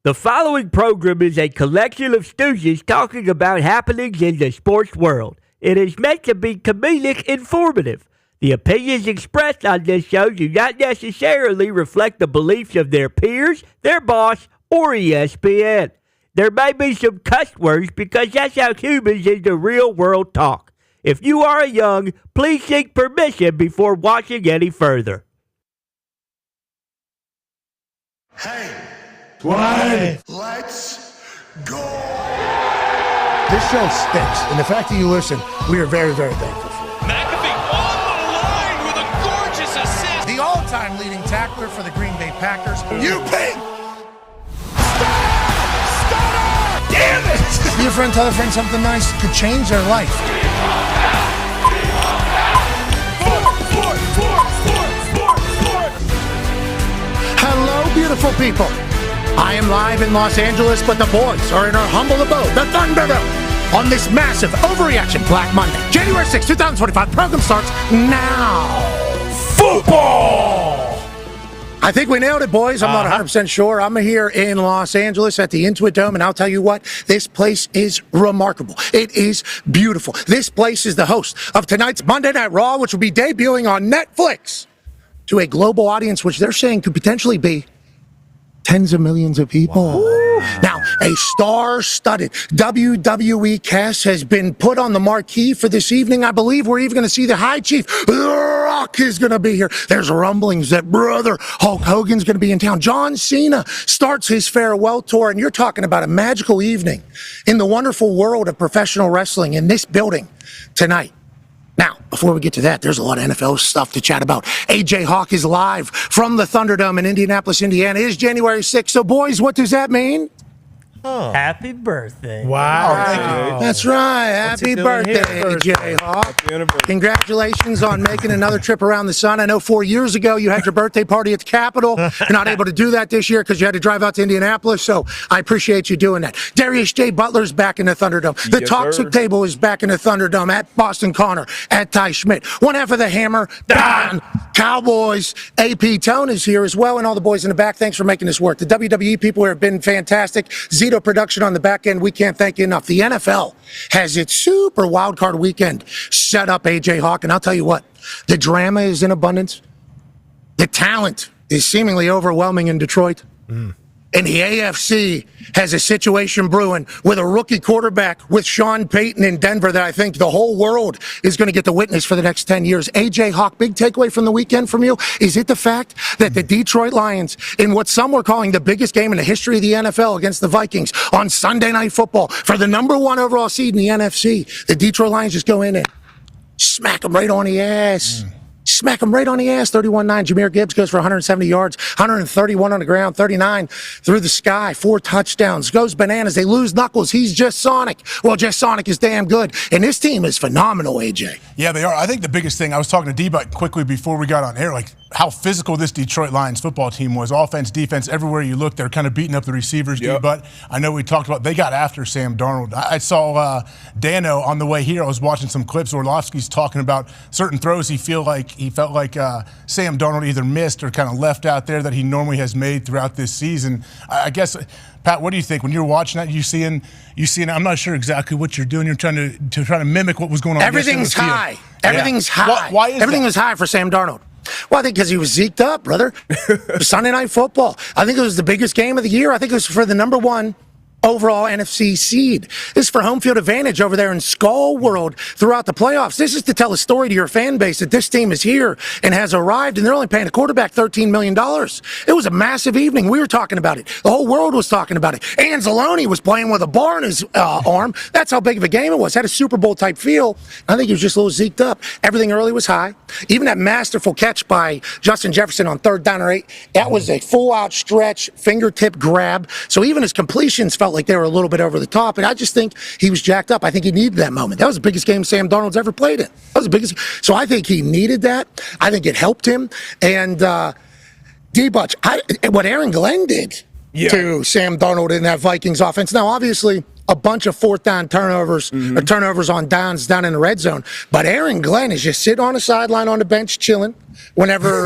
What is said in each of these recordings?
The following program is a collection of stooges talking about happenings in the sports world. It is meant to be comedic informative. The opinions expressed on this show do not necessarily reflect the beliefs of their peers, their boss, or ESPN. There may be some cuss words because that's how humans in the real world talk. If you are young, please seek permission before watching any further. Hey, Why? let's go! This show stinks, and the fact that you listen, we are very, very thankful for. McAfee on the line with a gorgeous assist. The all-time leading tackler for the Green Bay Packers. You pink! Damn it! Your friend tell a friend something nice could change their life. Hello, beautiful people. I am live in Los Angeles, but the boys are in our humble abode, the Thunderdome, on this massive overreaction Black Monday. January 6, 2025. Program starts now. Football! I think we nailed it, boys. I'm not 100% sure. I'm here in Los Angeles at the Intuit Dome, and I'll tell you what, this place is remarkable. It is beautiful. This place is the host of tonight's Monday Night Raw, which will be debuting on Netflix to a global audience, which they're saying could potentially be tens of millions of people. Wow. Now, a star-studded WWE cast has been put on the marquee for this evening. I believe we're even going to see the High Chief. The Rock is going to be here. There's rumblings that brother Hulk Hogan's going to be in town. John Cena starts his farewell tour, and you're talking about a magical evening in the wonderful world of professional wrestling in this building tonight. Now, before we get to that, there's a lot of NFL stuff to chat about. AJ Hawk is live from the Thunderdome in Indianapolis, Indiana. It is January 6th. So, boys, what does that mean? Happy birthday. Wow. Thank you. That's right. Happy birthday, AJ Hawk. Congratulations on making another trip around the sun. I know 4 years ago you had your birthday party at the Capitol. You're not able to do that this year because you had to drive out to Indianapolis, so I appreciate you doing that. Darius J. Butler's back in the Thunderdome. The Toxic Table is back in the Thunderdome at Boston Connor, at Ty Schmidt. One half of the Hammer, Dahn. Cowboys, AP Tone is here as well, and all the boys in the back. Thanks for making this work. The WWE people have been fantastic. Zito production on the back end, we can't thank you enough. The NFL has its super wild card weekend set up, AJ Hawk, and I'll tell you what, the drama is in abundance. The talent is seemingly overwhelming in Detroit. And the AFC has a situation brewing with a rookie quarterback with Sean Payton in Denver that I think the whole world is going to get to witness for the next 10 years. AJ Hawk, big takeaway from the weekend from you. Is it the fact that the Detroit Lions, in what some were calling the biggest game in the history of the NFL against the Vikings on Sunday Night Football for the number one overall seed in the NFC, the Detroit Lions just go in and smack them right on the ass. Smack him right on the ass, 31-9. Jahmyr Gibbs goes for 170 yards, 131 on the ground, 39 through the sky, 4 touchdowns. Goes bananas. They lose Knuckles. He's just Sonic. Well, just Sonic is damn good. And this team is phenomenal, AJ. Yeah, they are. I think the biggest thing, I was talking to D-Buck quickly before we got on air, like how physical this Detroit Lions football team was. Offense, defense, everywhere you look, they're kind of beating up the receivers, D-Buck. I know we talked about, they got after Sam Darnold. I saw Dano on the way here. I was watching some clips. Orlovsky's talking about certain throws he felt like Sam Darnold either missed or kind of left out there that he normally has made throughout this season. I guess, Pat, what do you think when you're watching that? You seeing? I'm not sure exactly what you're doing. You're trying to mimic what was going on. Everything's high. Everything's high. Why is everything that? was high for Sam Darnold? Well, I think because he was zeked up, brother. Sunday Night Football. I think it was the biggest game of the year. I think it was for the number one overall NFC seed. This is for home field advantage over there in Skull World throughout the playoffs. This is to tell a story to your fan base that this team is here and has arrived, and they're only paying a quarterback $13 million. It was a massive evening. We were talking about it. The whole world was talking about it. Anzalone was playing with a bar in his arm. That's how big of a game it was. Had a Super Bowl type feel. I think he was just a little zeked up. Everything early was high. Even that masterful catch by Justin Jefferson on 3rd down or 8, that was a full-out stretch, fingertip grab. So even his completions felt like they were a little bit over the top, and I just think he was jacked up. I think he needed that moment. That was the biggest game Sam Darnold's ever played in. That was the biggest. So I think he needed that. I think it helped him. And D-Butch, what Aaron Glenn did to Sam Darnold in that Vikings offense. Now, obviously, a bunch of fourth down turnovers or turnovers on downs down in the red zone. But Aaron Glenn is just sitting on the sideline on the bench chilling whenever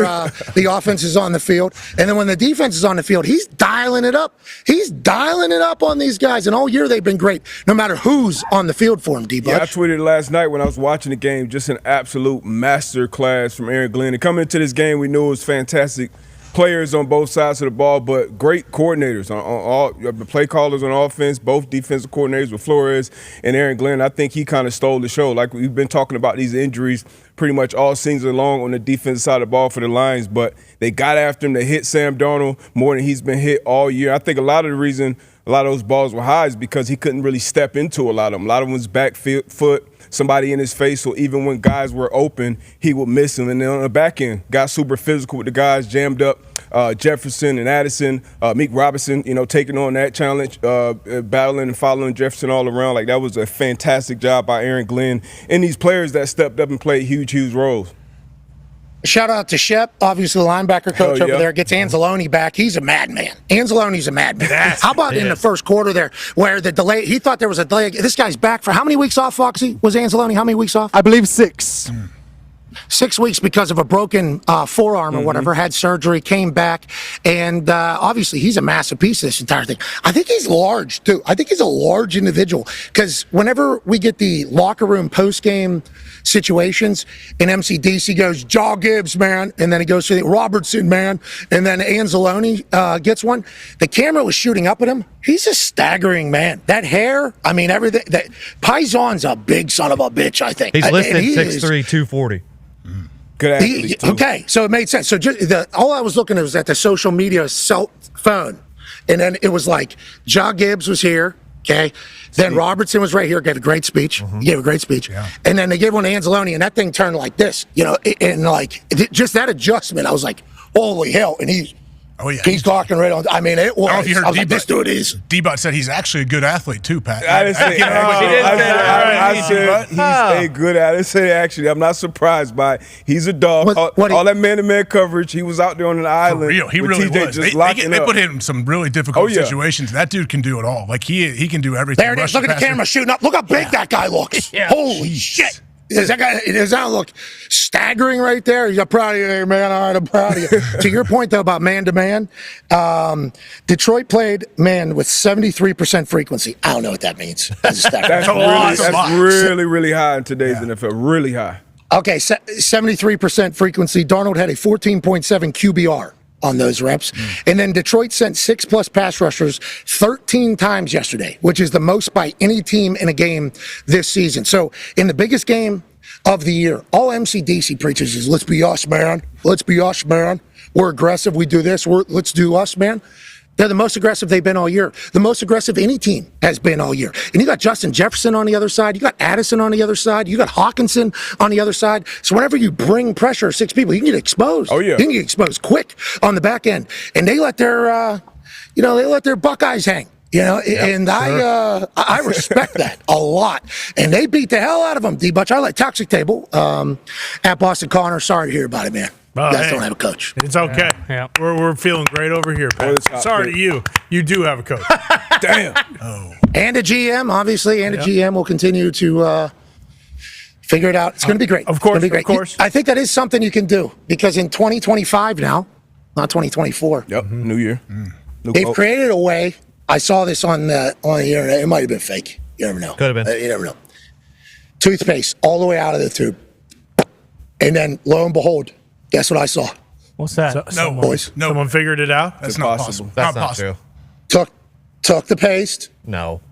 the offense is on the field. And then when the defense is on the field, he's dialing it up. He's dialing it up on these guys. And all year they've been great, no matter who's on the field for him, D-Butch. Yeah, I tweeted last night when I was watching the game, just an absolute master class from Aaron Glenn. And coming into this game, we knew it was fantastic players on both sides of the ball, but great coordinators on all the play callers on offense, both defensive coordinators with Flores and Aaron Glenn. I think he kind of stole the show. Like we've been talking about these injuries pretty much all season long on the defensive side of the ball for the Lions, but they got after him. They hit Sam Darnold more than he's been hit all year. I think a lot of the reason a lot of those balls were high is because he couldn't really step into a lot of them. A lot of them was back foot, somebody in his face, so even when guys were open, he would miss them. And then on the back end, got super physical with the guys, jammed up Jefferson and Addison, Meek Robinson, taking on that challenge, battling and following Jefferson all around. Like, that was a fantastic job by Aaron Glenn and these players that stepped up and played huge roles. Shout out to Shep, obviously the linebacker coach over there, gets Anzalone back. He's a madman. Anzalone's a madman. How about in the first quarter there where the delay, he thought there was a delay. This guy's back for how many weeks off, Foxy? Was Anzalone how many weeks off? I believe 6. 6 weeks because of a broken forearm or whatever, had surgery, came back, and obviously he's a massive piece of this entire thing. I think he's large, too. I think he's a large individual because whenever we get the locker room post-game situations, and MCDC goes, Jaw Gibbs, man, and then he goes to Robertson, man, and then Anzalone gets one. The camera was shooting up at him. He's a staggering man. That hair, I mean, everything. Paisan's a big son of a bitch, I think. He's listed 6'3", 240. Good athlete, too. Okay, so it made sense. So all I was looking at was at the social media cell phone, and then it was like Jaw Gibbs was here. Okay, then Robertson was right here, gave a great speech. He gave a great speech, and then they gave one to Anzalone, and that thing turned like this, and like just that adjustment, I was like, holy hell! And he's talking right on. I mean, it was. I was like, this dude is. D-Bot said he's actually a good athlete too, Pat. I didn't say I said he's a good athlete. I didn't say actually. I'm not surprised by it. He's a dog. All that man-to-man coverage, he was out there on an island. For real, he really was. They put him in some really difficult situations. That dude can do it all. Like he can do everything. There it is. Look at the camera shooting up. Look how big that guy looks. Holy shit. Does that look staggering right there? I'm proud of you, man. All right, I'm proud of you. To your point, though, about man-to-man, Detroit played man with 73% frequency. I don't know what that means. That's really, really high in today's NFL. Really high. Okay, 73% frequency. Darnold had a 14.7 QBR on those reps. And then Detroit sent 6+ pass rushers 13 times yesterday, which is the most by any team in a game this season. So in the biggest game of the year, all MCDC preaches is, let's be us, man. Let's be us, man. We're aggressive. We do this. Let's do us, man. They're the most aggressive they've been all year. The most aggressive any team has been all year. And you got Justin Jefferson on the other side. You got Addison on the other side. You got Hawkinson on the other side. So whenever you bring pressure, 6 people, you can get exposed. Oh, yeah. You can get exposed quick on the back end. And they let their, Buckeyes hang. And I respect that a lot. And they beat the hell out of them, D-Butch. I like Toxic Table at Boston Connor. Sorry to hear about it, man. You guys don't have a coach. It's okay. Yeah. We're feeling great over here, Pat. Sorry to you. You do have a coach. Damn. And a GM, obviously, and a GM will continue to figure it out. It's going to be great. Of course, of course. I think that is something you can do because in 2025 now, not 2024. Yep, new year. They've created a way. I saw this on the internet. It might have been fake. You never know. Could have been. You never know. Toothpaste all the way out of the tube. And then, lo and behold, guess what I saw? What's that? Someone figured it out? That's not possible. That's not true. Took the paste. No.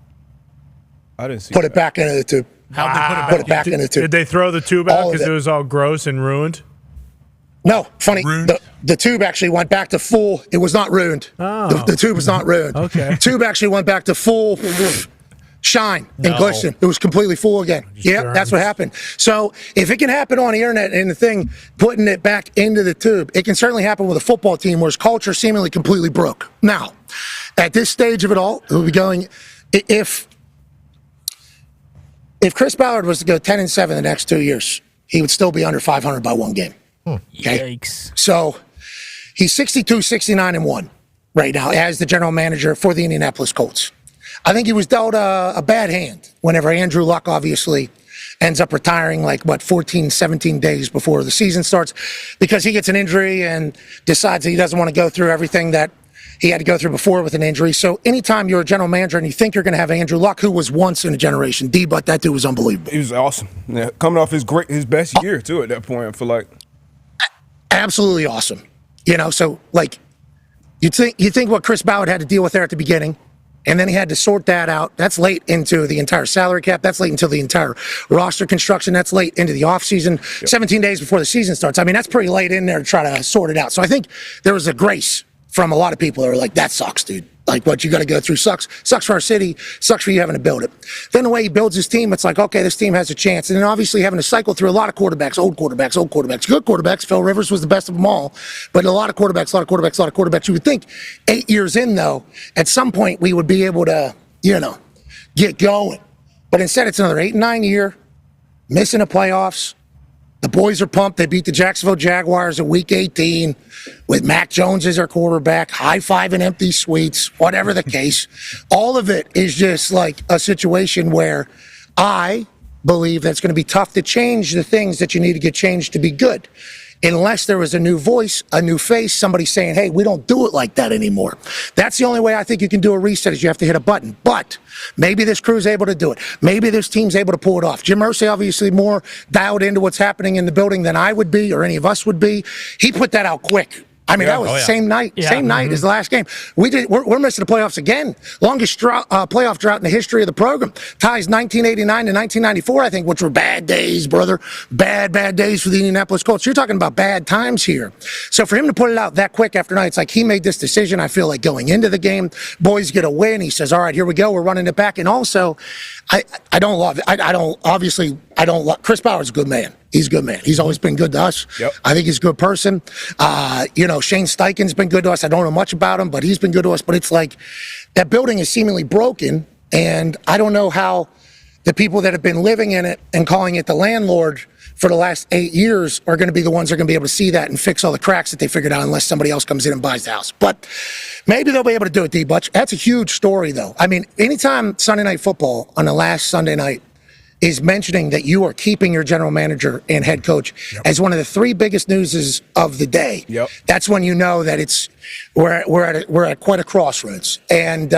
I didn't see Put it back into the tube. How'd they put it back? Put it back in the tube. Did they throw the tube out because it was all gross and ruined? No, funny. The tube actually went back to full. It was not ruined. Oh. The tube was not ruined. Okay. The tube actually went back to full shine and glisten. It was completely full again. Yeah, that's what happened. So if it can happen on the internet and the thing, putting it back into the tube, it can certainly happen with a football team where its culture seemingly completely broke. Now, at this stage of it all, it will be going, if Chris Ballard was to go 10-7 the next 2 years, he would still be under 500 by one game. Okay? Yikes. So he's 62, 69-1 right now as the general manager for the Indianapolis Colts. I think he was dealt a bad hand whenever Andrew Luck obviously ends up retiring 14, 17 days before the season starts because he gets an injury and decides that he doesn't want to go through everything that he had to go through before with an injury. So anytime you're a general manager and you think you're going to have Andrew Luck, who was once in a generation, but that dude was unbelievable. He was awesome. Yeah, coming off his best year too at that point, I feel like. Absolutely awesome. So you think what Chris Ballard had to deal with there at the beginning, and then he had to sort that out. That's late into the entire salary cap. That's late into the entire roster construction. That's late into the offseason, 17 days before the season starts. I mean, that's pretty late in there to try to sort it out. So I think there was a grace from a lot of people that were like, that sucks, dude. What you got to go through sucks. Sucks for our city. Sucks for you having to build it. Then the way he builds his team, it's like, okay, this team has a chance. And then obviously having to cycle through a lot of quarterbacks, old quarterbacks, good quarterbacks. Phil Rivers was the best of them all. But a lot of quarterbacks. You would think 8 years in, though, at some point we would be able to, get going. But instead it's another 8 and 9 year, missing the playoffs. The boys are pumped. They beat the Jacksonville Jaguars at Week 18 with Mac Jones as their quarterback, high-fiving empty suites, whatever the case. All of it is just like a situation where I believe that it's going to be tough to change the things that you need to get changed to be good. Unless there was a new voice, a new face, somebody saying, hey, we don't do it like that anymore. That's the only way I think you can do a reset is you have to hit a button. But maybe this crew's able to do it. Maybe this team's able to pull it off. Jim Irsay obviously more dialed into what's happening in the building than I would be or any of us would be. He put that out quick. I mean, that was the same night. Yeah. Same night as the last game. We're missing the playoffs again. Longest playoff drought in the history of the program. Ties 1989 to 1994, I think, which were bad days, brother. Bad days for the Indianapolis Colts. You're talking about bad times here. So for him to put it out that quick after night, it's like he made this decision. I feel like going into the game, boys get a win. He says, all right, here we go. We're running it back. And also, I don't love it. I don't love Chris Ballard's a good man. He's a good man. He's always been good to us. Yep. I think he's a good person. Shane Steichen's been good to us. I don't know much about him, but he's been good to us. But it's like that building is seemingly broken, and I don't know how the people that have been living in it and calling it the landlord for the last 8 years are going to be the ones that are going to be able to see that and fix all the cracks that they figured out unless somebody else comes in and buys the house. But maybe they'll be able to do it, D-Butch. That's a huge story, though. I mean, anytime Sunday Night Football on the last Sunday night is mentioning that you are keeping your general manager and head coach as one of the 3 biggest newses of the day. Yep. That's when you know that we're at quite a crossroads. And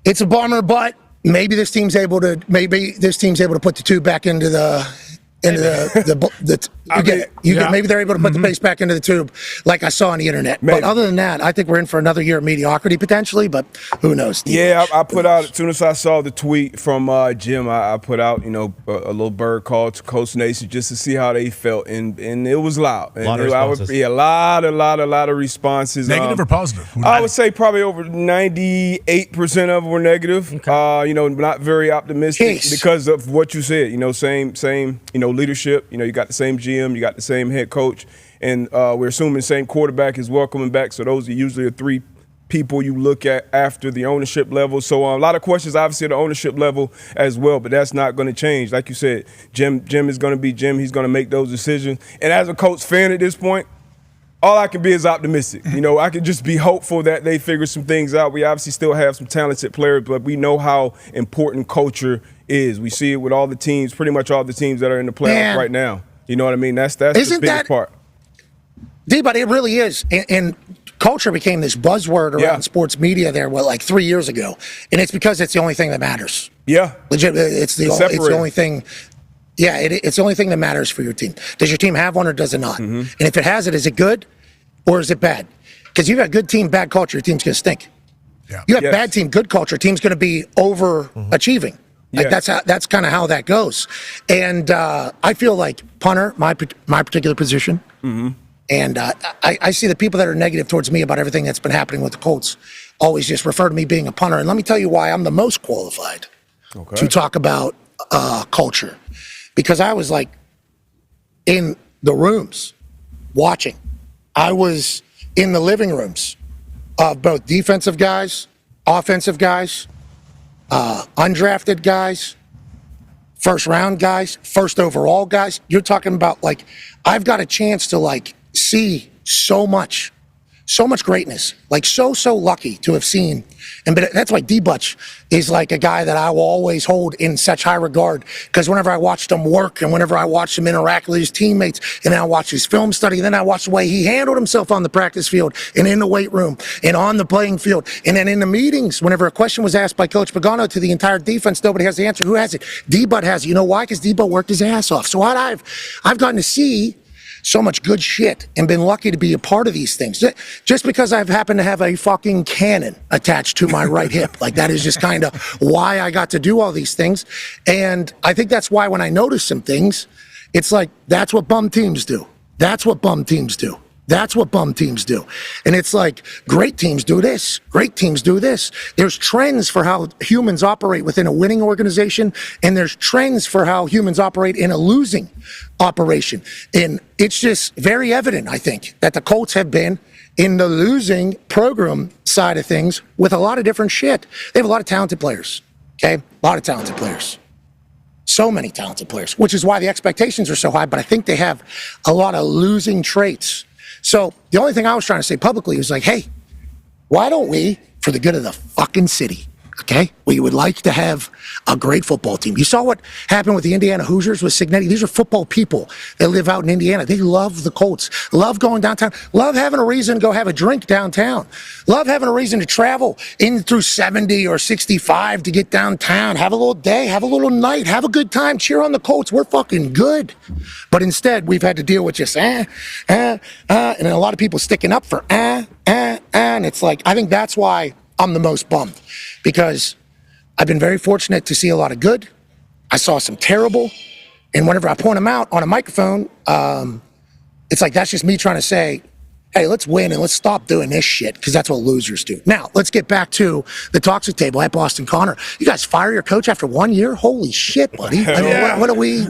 it's a bummer, but maybe this team's able to put the 2 back into maybe they're able to put the base back into the tube like I saw on the internet. Maybe. But other than that, I think we're in for another year of mediocrity potentially, but who knows? Yeah, I put out, as soon as I saw the tweet from Jim, I put out, a little bird call to Coach Nation just to see how they felt, and it was loud. And a lot of responses. A lot of responses. Negative or positive? I would say probably over 98% of them were negative. Okay. Not very optimistic because of what you said. Same leadership. You got the same GM, you got the same head coach, and we're assuming the same quarterback is welcoming back. So those are usually the 3 people you look at after the ownership level. So a lot of questions, obviously, at the ownership level as well, but that's not going to change. Like you said, Jim is going to be Jim. He's going to make those decisions. And as a Colts fan at this point, all I can be is optimistic. I can just be hopeful that they figure some things out. We obviously still have some talented players, but we know how important culture is. We see it with all the teams, pretty much all the teams that are in the playoffs right now. You know what I mean? That's the biggest part. D-But it really is. And culture became this buzzword around sports media there, 3 years ago. And it's because it's the only thing that matters. Yeah. Legit, it's the only thing. Yeah, it's the only thing that matters for your team. Does your team have one or does it not? Mm-hmm. And if it has it, is it good or is it bad? Because you got good team, bad culture, your team's going to stink. Yeah. You have bad team, good culture, team's going to be overachieving. That's kind of how that goes. And I feel like punter, my particular position, and I see the people that are negative towards me about everything that's been happening with the Colts always just refer to me being a punter. And let me tell you why I'm the most qualified to talk about culture. Because I was in the rooms watching. I was in the living rooms of both defensive guys, offensive guys, undrafted guys, first round guys, first overall guys. You're talking about I've got a chance to see so much So much greatness, like so lucky to have seen. But that's why D-Butch is like a guy that I will always hold in such high regard, because whenever I watched him work and whenever I watched him interact with his teammates, and then I watched his film study, and then I watched the way he handled himself on the practice field and in the weight room and on the playing field, and then in the meetings, whenever a question was asked by Coach Pagano to the entire defense, nobody has the answer. Who has it? D-Butch has it. You know why? Because D-Butch worked his ass off. So I've gotten to see so much good shit and been lucky to be a part of these things. Just because I've happened to have a fucking cannon attached to my right hip. Like, that is just kind of why I got to do all these things. And I think that's why when I notice some things, it's like, that's what bum teams do. That's what bum teams do. That's what bum teams do. And it's like, great teams do this. Great teams do this. There's trends for how humans operate within a winning organization, and there's trends for how humans operate in a losing operation. And it's just very evident, I think, that the Colts have been in the losing program side of things with a lot of different shit. They have a lot of talented players, okay? A lot of talented players. So many talented players, which is why the expectations are so high, but I think they have a lot of losing traits. So the only thing I was trying to say publicly was like, hey, why don't we, for the good of the fucking city, okay, we would like to have a great football team. You saw what happened with the Indiana Hoosiers with Signetti. These are football people that live out in Indiana. They love the Colts, love going downtown, love having a reason to go have a drink downtown, love having a reason to travel in through 70 or 65 to get downtown, have a little day, have a little night, have a good time, cheer on the Colts. We're fucking good. But instead, we've had to deal with just, and then a lot of people sticking up for, and it's like, I think that's why I'm the most bummed, because I've been very fortunate to see a lot of good. I saw some terrible, and whenever I point them out on a microphone, it's like, that's just me trying to say, hey, let's win and let's stop doing this shit, because that's what losers do. Now, let's get back to the toxic table at Boston Connor. You guys fire your coach after 1 year? Holy shit, buddy. I mean, what do we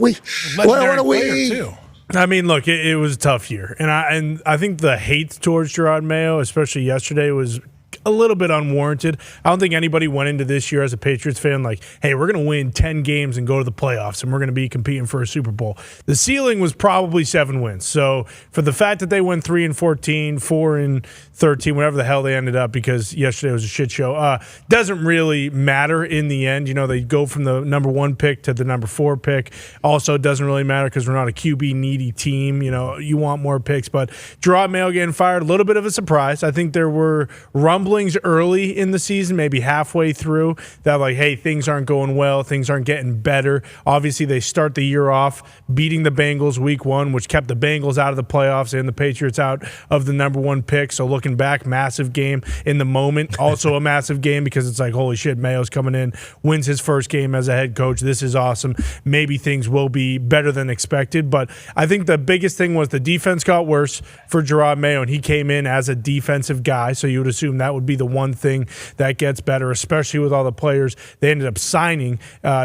I mean, look, it was a tough year, and I think the hate towards Gerard Mayo, especially yesterday, was a little bit unwarranted. I don't think anybody went into this year as a Patriots fan like, hey, we're going to win 10 games and go to the playoffs and we're going to be competing for a Super Bowl. The ceiling was probably 7 wins. So for the fact that they went 3-14, 4-13, whatever the hell they ended up, because yesterday was a shit show, doesn't really matter in the end. You know, they go from the number 1 pick to the number 4 pick. Also, doesn't really matter because we're not a QB needy team. You know, you want more picks. But Gerard Mayo getting fired, a little bit of a surprise. I think there were rumblings early in the season, maybe halfway through, that like, hey, things aren't going well, things aren't getting better. Obviously, they start the year off beating the Bengals week 1, which kept the Bengals out of the playoffs and the Patriots out of the number 1 pick. So looking back, massive game in the moment. Also a massive game because it's like, holy shit, Mayo's coming in, wins his first game as a head coach. This is awesome. Maybe things will be better than expected. But I think the biggest thing was the defense got worse for Gerard Mayo, and he came in as a defensive guy. So you would assume that would be the one thing that gets better, especially with all the players they ended up signing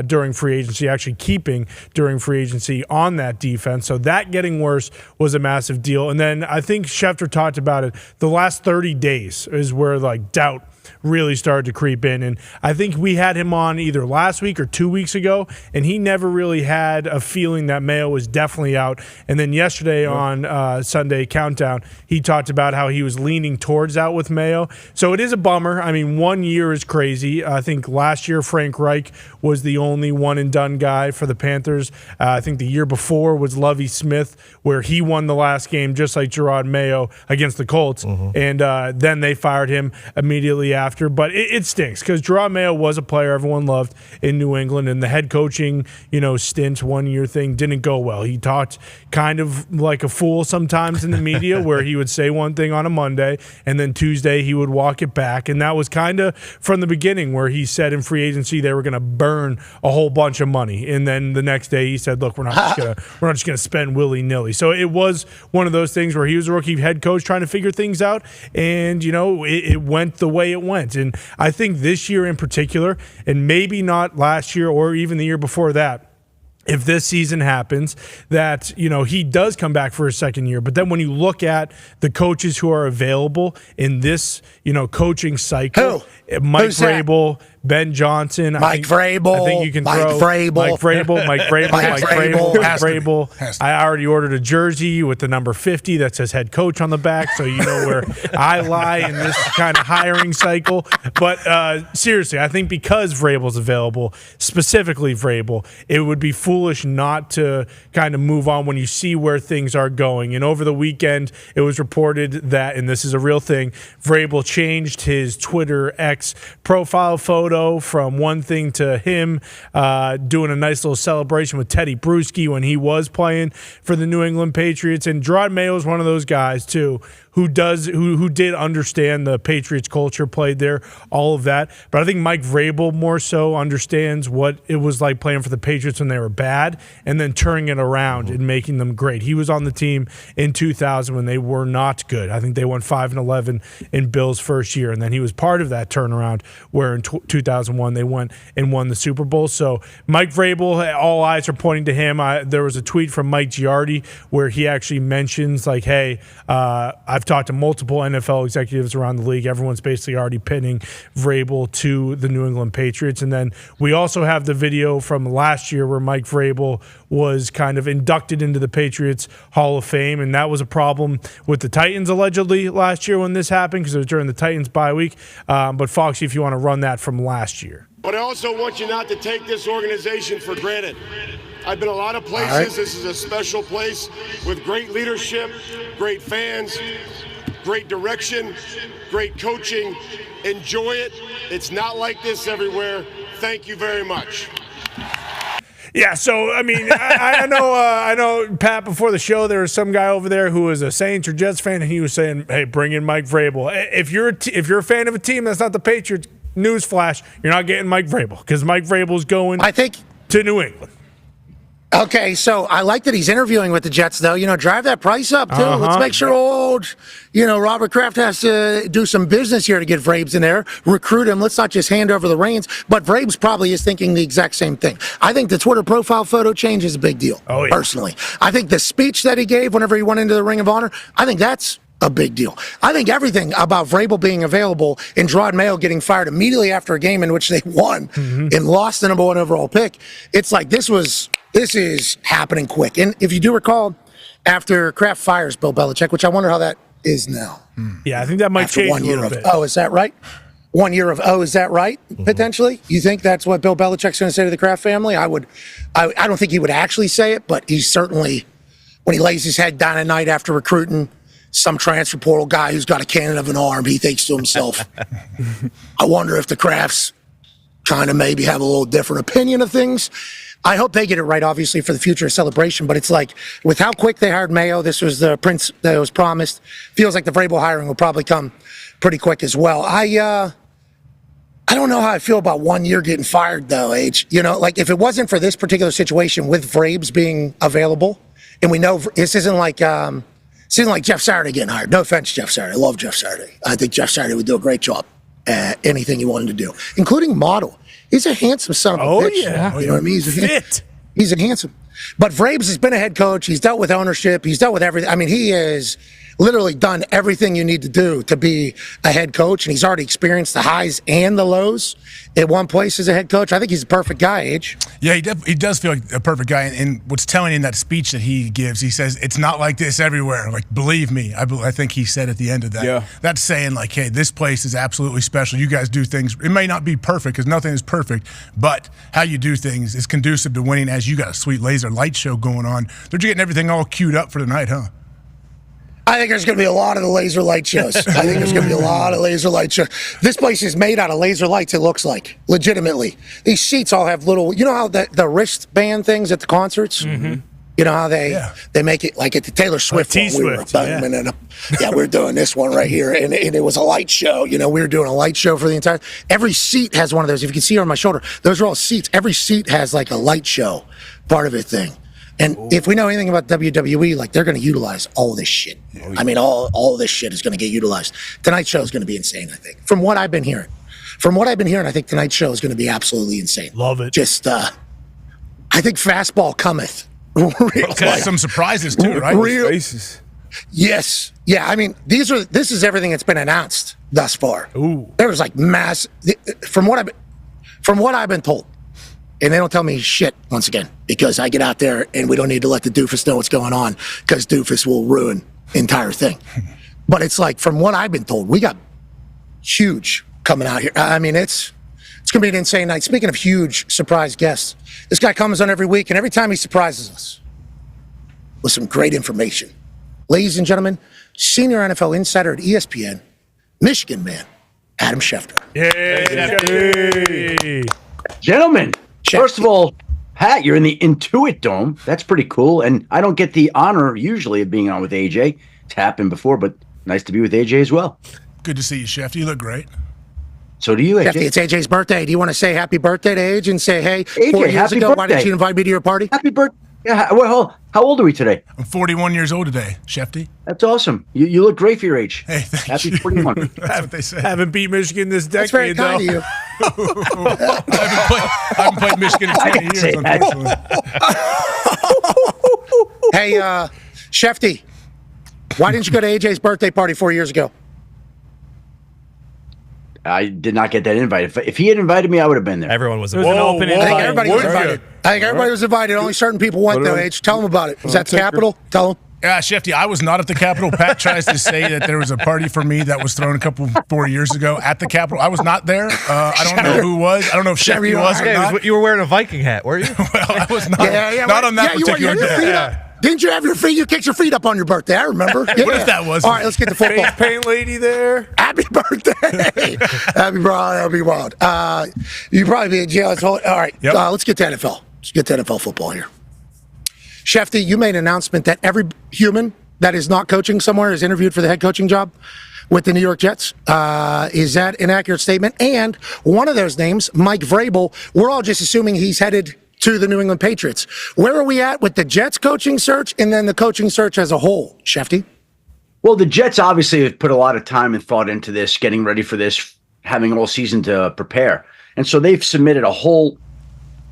during free agency, actually keeping during free agency on that defense. So that getting worse was a massive deal. And then I think Schefter talked about it. The last 30 days is where like doubt really started to creep in. And I think we had him on either last week or 2 weeks ago, and he never really had a feeling that Mayo was definitely out. And then yesterday on Sunday Countdown, he talked about how he was leaning towards out with Mayo. So it is a bummer. I mean, 1 year is crazy. I think last year Frank Reich was the only one-and-done guy for the Panthers. I think the year before was Lovie Smith, where he won the last game just like Gerard Mayo against the Colts. And then they fired him immediately after. But it stinks because Gerard Mayo was a player everyone loved in New England, and the head coaching, stint, 1 year thing didn't go well. He talked kind of like a fool sometimes in the media where he would say one thing on a Monday and then Tuesday he would walk it back. And that was kind of from the beginning where he said in free agency they were going to burn a whole bunch of money. And then the next day he said, look, we're not just going to spend willy-nilly. So it was one of those things where he was a rookie head coach trying to figure things out, and it went the way it went. And I think this year in particular, and maybe not last year or even the year before that, if this season happens, that, he does come back for a second year. But then when you look at the coaches who are available in this, coaching cycle, Mike Vrabel, Ben Johnson. Mike Vrabel. I think you can Mike throw Vrabel. Mike Vrabel. Mike Vrabel. Has to be. I already ordered a jersey with the number 50 that says head coach on the back, so you know where I lie in this kind of hiring cycle. But seriously, I think because Vrabel's available, specifically Vrabel, it would be foolish not to kind of move on when you see where things are going. And over the weekend, it was reported that, and this is a real thing, Vrabel changed his Twitter X profile photo from one thing to him doing a nice little celebration with Teddy Bruschi when he was playing for the New England Patriots. And Gerard Mayo is one of those guys too who did understand the Patriots culture, played there, all of that. But I think Mike Vrabel more so understands what it was like playing for the Patriots when they were bad and then turning it around and making them great. He was on the team in 2000 when they were not good. I think they won 5-11 in Bill's first year, and then he was part of that turnaround where in 2001 they went and won the Super Bowl. So Mike Vrabel, all eyes are pointing to him. There was a tweet from Mike Giardi where he actually mentions like, hey, I've talked to multiple NFL executives around the league. Everyone's basically already pinning Vrabel to the New England Patriots. And then we also have the video from last year where Mike Vrabel was kind of inducted into the Patriots Hall of Fame. And that was a problem with the Titans allegedly last year when this happened because it was during the Titans bye week. But Foxy, if you want to run that from last year. But I also want you not to take this organization for granted. I've been a lot of places. Right. This is a special place with great leadership, great fans, great direction, great coaching. Enjoy it. It's not like this everywhere. Thank you very much. Yeah, so I mean, I know, Pat. Before the show, there was some guy over there who was a Saints or Jets fan, and he was saying, "Hey, bring in Mike Vrabel." If you're a fan of a team that's not the Patriots, newsflash, you're not getting Mike Vrabel because Mike Vrabel's going, I think, to New England. Okay, so I like that he's interviewing with the Jets, though. Drive that price up, too. Let's make sure Robert Kraft has to do some business here to get Vrabes in there, recruit him. Let's not just hand over the reins. But Vrabes probably is thinking the exact same thing. I think the Twitter profile photo change is a big deal, personally. I think the speech that he gave whenever he went into the Ring of Honor, I think that's a big deal. I think everything about Vrabel being available and Gerard Mayo getting fired immediately after a game in which they won and lost the number 1 overall pick, it's like this is happening quick. And if you do recall, after Kraft fires Bill Belichick, which I wonder how that is now. Yeah, I think that might change 1 year a little bit. Is that right? 1 year of, is that right? Potentially? You think that's what Bill Belichick's going to say to the Kraft family? I don't think he would actually say it, but he's certainly, when he lays his head down at night after recruiting some transfer portal guy who's got a cannon of an arm, he thinks to himself, I wonder if the Krafts kind of maybe have a little different opinion of things. I hope they get it right, obviously, for the future celebration. But it's like, with how quick they hired Mayo, this was the prince that was promised. Feels like the Vrabel hiring will probably come pretty quick as well. I don't know how I feel about 1 year getting fired, though, H. Like, if it wasn't for this particular situation with Vrabes being available, and we know this isn't like Jeff Saturday getting hired. No offense, Jeff Saturday. I love Jeff Saturday. I think Jeff Saturday would do a great job at anything he wanted to do, including model. He's a handsome son of a bitch. Yeah. You know what I mean? He's a handsome. But Vrabes has been a head coach. He's dealt with ownership. He's dealt with everything. I mean, he has literally done everything you need to do to be a head coach, and he's already experienced the highs and the lows at one place as a head coach. I think he's a perfect guy, Age. Yeah, he does feel like a perfect guy. And what's telling in that speech that he gives, he says, it's not like this everywhere. Like, believe me. I think he said at the end of that. Yeah. That's saying, like, hey, this place is absolutely special. You guys do things. It may not be perfect because nothing is perfect, but how you do things is conducive to winning as you got a sweet laser light show going on. They're getting everything all queued up for tonight, huh? I think there's going to be a lot of the laser light shows. I think there's going to be a lot of laser light shows. This place is made out of laser lights, it looks like, legitimately. These seats all have little, you know how the wristband things at the concerts? Mm-hmm. You know how they make it like at the Taylor Swift one. We were doing this one right here, and it was a light show. We were doing a light show for the entire. Every seat has one of those. If you can see on my shoulder, those are all seats. Every seat has like a light show part of it thing. And if we know anything about WWE, like they're going to utilize all this shit. I mean, all this shit is going to get utilized. Tonight's show is going to be insane, I think. From what I've been hearing, I think tonight's show is going to be absolutely insane. Love it. Just, I think fastball cometh. Some surprises too, right? Real faces. Yes. Yeah. I mean, this is everything that's been announced thus far. Ooh. There was like mass. From what from what I've been told, and they don't tell me shit once again, because I get out there and we don't need to let the doofus know what's going on, because doofus will ruin the entire thing. But it's like, from what I've been told, we got huge coming out here. I mean, it's going to be an insane night. Speaking of huge surprise guests, this guy comes on every week, and every time he surprises us with some great information. Ladies and gentlemen, senior NFL insider at ESPN, Michigan man, Adam Schefter. Yay! Gentlemen, first of all, Pat, you're in the Intuit Dome. That's pretty cool. And I don't get the honor usually of being on with AJ. It's happened before, but nice to be with AJ as well. Good to see you, Chef. You look great. So do you, AJ? Shefty, it's AJ's birthday. Do you want to say happy birthday to AJ and say, hey, AJ, 4 years happy ago, birthday. why didn't you invite me to your party? Happy birthday. Yeah, well, how old are we today? I'm 41 years old today, Shefty. That's awesome. You look great for your age. Hey, thank Happy you. 41. That's what they say. Haven't beat Michigan this decade, That's very though. kind of you. I haven't played Michigan in 20 years, say that. unfortunately. Hey, Shefty, why didn't you go to AJ's birthday party 4 years ago? I did not get that invite. If he had invited me, I would have been there. Everyone was It was an open I invite. think everybody was We're invited. good. I think everybody was invited. Only certain people went, though, Age. Tell them about it. Was that the Capitol? Tell them. Yeah, Shefty, I was not at the Capitol. Pat tries to say that there was a party for me that was thrown 4 years ago at the Capitol. I was not there. I don't know who was. I don't know if Shefty was or not. You were wearing a Viking hat, were you? Well, I was not. Yeah, Not on that you were- particular you had your day. feet up. Didn't you have your feet? You kicked your feet up on your birthday. I remember. Yeah. What if that was? All right, let's get to football. Face paint lady there. Happy birthday. Happy birthday. That'll be wild. You'd probably be in jail. All right, Yep. Let's get to NFL. Let's get to NFL football here. Shefty, you made an announcement that every human that is not coaching somewhere is interviewed for the head coaching job with the New York Jets. Is that an accurate statement? And one of those names, Mike Vrabel, we're all just assuming he's headed to the New England Patriots. Where are we at with the Jets coaching search and then the coaching search as a whole, Shefty? Well, the Jets obviously have put a lot of time and thought into this, getting ready for this, having all season to prepare. And so they've submitted a whole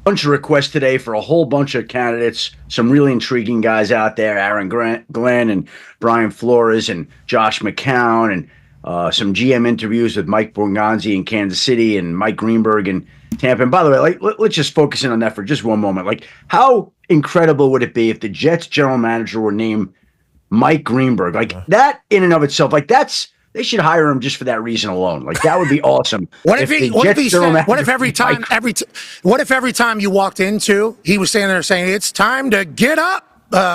bunch of requests today for a whole bunch of candidates, some really intriguing guys out there, Aaron Glenn and Brian Flores and Josh McCown, and some GM interviews with Mike Borgonzi in Kansas City and Mike Greenberg in Tampa. And by the way, let's just focus in on that for just one moment. Like, how incredible would it be if the Jets general manager were named Mike Greenberg? Like, that in and of itself, like, they should hire him just for that reason alone. Like, that would be awesome. What if every time you walked into, he was standing there saying, "It's time to get up,"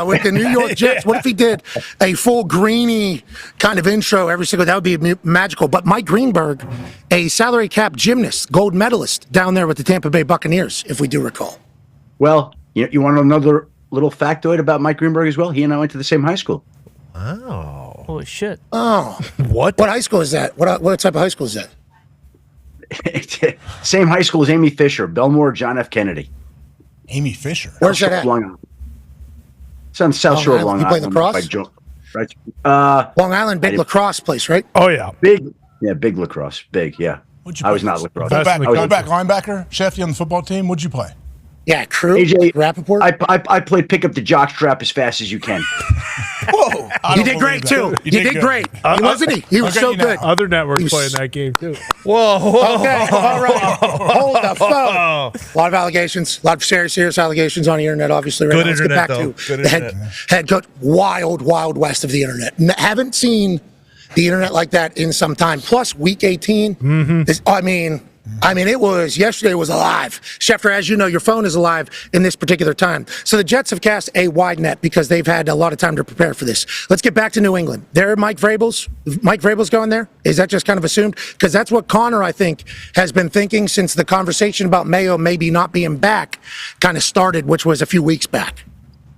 with the New York Jets? What if he did a full Greeny kind of intro every single? That would be magical. But Mike Greenberg, a salary cap gymnast, gold medalist down there with the Tampa Bay Buccaneers, if we do recall. Well, you want another little factoid about Mike Greenberg as well? He and I went to the same high school. Oh. Holy shit. Oh, What? what high school is that? What type of high school is that? Same high school as Amy Fisher, Belmore, John F. Kennedy. Amy Fisher. Where's that at? Long Island. It's on the South Shore of Long You play Island. lacrosse? Right. Long Island, big lacrosse place, right? Oh, yeah. Big lacrosse. Big, yeah. What'd you I was play? not lacrosse. Best Fullback, linebacker, Shefty on the football team. What'd you play? Yeah, crew. AJ, Rappaport. I played pick up the jock strap as fast as you can. Whoa. You did great too. You did good. great. Wasn't he? He was I'll get so you now. good. Other networks You playing s- that game, too. Whoa. Okay, all right. Hold the phone. A lot of allegations, a lot of serious allegations on the internet, obviously. Right Good now. Let's internet, get though. back Good to the internet. head coach. Wild west of the internet. Haven't seen the internet like that in some time. Plus, week 18. It was yesterday was alive. Schefter, as you know, your phone is alive in this particular time. So the Jets have cast a wide net because they've had a lot of time to prepare for this. Let's get back to New England. There, Mike Vrabel's going there. Is that just kind of assumed? Because that's what Connor, I think, has been thinking since the conversation about Mayo maybe not being back kind of started, which was a few weeks back.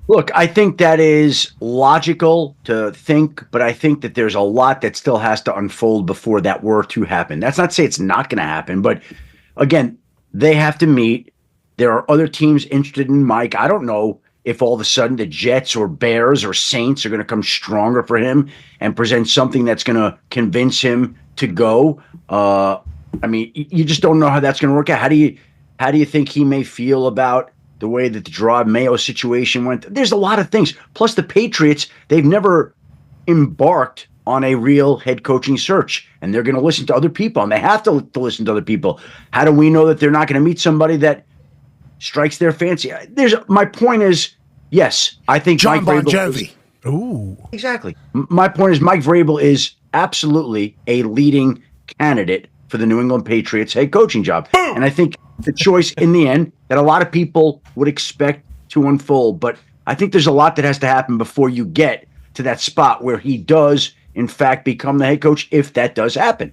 Look, I think that is logical to think, but I think that there's a lot that still has to unfold before that were to happen. That's not to say it's not going to happen, but again, they have to meet. There are other teams interested in Mike. I don't know if all of a sudden the Jets or Bears or Saints are going to come stronger for him and present something that's going to convince him to go. You just don't know how that's going to work out. How do you think he may feel about the way that the Gerard Mayo situation went? There's a lot of things. Plus the Patriots, they've never embarked on a real head coaching search, and they're going to listen to other people, and they have to listen to other people. How do we know that they're not going to meet somebody that strikes their fancy? My point is, yes, I think John Mike Bon Vrabel Jovi. Ooh, exactly. My point is, Mike Vrabel is absolutely a leading candidate for the New England Patriots head coaching job, and I think the choice in the end that a lot of people would expect to unfold. But I think there's a lot that has to happen before you get to that spot where he does, in fact, become the head coach, if that does happen.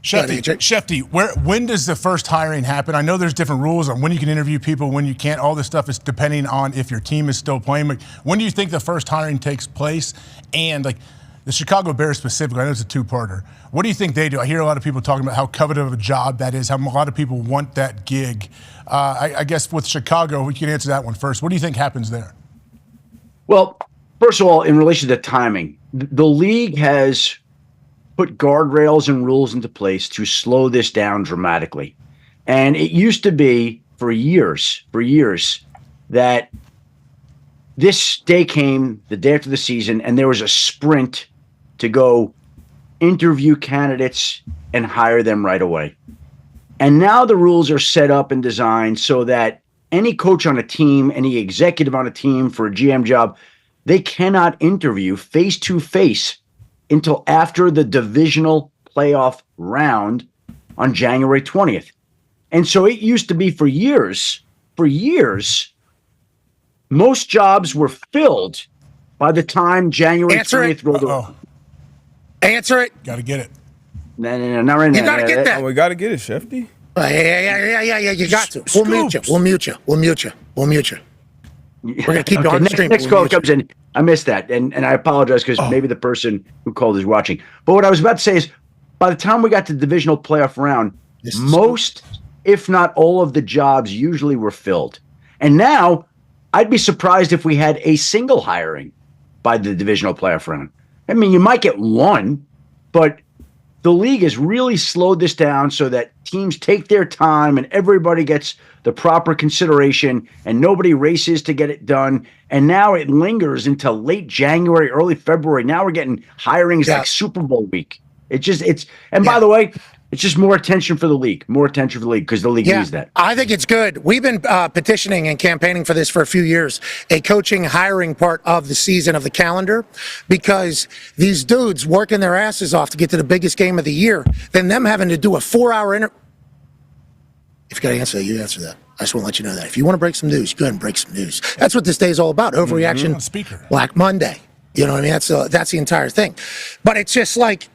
Shefty, when does the first hiring happen? I know there's different rules on when you can interview people, when you can't. All this stuff is depending on if your team is still playing. But when do you think the first hiring takes place? And like the Chicago Bears specifically, I know it's a two-parter. What do you think they do? I hear a lot of people talking about how coveted of a job that is, how a lot of people want that gig. I guess with Chicago, we can answer that one first. What do you think happens there? Well, first of all, in relation to timing, the league has put guardrails and rules into place to slow this down dramatically. And it used to be for years, that this day came the day after the season, and there was a sprint to go interview candidates and hire them right away. And now the rules are set up and designed so that any coach on a team, any executive on a team for a GM job, they cannot interview face-to-face until after the divisional playoff round on January 20th. And so it used to be for years, most jobs were filled by the time January 20th rolled around. Answer it. Got to get it. No, not right now. You got to get that. Oh, we got to get it, Shefty. Yeah, you got to. We'll mute you. We'll mute you. We're going to keep you on the stream. Next call comes in. I missed that, and I apologize because maybe the person who called is watching. But what I was about to say is, by the time we got to the divisional playoff round, most, if not all of the jobs usually were filled. And now, I'd be surprised if we had a single hiring by the divisional playoff round. I mean, you might get one, but the league has really slowed this down so that teams take their time and everybody gets the proper consideration and nobody races to get it done. And now it lingers until late January, early February. Now we're getting hirings like Super Bowl week. By the way, it's just more attention for the league, because the league needs that. I think it's good. We've been petitioning and campaigning for this for a few years, a coaching hiring part of the season of the calendar, because these dudes working their asses off to get to the biggest game of the year, then them having to do a 4-hour interview. If you got to answer that, you answer that. I just want to let you know that. If you want to break some news, go ahead and break some news. That's what this day is all about. Overreaction, Speaker. Black Monday. You know what I mean? That's the entire thing. But it's just like,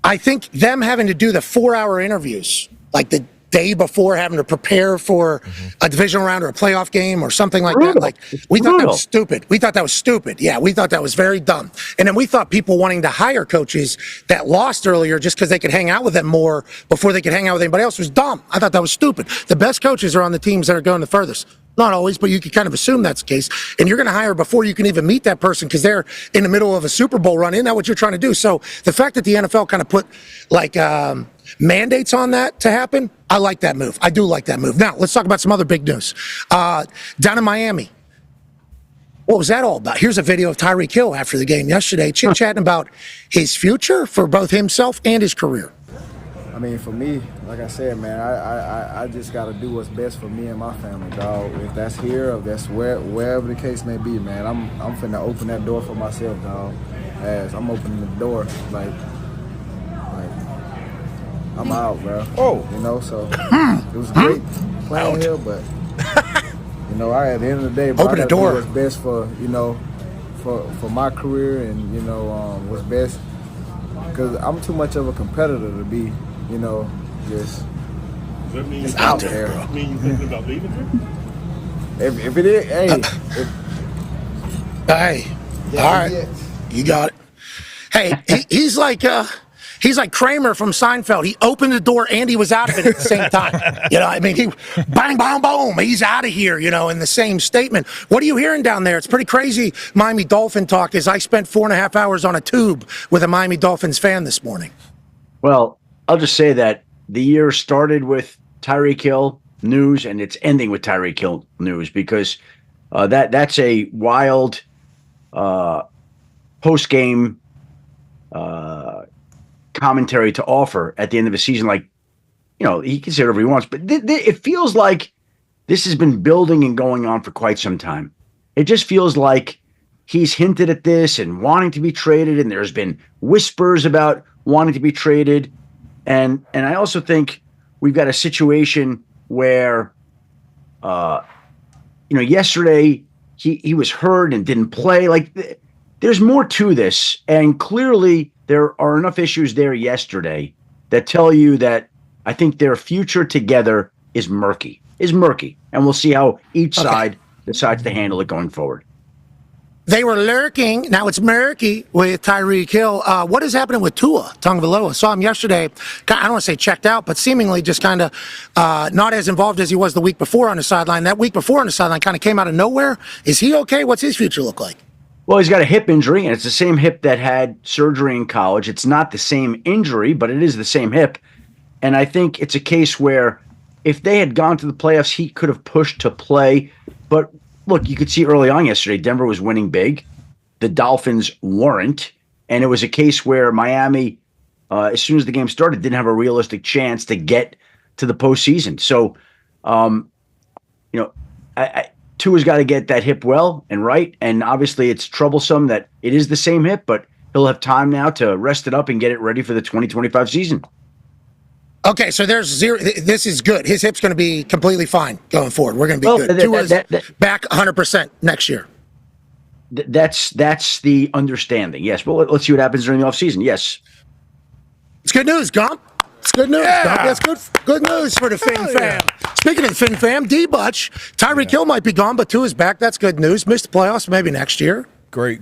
I think them having to do the 4-hour interviews, like the day before having to prepare for a divisional round or a playoff game or something like that. Like, we thought that was stupid. Yeah, we thought that was very dumb. And then we thought people wanting to hire coaches that lost earlier just because they could hang out with them more before they could hang out with anybody else was dumb. I thought that was stupid. The best coaches are on the teams that are going the furthest. Not always, but you can kind of assume that's the case. And you're going to hire before you can even meet that person because they're in the middle of a Super Bowl run. Isn't that what you're trying to do? So the fact that the NFL kind of put like mandates on that to happen, I like that move. I do like that move. Now, let's talk about some other big news. Down in Miami, what was that all about? Here's a video of Tyreek Hill after the game yesterday, chit-chatting about his future for both himself and his career. I mean, for me, like I said, man, I just got to do what's best for me and my family, dog. If that's here, if that's wherever the case may be, man, I'm finna open that door for myself, dog. As I'm opening the door, like I'm out, bro. You know, so it was great playing here, but you know, at the end of the day, bro, I gotta do what's best for, you know, for my career and, you know, what's best, because I'm too much of a competitor to be, you know, just out there. Bro. Mean you thinking about leaving here? If it is, hey, all right, you got it. Hey, he's like Kramer from Seinfeld. He opened the door and he was out of it at the same time. You know, I mean, he bang, bang, boom, he's out of here, you know, in the same statement. What are you hearing down there? It's pretty crazy Miami Dolphin talk as I spent 4.5 hours on a tube with a Miami Dolphins fan this morning. Well, I'll just say that the year started with Tyreek Hill news and it's ending with Tyreek Hill news because that's a wild post-game commentary to offer at the end of the season. Like, he can say whatever he wants, but it feels like this has been building and going on for quite some time. It just feels like he's hinted at this and wanting to be traded, and there's been whispers about wanting to be traded. And I also think we've got a situation where, yesterday he was hurt and didn't play. Like, there's more to this, and clearly there are enough issues there yesterday that tell you that I think their future together is murky, and we'll see how each side decides to handle it going forward. They were lurking. Now it's murky with Tyreek Hill. What is happening with Tua Tagovailoa? Saw him yesterday. I don't want to say checked out, but seemingly just kind of not as involved as he was the week before on the sideline. That week before on the sideline kind of came out of nowhere. Is he okay? What's his future look like? Well, he's got a hip injury, and it's the same hip that had surgery in college. It's not the same injury, but it is the same hip. And I think it's a case where if they had gone to the playoffs, he could have pushed to play. But look, you could see early on yesterday, Denver was winning big. The Dolphins weren't. And it was a case where Miami, as soon as the game started, didn't have a realistic chance to get to the postseason. So, Tua's got to get that hip well and right. And obviously it's troublesome that it is the same hip, but he'll have time now to rest it up and get it ready for the 2025 season. Okay, so there's zero. This is good. His hip's going to be completely fine going forward. We're going to be good. Tua's back 100% next year. That's the understanding. Yes. Well, let's see what happens during the offseason. Yes. It's good news, Gump. It's good news. Yeah. That's good news for the Fin fam. Speaking of the Fin fam, D-Butch, Tyreek Hill might be gone, but Tua's back. That's good news. Missed the playoffs, maybe next year. Great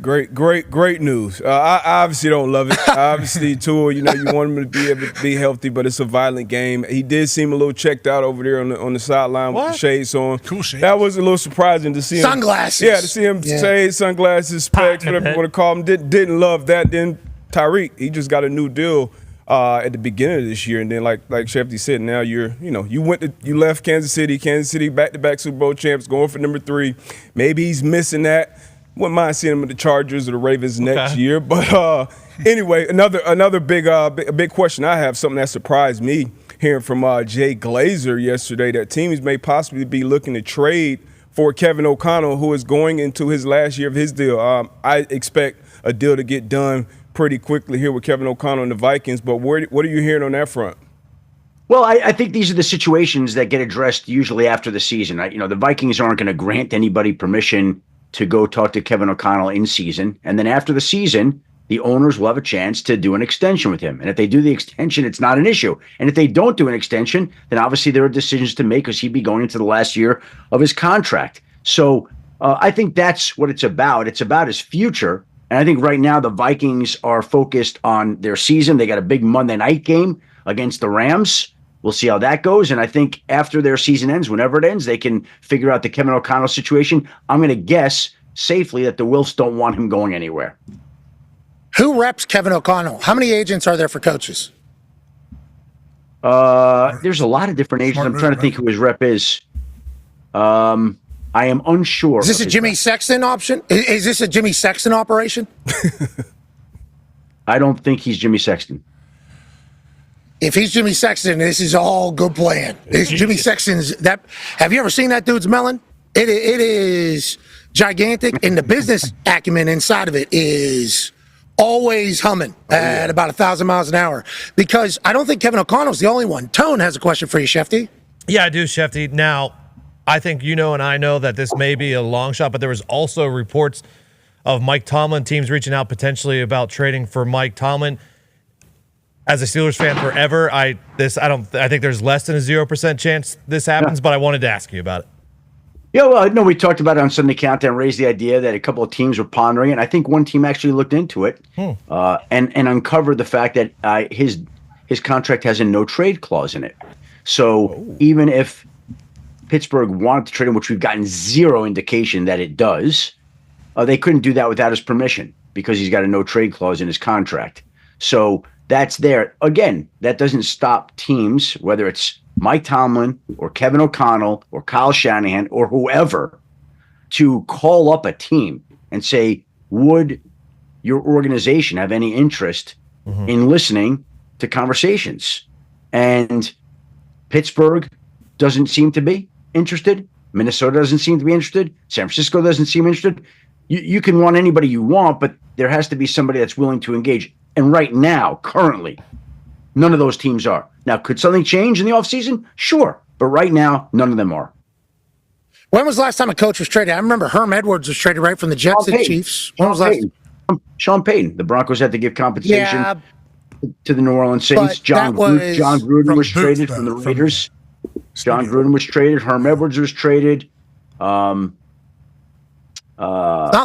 news. I obviously don't love it. Obviously, Tua, you want him to be able to be healthy, but it's a violent game. He did seem a little checked out over there on the sideline with the shades on. Cool shades. That was a little surprising to see him. Sunglasses. Yeah, to see him shades, sunglasses, specs, whatever you want to call him. Didn't love that. Then Tyreek, he just got a new deal at the beginning of this year, and then like Shefty said, now you left Kansas City, back-to-back Super Bowl champs, going for number 3. Maybe he's missing that. Wouldn't mind seeing him with the Chargers or the Ravens next year. But anyway, another big question I have, something that surprised me, hearing from Jay Glazer yesterday, that teams may possibly be looking to trade for Kevin O'Connell, who is going into his last year of his deal. I expect a deal to get done pretty quickly here with Kevin O'Connell and the Vikings. But what are you hearing on that front? Well, I think these are the situations that get addressed usually after the season. The Vikings aren't going to grant anybody permission to go talk to Kevin O'Connell in season. And then after the season, the owners will have a chance to do an extension with him. And if they do the extension, it's not an issue. And if they don't do an extension, then obviously there are decisions to make because he'd be going into the last year of his contract. So I think that's what it's about. It's about his future. And I think right now the Vikings are focused on their season. They got a big Monday night game against the Rams. We'll see how that goes. And I think after their season ends, whenever it ends, they can figure out the Kevin O'Connell situation. I'm going to guess safely that the Wilfs don't want him going anywhere. Who reps Kevin O'Connell? How many agents are there for coaches? There's a lot of different agents. I'm trying to think who his rep is. I am unsure. Is this a Jimmy Sexton option? Is this a Jimmy Sexton operation? I don't think he's Jimmy Sexton. If he's Jimmy Sexton, this is all good plan. It's Jimmy Sexton's that. Have you ever seen that dude's melon? It is gigantic, and the business acumen inside of it is always humming at about 1,000 miles an hour. Because I don't think Kevin O'Connell's the only one. Tone has a question for you, Shefty. Yeah, I do, Shefty. Now, I think and I know that this may be a long shot, but there was also reports of Mike Tomlin, teams reaching out potentially about trading for Mike Tomlin. As a Steelers fan forever, I think there's less than a 0% chance this happens, but I wanted to ask you about it. Yeah, well, no, we talked about it on Sunday Countdown, raised the idea that a couple of teams were pondering it. And I think one team actually looked into it and uncovered the fact that his contract has a no-trade clause in it. So even if Pittsburgh wanted to trade him, which we've gotten zero indication that it does, they couldn't do that without his permission because he's got a no-trade clause in his contract. So that's there. Again, that doesn't stop teams, whether it's Mike Tomlin or Kevin O'Connell or Kyle Shanahan or whoever, to call up a team and say, would your organization have any interest in listening to conversations. And Pittsburgh doesn't seem to be interested. Minnesota doesn't seem to be interested. San Francisco doesn't seem interested. You can want anybody you want, but there has to be somebody that's willing to engage. And right now, currently, none of those teams are. Now, could something change in the offseason? Sure. But right now, none of them are. When was the last time a coach was traded? I remember Herm Edwards was traded right from the Jets to the Chiefs. When was last? Sean Payton. The Broncos had to give compensation to the New Orleans Saints. John Gruden was traded from the Raiders. John Gruden was traded. Herm Edwards was traded. Not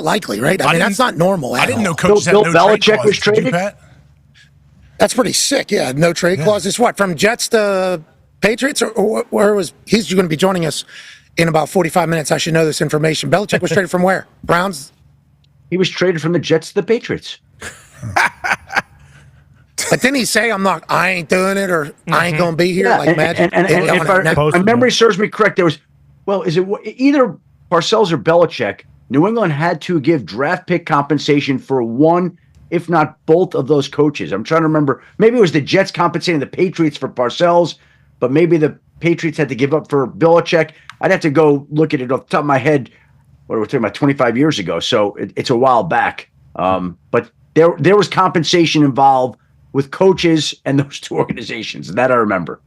likely, right? I mean, that's not normal. I didn't know coaches Bill had no Belichick trade clause. was Did you, traded? Pat? That's pretty sick. Yeah, no trade clauses. What, from Jets to Patriots, or where was he's going to be joining us in about 45 minutes? I should know this information. Belichick was traded from where? Browns. He was traded from the Jets to the Patriots. But didn't he say, I ain't doing it, or I ain't going to be here, like Magic? And if my memory serves me correct, there was, is it either Parcells or Belichick? New England had to give draft pick compensation for one, if not both of those coaches. I'm trying to remember. Maybe it was the Jets compensating the Patriots for Parcells, but maybe the Patriots had to give up for Belichick. I'd have to go look at it off the top of my head. What we're talking about 25 years ago, so it's a while back. But there was compensation involved with coaches and those two organizations. That I remember.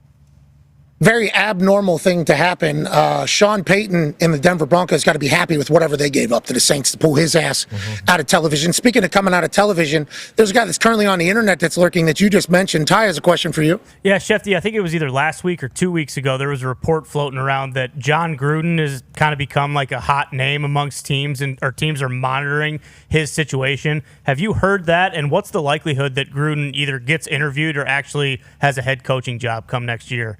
Very abnormal thing to happen. Sean Payton in the Denver Broncos got to be happy with whatever they gave up to the Saints to pull his ass out of television. Speaking of coming out of television, there's a guy that's currently on the internet that's lurking that you just mentioned. Ty has a question for you. Yeah, Shefty, I think it was either last week or 2 weeks ago, there was a report floating around that John Gruden has kind of become like a hot name amongst teams, or teams are monitoring his situation. Have you heard that? And what's the likelihood that Gruden either gets interviewed or actually has a head coaching job come next year?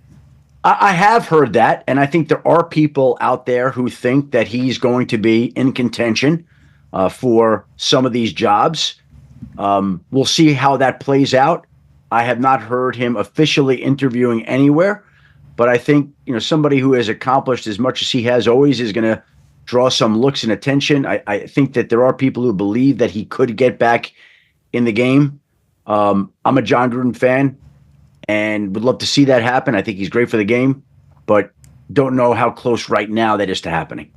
I have heard that, and I think there are people out there who think that he's going to be in contention for some of these jobs. We'll see how that plays out. I have not heard him officially interviewing anywhere, but I think somebody who has accomplished as much as he has always is going to draw some looks and attention. I think that there are people who believe that he could get back in the game. I'm a John Gruden fan and would love to see that happen. I think he's great for the game, but don't know how close right now that is to happening.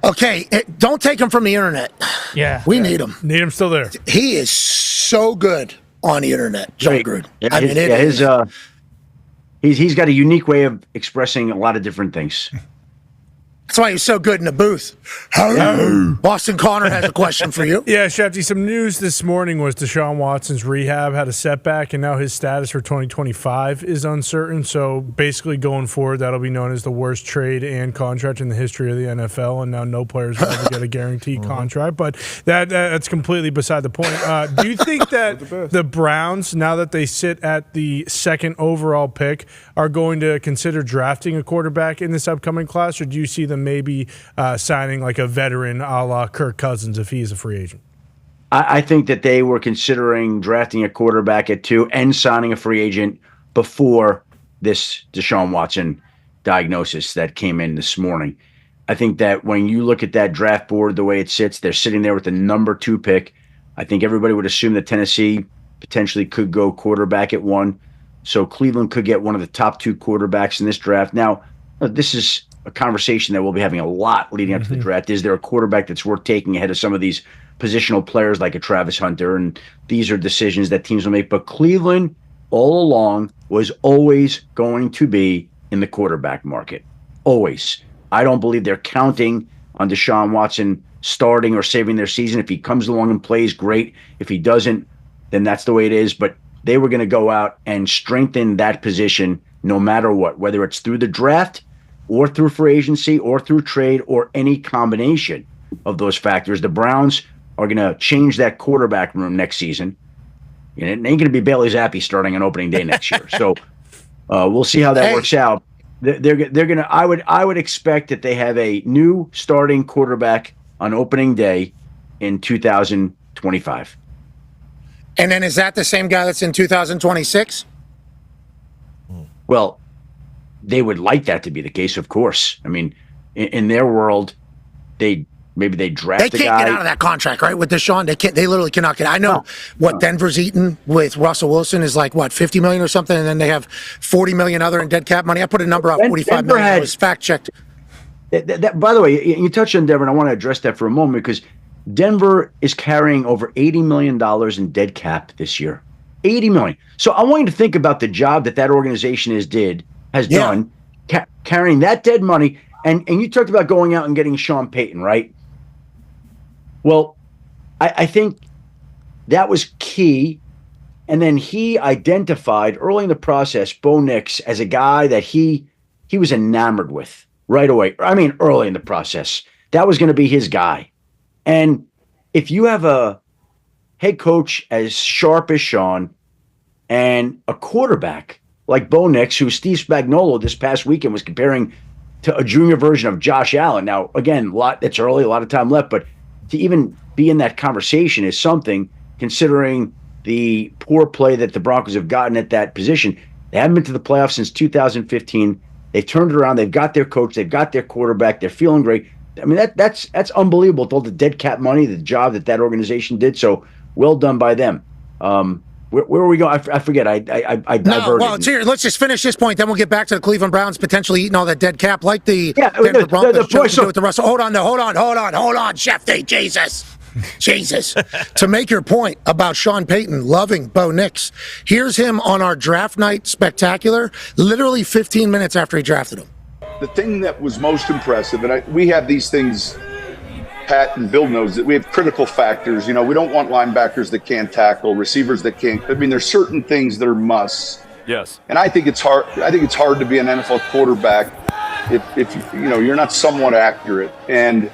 Okay, don't take him from the internet. Yeah. We need him. Need him still there. He is so good on the internet, John Gruden. He's got a unique way of expressing a lot of different things. That's why he's so good in the booth. Boston Connor has a question for you. Yeah, Shefty, some news this morning was Deshaun Watson's rehab had a setback, and now his status for 2025 is uncertain. So basically going forward, that'll be known as the worst trade and contract in the history of the NFL, and now no players will ever get a guaranteed contract. But that's completely beside the point. Do you think that the Browns, now that they sit at the second overall pick, are going to consider drafting a quarterback in this upcoming class, or do you see them maybe signing like a veteran a la Kirk Cousins if he's a free agent? I think that they were considering drafting a quarterback at 2 and signing a free agent before this Deshaun Watson diagnosis that came in this morning. I think that when you look at that draft board, the way it sits, they're sitting there with the number 2 pick. I think everybody would assume that Tennessee potentially could go quarterback at 1. So Cleveland could get one of the top 2 quarterbacks in this draft. Now, this is a conversation that we'll be having a lot leading up to the draft. Is there a quarterback that's worth taking ahead of some of these positional players like a Travis Hunter? And these are decisions that teams will make. But Cleveland all along was always going to be in the quarterback market. Always. I don't believe they're counting on Deshaun Watson starting or saving their season. If he comes along and plays, great. If he doesn't, then that's the way it is. But they were going to go out and strengthen that position no matter what, whether it's through the draft or through free agency or through trade or any combination of those factors. The Browns are going to change that quarterback room next season. It ain't going to be Bailey Zappi starting on opening day next year. So we'll see how that works out. They're going to. I would expect that they have a new starting quarterback on opening day in 2025. And then is that the same guy that's in 2026? Well, they would like that to be the case, of course. I mean, in their world, they maybe they draft They can't get out of that contract, right? With Deshaun, they can't. They literally cannot get. I know what Denver's eaten with Russell Wilson is like what, $50 million or something, and then they have $40 million other in dead cap money. I put a number out, $45 million. It was fact checked. By the way, you touched on Denver, and I want to address that for a moment because Denver is carrying over $80 million in dead cap this year. $80 million. So I want you to think about the job that organization has done, carrying that dead money. And you talked about going out and getting Sean Payton, right? Well, I think that was key. And then he identified early in the process Bo Nix as a guy that he was enamored with right away. I mean, early in the process. That was going to be his guy. And if you have a head coach as sharp as Sean and a quarterback like Bo Nix, who Steve Spagnuolo this past weekend was comparing to a junior version of Josh Allen. Now, again, it's early, a lot of time left, but to even be in that conversation is something, considering the poor play that the Broncos have gotten at that position. They haven't been to the playoffs since 2015. They've turned it around. They've got their coach. They've got their quarterback. They're feeling great. I mean, that's unbelievable with all the dead cap money, the job that organization did. So well done by them. Where were we going? I forget. I diverted. Well, it's here. Let's just finish this point. Then we'll get back to the Cleveland Browns potentially eating all that dead cap, like the Denver Broncos chose to do with the Russell. Hold on, Shefty, Jesus. To make your point about Sean Payton loving Bo Nix, here's him on our draft night spectacular, literally 15 minutes after he drafted him. The thing that was most impressive, and we have these things, Pat and Bill knows that we have critical factors. You know, we don't want linebackers that can't tackle, receivers that can't. I mean, there's certain things that are musts. Yes. And I think it's hard. I think it's hard to be an NFL quarterback if you know you're not somewhat accurate. And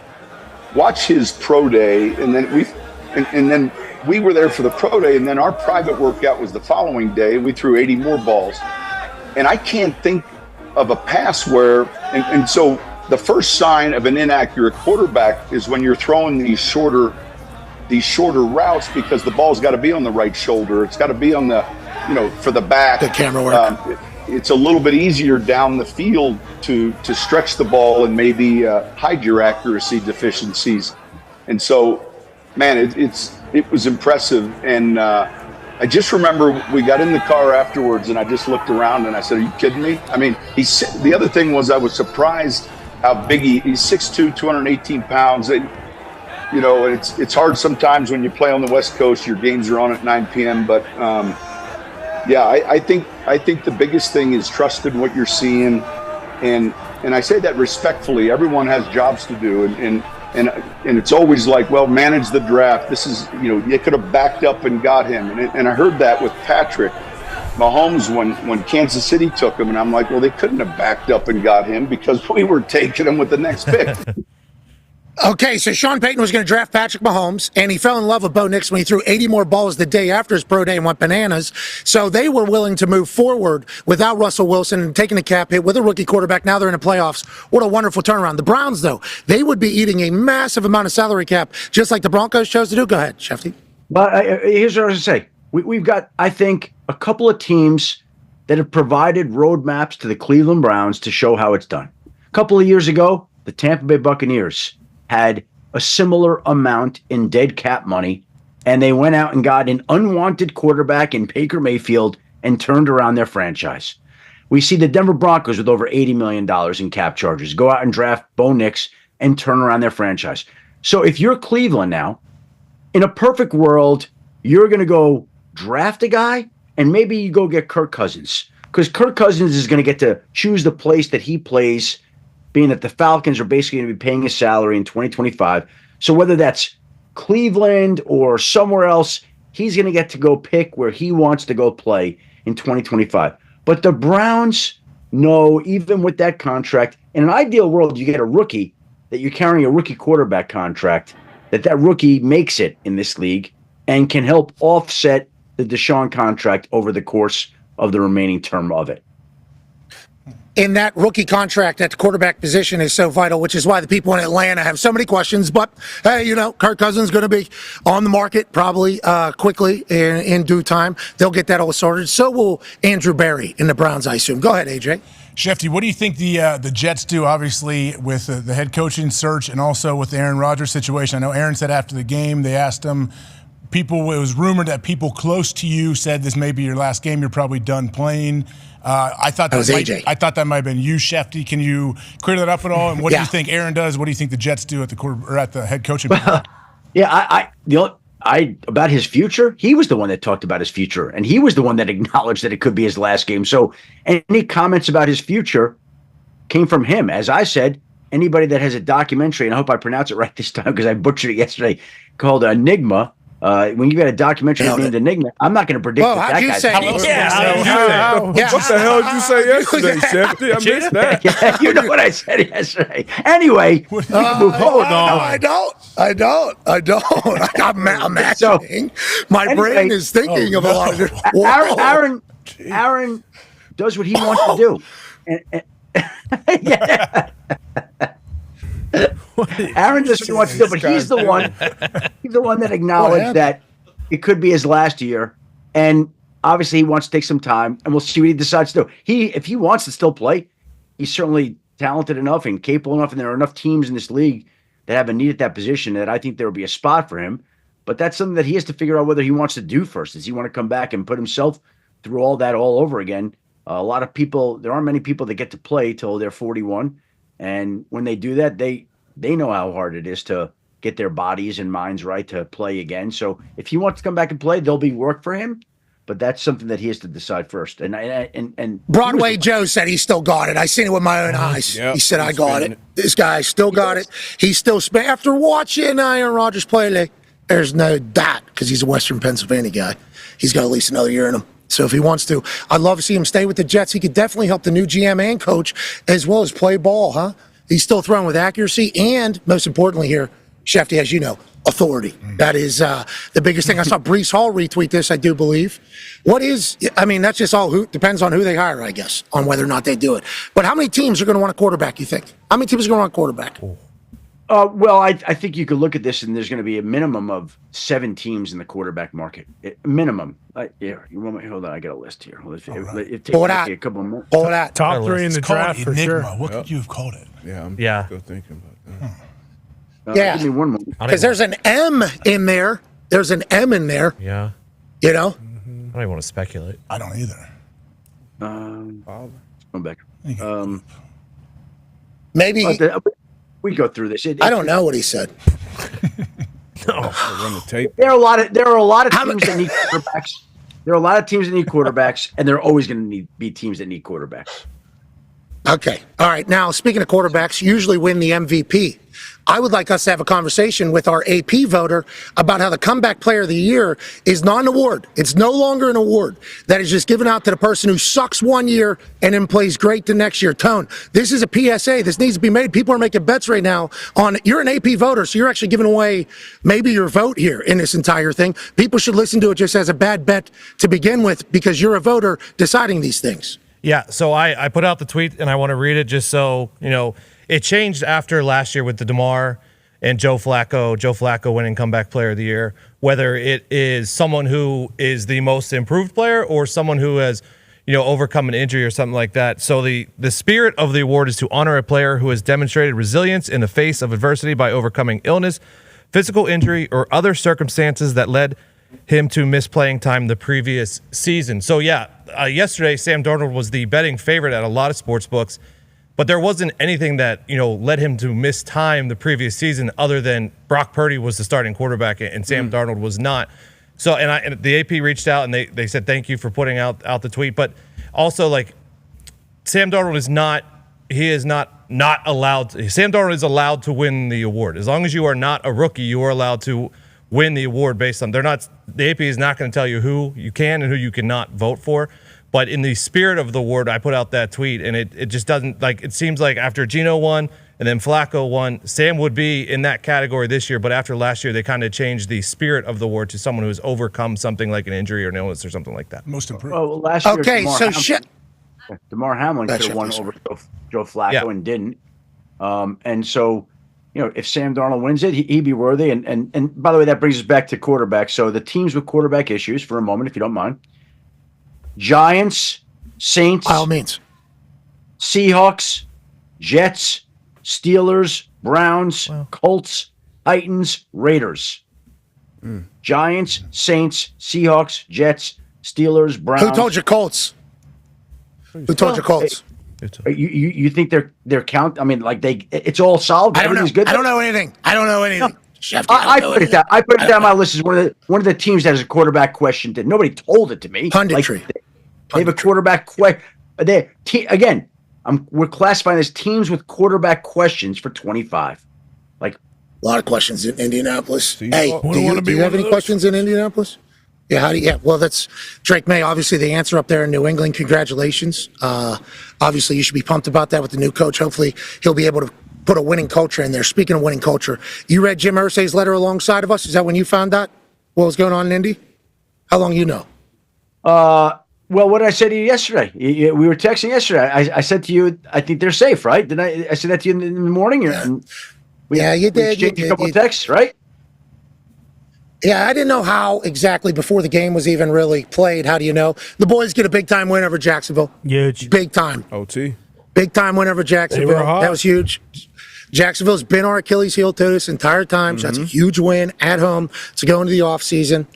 watch his pro day, and then we were there for the pro day, and then our private workout was the following day. We threw 80 more balls, and I can't think of a pass where and so. The first sign of an inaccurate quarterback is when you're throwing these shorter routes because the ball's got to be on the right shoulder. It's got to be on the, for the back. The camera work. It's a little bit easier down the field to stretch the ball and maybe hide your accuracy deficiencies. And so, man, it was impressive. And I just remember we got in the car afterwards and I just looked around and I said, "Are you kidding me?" I mean, the other thing was I was surprised how big he's 6'2", 218 pounds. And, it's hard sometimes when you play on the West Coast. Your games are on at 9 p.m. But I think the biggest thing is trust in what you're seeing, and I say that respectfully. Everyone has jobs to do, and it's always like, well, manage the draft. This is you could have backed up and got him, and I heard that with Patrick Mahomes when Kansas City took him, and I'm like, well, they couldn't have backed up and got him because we were taking him with the next pick. Okay, so Sean Payton was going to draft Patrick Mahomes, and he fell in love with Bo Nix when he threw 80 more balls the day after his pro day and went bananas. So they were willing to move forward without Russell Wilson and taking a cap hit with a rookie quarterback. Now they're in the playoffs. What a wonderful turnaround. The Browns, though, they would be eating a massive amount of salary cap, just like the Broncos chose to do. Go ahead, Shefty. But here's what I was going to say. We've got, I think, a couple of teams that have provided roadmaps to the Cleveland Browns to show how it's done. A couple of years ago, the Tampa Bay Buccaneers had a similar amount in dead cap money, and they went out and got an unwanted quarterback in Baker Mayfield and turned around their franchise. We see the Denver Broncos with over $80 million in cap charges go out and draft Bo Nix and turn around their franchise. So if you're Cleveland now, in a perfect world, you're going to go draft a guy, and maybe you go get Kirk Cousins, because Kirk Cousins is going to get to choose the place that he plays, being that the Falcons are basically going to be paying his salary in 2025. So whether that's Cleveland or somewhere else, he's going to get to go pick where he wants to go play in 2025. But the Browns know, even with that contract, in an ideal world, you get a rookie, that you're carrying a rookie quarterback contract, that rookie makes it in this league and can help offset the Deshaun contract over the course of the remaining term of it. In that rookie contract at the quarterback position is so vital, which is why the people in Atlanta have so many questions. But, hey, Kirk Cousins is going to be on the market probably quickly in due time. They'll get that all sorted. So will Andrew Berry in the Browns, I assume. Go ahead, AJ. Shefty, what do you think the Jets do, obviously, with the head coaching search and also with the Aaron Rodgers situation? I know Aaron said after the game they asked him, it was rumored that people close to you said this may be your last game. You're probably done playing. I thought that was AJ. I thought that might have been you, Shefty. Can you clear that up at all? And what do you think Aaron does? What do you think the Jets do at the head coaching? About his future, he was the one that talked about his future, and he was the one that acknowledged that it could be his last game. So any comments about his future came from him. As I said, anybody that has a documentary, and I hope I pronounce it right this time because I butchered it yesterday, called Enigma. When you got a documentary named Enigma, I'm not going to predict that guy's. What the hell did you say yesterday, Shefty? I missed that. Yeah, you know what I said yesterday. Anyway, we can move forward. I don't. I'm imagining. My brain is thinking of a lot of different. Aaron does what he wants to do. Yeah. Aaron does what he wants to do, but he's the one that acknowledged that it could be his last year, and obviously he wants to take some time, and we'll see what he decides to do. If he wants to still play, he's certainly talented enough and capable enough, and there are enough teams in this league that have a need at that position that I think there will be a spot for him. But that's something that he has to figure out whether he wants to do first. Does he want to come back and put himself through all that all over again? A lot of people, there aren't many people that get to play till they're 41. And when they do that, they know how hard it is to get their bodies and minds right to play again. So if he wants to come back and play, there'll be work for him. But that's something that he has to decide first. And Broadway Joe said he still got it. I seen it with my own eyes. Yep, he said, I got it. This guy still got it. He's still after watching Aaron Rodgers play, there's no doubt, because he's a Western Pennsylvania guy. He's got at least another year in him. So if he wants to, I'd love to see him stay with the Jets. He could definitely help the new GM and coach as well as play ball, huh? He's still throwing with accuracy and, most importantly here, Shefty, as you know, authority. That is the biggest thing. I saw Breece Hall retweet this, I do believe. That's just all depends on who they hire, I guess, on whether or not they do it. But how many teams are going to want a quarterback, you think? How many teams are going to want a quarterback? Well, I think you could look at this, and there's going to be a minimum of 7 teams in the quarterback market. Minimum. You want me? Hold on, I got a list here. It takes a couple more. Top 3 in the draft for sure. What could you have called it? Yeah, I'm still thinking about that. Give me one more. Because there's an M in there. There's an M in there. Yeah. You know? I don't even want to speculate. I don't either. Go back. Maybe. We go through this. I don't know what he said. Run the tape. There are a lot of teams that need quarterbacks. There are a lot of teams that need quarterbacks, and there are always going to be teams that need quarterbacks. Okay. All right. Now, speaking of quarterbacks, usually win the MVP. I would like us to have a conversation with our AP voter about how the comeback player of the year is not an award. It's no longer an award that is just given out to the person who sucks one year and then plays great the next year. Tone, this is a PSA. This needs to be made. People are making bets right now on, you're an AP voter, so you're actually giving away maybe your vote here in this entire thing. People should listen to it just as a bad bet to begin with because you're a voter deciding these things. Yeah, so I put out the tweet, and I want to read it just so, it changed after last year with the DeMar and Joe Flacco winning comeback player of the year, whether it is someone who is the most improved player or someone who has, overcome an injury or something like that. So the spirit of the award is to honor a player who has demonstrated resilience in the face of adversity by overcoming illness, physical injury, or other circumstances that led him to miss playing time the previous season. So yesterday Sam Darnold was the betting favorite at a lot of sports books, but there wasn't anything that led him to miss time the previous season other than Brock Purdy was the starting quarterback and Sam Darnold was not. So and the AP reached out and they said thank you for putting out the tweet, but also Sam Darnold is not allowed. Sam Darnold is allowed to win the award as long as you are not a rookie. You are allowed to win the award based on the AP is not going to tell you who you can and who you cannot vote for. But in the spirit of the award, I put out that tweet, and it just doesn't it seems like after Geno won and then Flacco won, Sam would be in that category this year. But after last year, they kind of changed the spirit of the award to someone who has overcome something like an injury or an illness or something like that. Most improved. Oh, last year, Damar Hamlin could have won over Joe Flacco and didn't. And so, if Sam Darnold wins it, he'd be worthy. And by the way, that brings us back to quarterback. So the teams with quarterback issues, for a moment, if you don't mind. Giants, Saints, by all means, Seahawks, Jets, Steelers, Browns, Colts, Titans, Raiders. Giants, Saints, Seahawks, Jets, Steelers, Browns. Who told you Colts? Who told you Colts? You think they're count? I mean, like it's all solved. I don't know. Good. I don't know anything. No. I put it down. I put it down my list as one of the teams that has a quarterback question. That nobody told it to me. Punditry. They have a quarterback question. Again, we're classifying as teams with quarterback questions for 25. Like a lot of questions in Indianapolis. Hey, do you have any questions in Indianapolis? Yeah, well, that's Drake May. Obviously, the answer up there in New England. Congratulations. Obviously, you should be pumped about that with the new coach. Hopefully, he'll be able to put a winning culture in there. Speaking of winning culture, you read Jim Irsay's letter alongside of us? Is that when you found out what was going on in Indy? How long you know? Well, what did I say to you yesterday? We were texting yesterday. I said to you, I think they're safe, right? Did I said that to you in the morning? Yeah, you did. You did. A couple of texts, right? Yeah, I didn't know how exactly before the game was even really played. How do you know? The boys get a big-time win over Jacksonville. Huge. Big time. OT. Big-time win over Jacksonville. That was huge. Jacksonville's been our Achilles heel to this entire time, so that's a huge win at home to go into the offseason.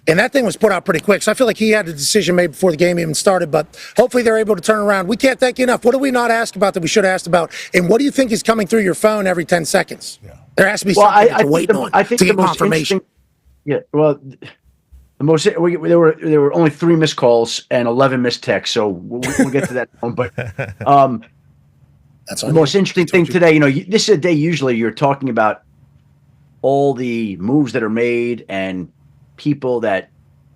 And that thing was put out pretty quick. So I feel like he had a decision made before the game even started, but hopefully they're able to turn around. We can't thank you enough. What did we not ask about that we should have asked about? And what do you think is coming through your phone every 10 seconds? Yeah. There has to be something that you're waiting on to get confirmation. Yeah, well, there were only 3 missed calls and 11 missed texts, so we'll get to that one. But that's the most interesting thing today, this is a day usually you're talking about all the moves that are made and people that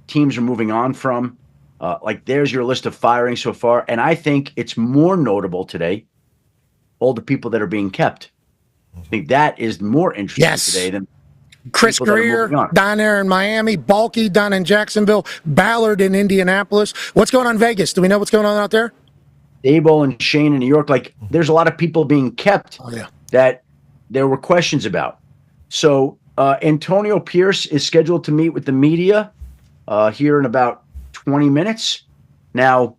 teams are moving on from. Like there's your list of firings so far, and I think it's more notable today, all the people that are being kept. I think that is more interesting today than Chris Greer down there in Miami, Balky down in Jacksonville, Ballard in Indianapolis. What's going on in Vegas? Do we know what's going on out there? Dable and Shane in New York. Like, there's a lot of people being kept that there were questions about. So Antonio Pierce is scheduled to meet with the media here in about 20 minutes. Now,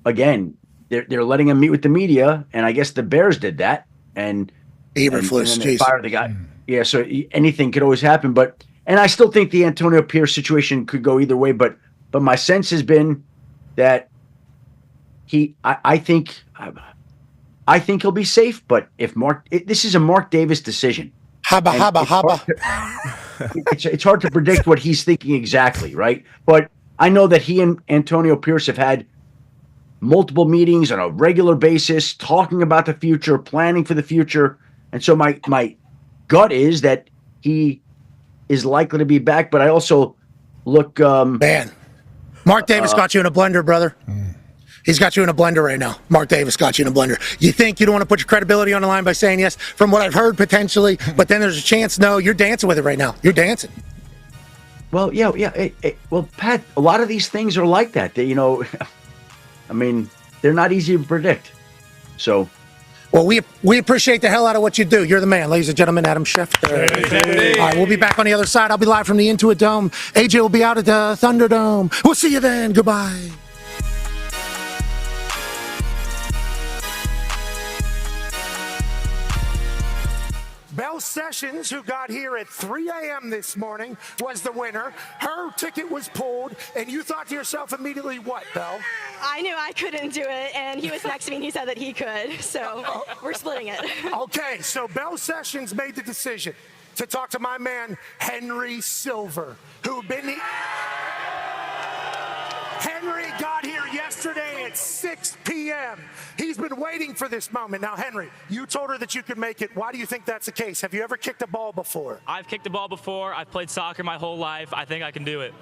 again, they're letting him meet with the media, and I guess the Bears did that. And Eberflus, they fired the guy. Yeah, so anything could always happen, and I still think the Antonio Pierce situation could go either way. But my sense has been that I think he'll be safe. But if this is a Mark Davis decision. Haba. It's hard to predict what he's thinking exactly, right? But I know that he and Antonio Pierce have had multiple meetings on a regular basis, talking about the future, planning for the future, and so my gut is that he is likely to be back, but I also look... Man, Mark Davis got you in a blender, brother. He's got you in a blender right now. Mark Davis got you in a blender. You think you don't want to put your credibility on the line by saying yes, from what I've heard potentially, but then there's a chance no, you're dancing with it right now. You're dancing. Well, yeah. Well, Pat, a lot of these things are like that. I mean, they're not easy to predict. So... Well, we appreciate the hell out of what you do. You're the man, ladies and gentlemen. Adam Schefter. All right, we'll be back on the other side. I'll be live from the Intuit Dome. AJ will be out at the Thunderdome. We'll see you then. Goodbye. Belle Sessions, who got here at 3 a.m. this morning, was the winner. Her ticket was pulled, and you thought to yourself immediately, what, Belle? I knew I couldn't do it, and he was next to me, and he said that he could, so we're splitting it. Okay, so Belle Sessions made the decision to talk to my man, Henry Silver, who Henry got here yesterday at 6 p.m. He's been waiting for this moment. Now, Henry, you told her that you could make it. Why do you think that's the case? Have you ever kicked a ball before? I've kicked a ball before. I've played soccer my whole life. I think I can do it.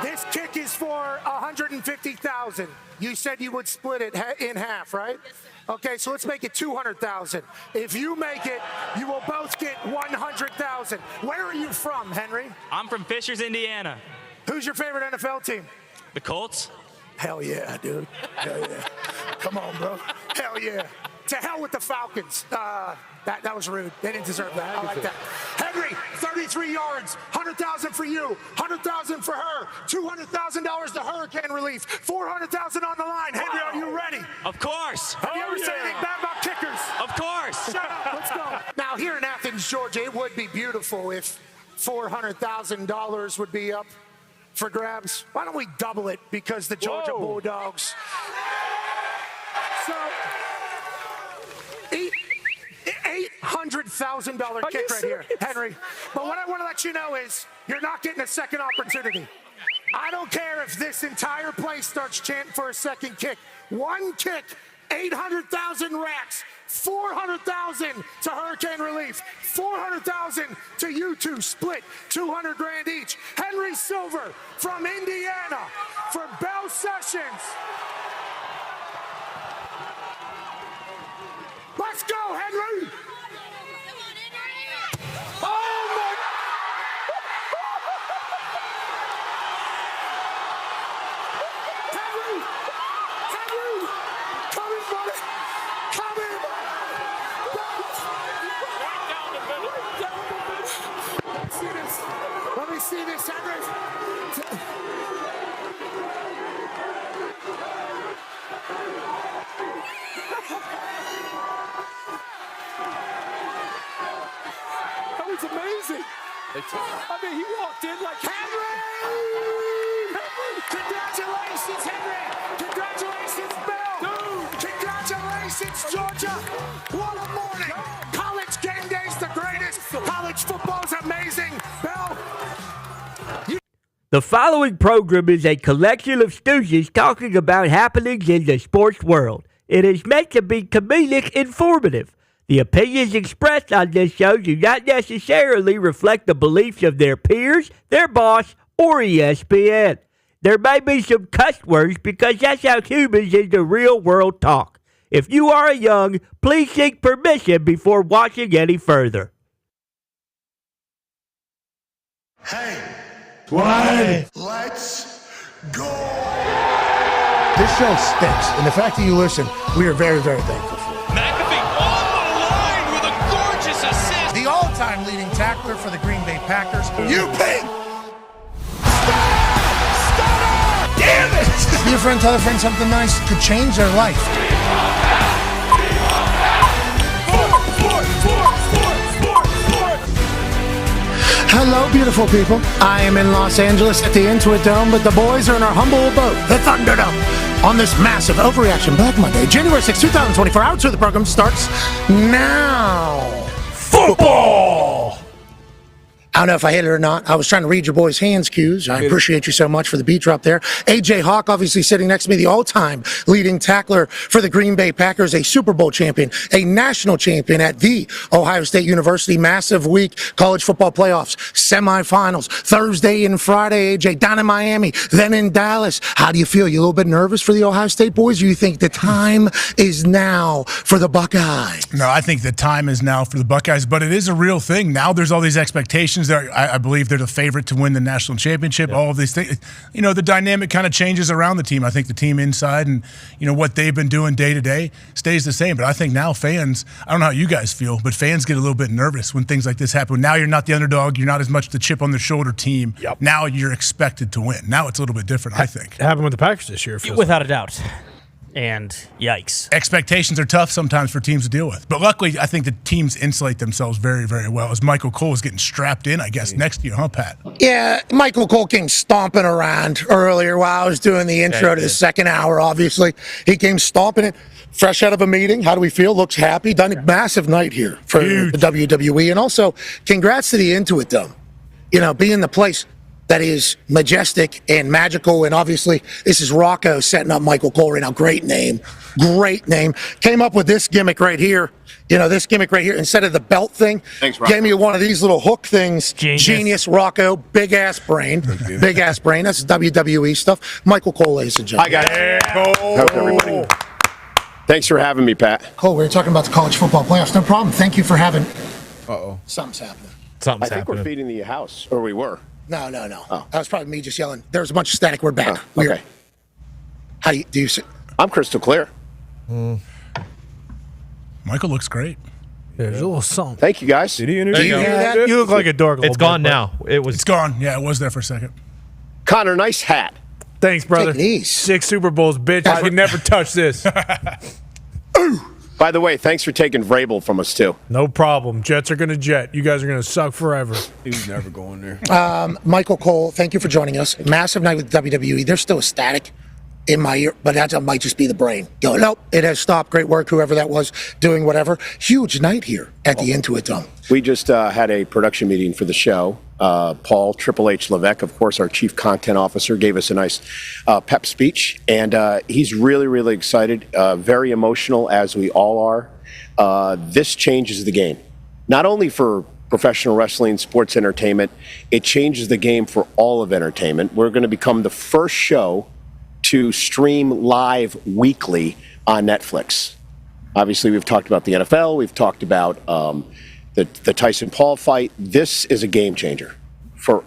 This kick is for $150,000. You said you would split it in half, right? Okay, so let's make it $200,000. If you make it, you will both get $100,000. Where are you from, Henry? I'm from Fishers, Indiana. Who's your favorite NFL team? The Colts. Hell yeah, dude. Hell yeah. Come on, bro. Hell yeah. To hell with the Falcons. That was rude. They didn't deserve that. I like that. Henry, 33 yards, $100,000 for you, $100,000 for her, $200,000 to hurricane relief, $400,000 on the line. Henry, are you ready? Of course. Have you ever said anything bad about kickers? Of course. Shut up. Let's go. Now, here in Athens, Georgia, it would be beautiful if $400,000 would be up for grabs. Why don't we double it? Because the Georgia Bulldogs. So, $800,000 kick right here, Henry. But what I want to let you know is you're not getting a second opportunity. I don't care if this entire place starts chanting for a second kick. One kick, 800,000 racks, 400,000 to hurricane relief, 400,000 to you two split, 200 grand each. Henry Silver from Indiana for Bell Sessions. Let's go, Henry! Oh my! Henry! Henry! Come in, buddy! Come in! Let me see this. Let me see this, Henry. That was amazing. I mean, he walked in like, Henry! Congratulations, Henry! Congratulations, Bill! Dude! Congratulations, Georgia! What a morning! College game day's the greatest! College football's amazing! Bill! The following program is a collection of stooges talking about happenings in the sports world. It is meant to be comedic informative. The opinions expressed on this show do not necessarily reflect the beliefs of their peers, their boss, or ESPN. There may be some cuss words because that's how humans in the real world talk. If you are young, please seek permission before watching any further. Hey, Why? let's go. This show stinks, and the fact that you listen, we are very, very thankful for. McAfee on the line with a gorgeous assist. The all-time leading tackler for the Green Bay Packers. You pink. Damn it! Be a friend, tell a friend something nice could change their life. Hello, beautiful people. I am in Los Angeles at the Intuit Dome, but the boys are in our humble abode, the Thunderdome, on this massive Overreaction Black Monday, January 6, 2024. Hour 2 of the program starts now. Football! I don't know if I hit it or not. I was trying to read your boys' hands cues. I appreciate you so much for the beat drop there. A.J. Hawk, obviously sitting next to me, the all-time leading tackler for the Green Bay Packers, a Super Bowl champion, a national champion at the Ohio State University. Massive week, college football playoffs, semifinals, Thursday and Friday, A.J. down in Miami, then in Dallas. How do you feel? You a little bit nervous for the Ohio State boys? Or you think the time is now for the Buckeyes? No, I think the time is now for the Buckeyes, but it is a real thing. Now there's all these expectations. I believe they're the favorite to win the national championship. All of these things, the dynamic kind of changes around the team. I think the team inside and what they've been doing day to day stays the same. But I think now fans, I don't know how you guys feel, but fans get a little bit nervous when things like this happen. Now you're not the underdog. You're not as much the chip on the shoulder team. Yep. Now you're expected to win. Now it's a little bit different. I think it happened with the Packers this year, without a doubt. And yikes. Expectations are tough sometimes for teams to deal with. But luckily, I think the teams insulate themselves very, very well. As Michael Cole is getting strapped in, I guess, next to you, huh, Pat? Yeah, Michael Cole came stomping around earlier while I was doing the intro to the second hour, obviously. He came stomping it, fresh out of a meeting. How do we feel? Looks happy. Done a massive night here for the WWE. And also, congrats to the Intuit Dome. Being the place that is majestic and magical, and obviously this is Rocco setting up Michael Cole right now. Great name. Came up with this gimmick right here. This gimmick right here, instead of the belt thing, gave me one of these little hook things. Genius Rocco, big ass brain. Big ass brain. That's WWE stuff. Michael Cole, ladies and gentlemen. Hi, guys. How's everybody? Thanks for having me, Pat. Cole, we were talking about the college football playoffs. No problem. Thank you for having. Something's happening. I think we're feeding the house, or we were. No. Oh. That was probably me just yelling. There was a bunch of static. We're back. Weird. Okay. How do you see? I'm crystal clear. Michael looks great. There's a little something. Thank you, guys. Did he Do you hear that? You look like a dork. It's gone now. It's gone. Yeah, it was there for a second. Connor, nice hat. Thanks, brother. Take it easy. 6 Super Bowls, bitch. I can never touch this. By the way, thanks for taking Vrabel from us, too. No problem. Jets are going to jet. You guys are going to suck forever. He was never going there. Michael Cole, thank you for joining us. Massive night with WWE. They're still ecstatic in my ear, but that might just be the brain. Go, nope, it has stopped. Great work, whoever that was, doing whatever. Huge night here at the Intuit Dome. We just had a production meeting for the show. Paul Triple H Levesque, of course, our chief content officer, gave us a nice pep speech, and he's really, really excited, very emotional, as we all are. This changes the game, not only for professional wrestling, sports entertainment, it changes the game for all of entertainment. We're going to become the first show to stream live weekly on Netflix. Obviously, we've talked about the NFL. We've talked about the Tyson-Paul fight. This is a game changer for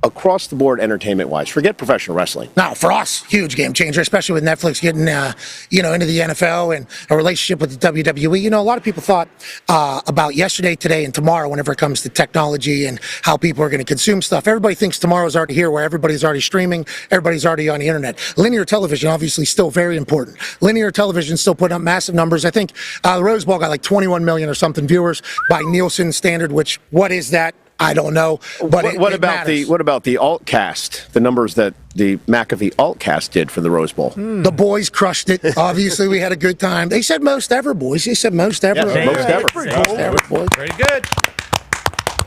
across the board entertainment-wise. Forget professional wrestling. No, for us, huge game changer, especially with Netflix getting, into the NFL and a relationship with the WWE. You know, a lot of people thought about yesterday, today, and tomorrow whenever it comes to technology and how people are going to consume stuff. Everybody thinks tomorrow's already here, where everybody's already streaming, everybody's already on the internet. Linear television, obviously, still very important. Linear television still putting up massive numbers. I think the Rose Bowl got like 21 million or something viewers by Nielsen standard, which, what is that? I don't know, but what about the altcast? The numbers that the McAfee altcast did for the Rose Bowl. The boys crushed it. Obviously, we had a good time. They said most ever, boys. They said most ever. Yeah, most ever. Most ever, boys. Very good.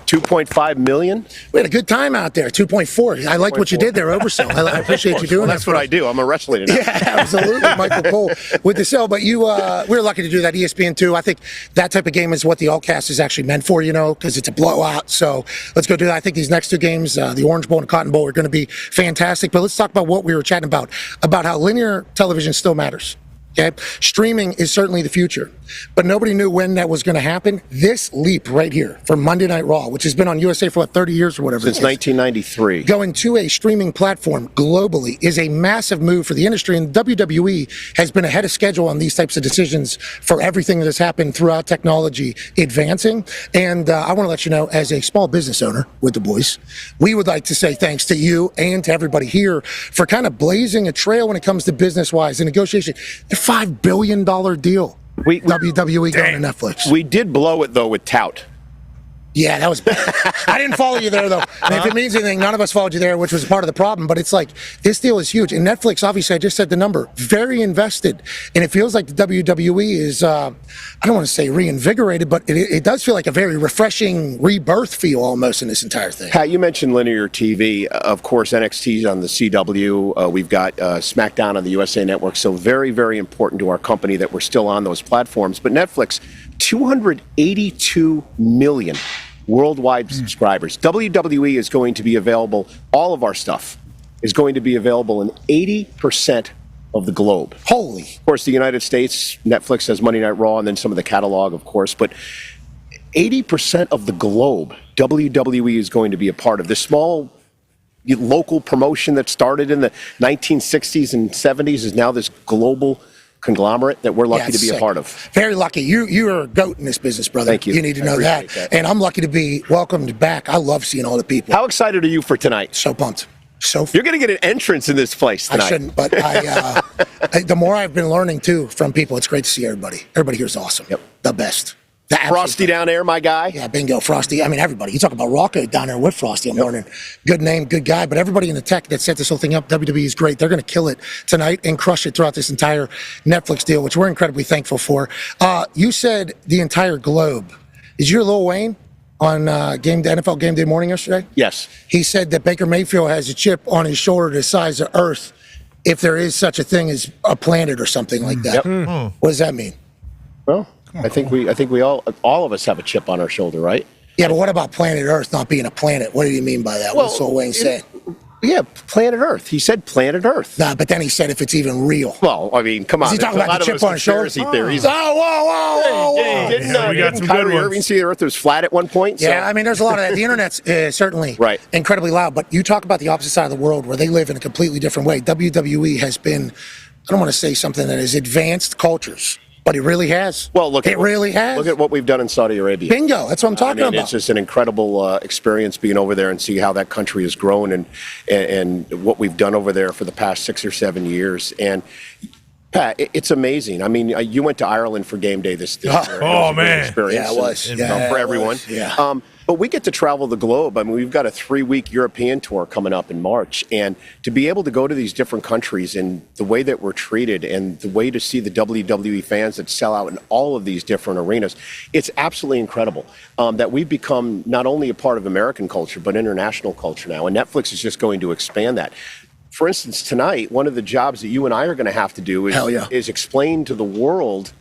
2.5 million. We had a good time out there. 2.4. I like what you did there, Oversell. I appreciate you doing that. That's what I do. I'm a wrestler now. Yeah, absolutely, Michael Cole with the sell. But we were lucky to do that. ESPN 2. I think that type of game is what the Allcast is actually meant for, because it's a blowout. So let's go do that. I think these next two games, the Orange Bowl and Cotton Bowl, are going to be fantastic. But let's talk about what we were chatting about how linear television still matters. Okay, streaming is certainly the future, but nobody knew when that was going to happen. This leap right here from Monday Night Raw, which has been on USA for 30 years or whatever, since 1993, going to a streaming platform globally is a massive move for the industry. And WWE has been ahead of schedule on these types of decisions for everything that has happened throughout technology advancing. And I want to let you know, as a small business owner with the boys, we would like to say thanks to you and to everybody here for kind of blazing a trail when it comes to business-wise and negotiation. $5 billion deal. WWE going to Netflix. We did blow it, though, with Tout. Yeah, that was bad. I didn't follow you there, though. And if it means anything, none of us followed you there, which was part of the problem. But it's like, this deal is huge. And Netflix, obviously, I just said the number, very invested. And it feels like the WWE is, I don't want to say reinvigorated, but it does feel like a very refreshing rebirth feel almost in this entire thing. Pat, you mentioned linear TV. Of course, NXT's on the CW. We've got SmackDown on the USA Network. So very, very important to our company that we're still on those platforms. But Netflix, 282 million worldwide subscribers. WWE is going to be available, all of our stuff is going to be available in 80% of the globe. Holy. Of course, the United States, Netflix has Monday Night Raw and then some of the catalog, of course, but 80% of the globe, WWE is going to be a part of. This small local promotion that started in the 1960s and 70s is now this global conglomerate that we're lucky to be a part of. Very lucky. You're a goat in this business, brother. Thank you. You need to know that. And I'm lucky to be welcomed back. I love seeing all the people. How excited are you for tonight? So pumped. You're going to get an entrance in this place tonight. I shouldn't, but the more I've been learning, too, from people, it's great to see everybody. Everybody here is awesome. Yep. The best. Frosty down there, my guy. Yeah, bingo, Frosty. I mean, everybody. You talk about Rocco down there with Frosty. I'm learning. Good name, good guy. But everybody in the tech that set this whole thing up, WWE is great. They're going to kill it tonight and crush it throughout this entire Netflix deal, which we're incredibly thankful for. You said the entire globe. Is your Lil Wayne on NFL Game Day morning yesterday? Yes. He said that Baker Mayfield has a chip on his shoulder the size of Earth, if there is such a thing as a planet or something like that. Yep. What does that mean? Well, I think we all of us have a chip on our shoulder, right? Yeah, but what about planet Earth not being a planet? What did he mean by that? What's Lil Wayne saying? Yeah, planet Earth. He said planet Earth. Nah, but then he said if it's even real. Well, I mean, come on. Is he talking about the chip on his shoulder? Theories. Whoa. Didn't Kyrie Irving see the Earth was flat at one point? Yeah, I mean, there's a lot of that. The internet's certainly incredibly loud, but you talk about the opposite side of the world where they live in a completely different way. WWE has been, I don't want to say something that is advanced cultures. But it really has. Well, look at what we've done in Saudi Arabia. Bingo. That's what I'm talking about. It's just an incredible experience being over there and see how that country has grown and what we've done over there for the past 6 or 7 years. And Pat, it's amazing. I mean, you went to Ireland for game day this year. Oh, man. Experience Yeah, it was. for everyone. Yeah. But we get to travel the globe. I mean, we've got a 3-week European tour coming up in March. And to be able to go to these different countries and the way that we're treated and the way to see the WWE fans that sell out in all of these different arenas, it's absolutely incredible that we've become not only a part of American culture, but international culture now. And Netflix is just going to expand that. For instance, tonight, one of the jobs that you and I are going to have to do is explain to the world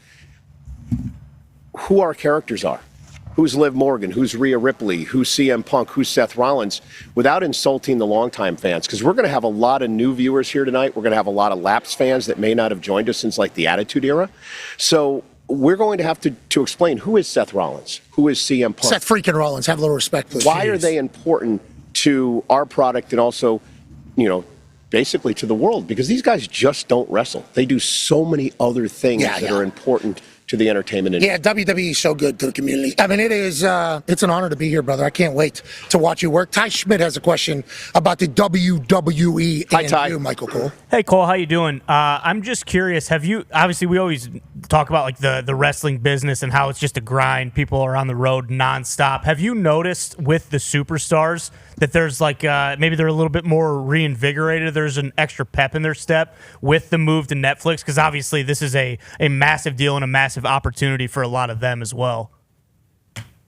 who our characters are. Who's Liv Morgan, who's Rhea Ripley, who's CM Punk, who's Seth Rollins, without insulting the longtime fans. Because we're going to have a lot of new viewers here tonight. We're going to have a lot of lapsed fans that may not have joined us since like the Attitude Era. So we're going to have to explain who is Seth Rollins, who is CM Punk. Seth freaking Rollins, have a little respect, please. Why are they important to our product and also, basically to the world? Because these guys just don't wrestle. They do so many other things that are important to the entertainment industry. Yeah, WWE is so good to the community. I mean, it's an honor to be here, brother. I can't wait to watch you work. Ty Schmidt has a question about the WWE Hi, Ty. you, Michael Cole. Hey, Cole, how you doing? I'm just curious. Obviously, we always talk about like the wrestling business and how it's just a grind. People are on the road nonstop. Have you noticed with the superstars that there's like maybe they're a little bit more reinvigorated? There's an extra pep in their step with the move to Netflix? Because obviously this is a massive deal and a massive opportunity for a lot of them as well.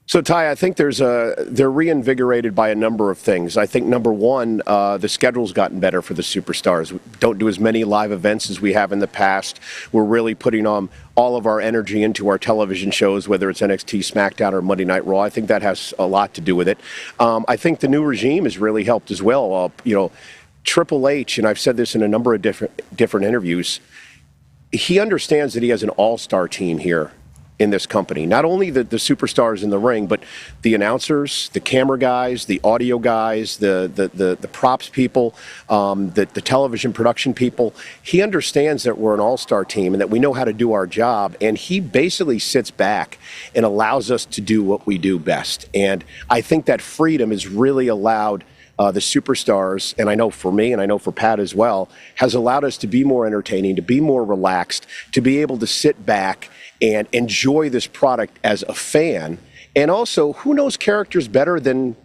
So, Ty, I think they're reinvigorated by a number of things. I think, number one, the schedule's gotten better for the superstars. We don't do as many live events as we have in the past. We're really putting all of our energy into our television shows, whether it's NXT, SmackDown, or Monday Night Raw. I think that has a lot to do with it. I think the new regime has really helped as well. Triple H, and I've said this in a number of different interviews, he understands that he has an all-star team here in this company. Not only the superstars in the ring, but the announcers, the camera guys, the audio guys, the props people, the television production people. He understands that we're an all-star team and that we know how to do our job, and he basically sits back and allows us to do what we do best. And I think that freedom has really allowed the superstars, and I know for me and I know for Pat as well, has allowed us to be more entertaining, to be more relaxed, to be able to sit back and enjoy this product as a fan. And also, who knows characters better than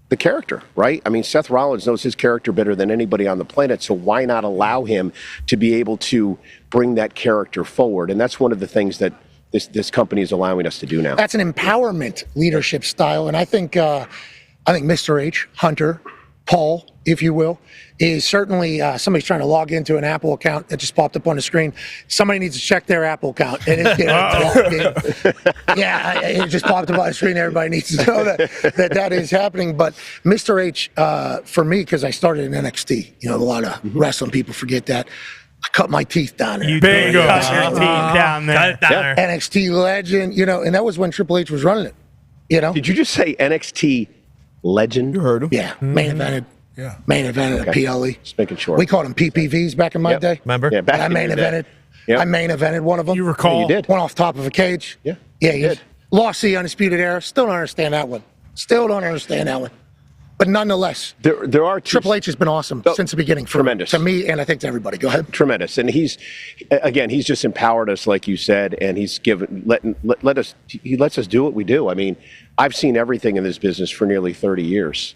the character, right? I mean, Seth Rollins knows his character better than anybody on the planet, so why not allow him to be able to bring that character forward? And that's one of the things that this company is allowing us to do now. That's an empowerment leadership style, and I think Mr. H, Hunter, Paul, if you will, is certainly somebody's trying to log into an Apple account that just popped up on the screen. Somebody needs to check their Apple account. And it's yeah, it just popped up on the screen. Everybody needs to know that is happening. But Mr. H, for me, because I started in NXT, a lot of wrestling people forget that. I cut my teeth down there. You bingo. Cut your teeth down there. NXT legend, and that was when Triple H was running it. Did you just say NXT legend? You heard him. Yeah, main evented. Yeah. Main evented at PLE. Just making sure. We called them PPVs back in my day. Remember? Yeah, back I in main your day. evented. Yep. I main evented one of them. You recall? Yeah, you did. One off top of a cage. Yeah. Yeah, you did. Lost the Undisputed Era. Still don't understand that one. But nonetheless, there are Triple H has been awesome since the beginning. Tremendous. To me, and I think to everybody. Go ahead. Tremendous. And he's just empowered us, like you said, and he's he lets us do what we do. I mean, I've seen everything in this business for nearly 30 years.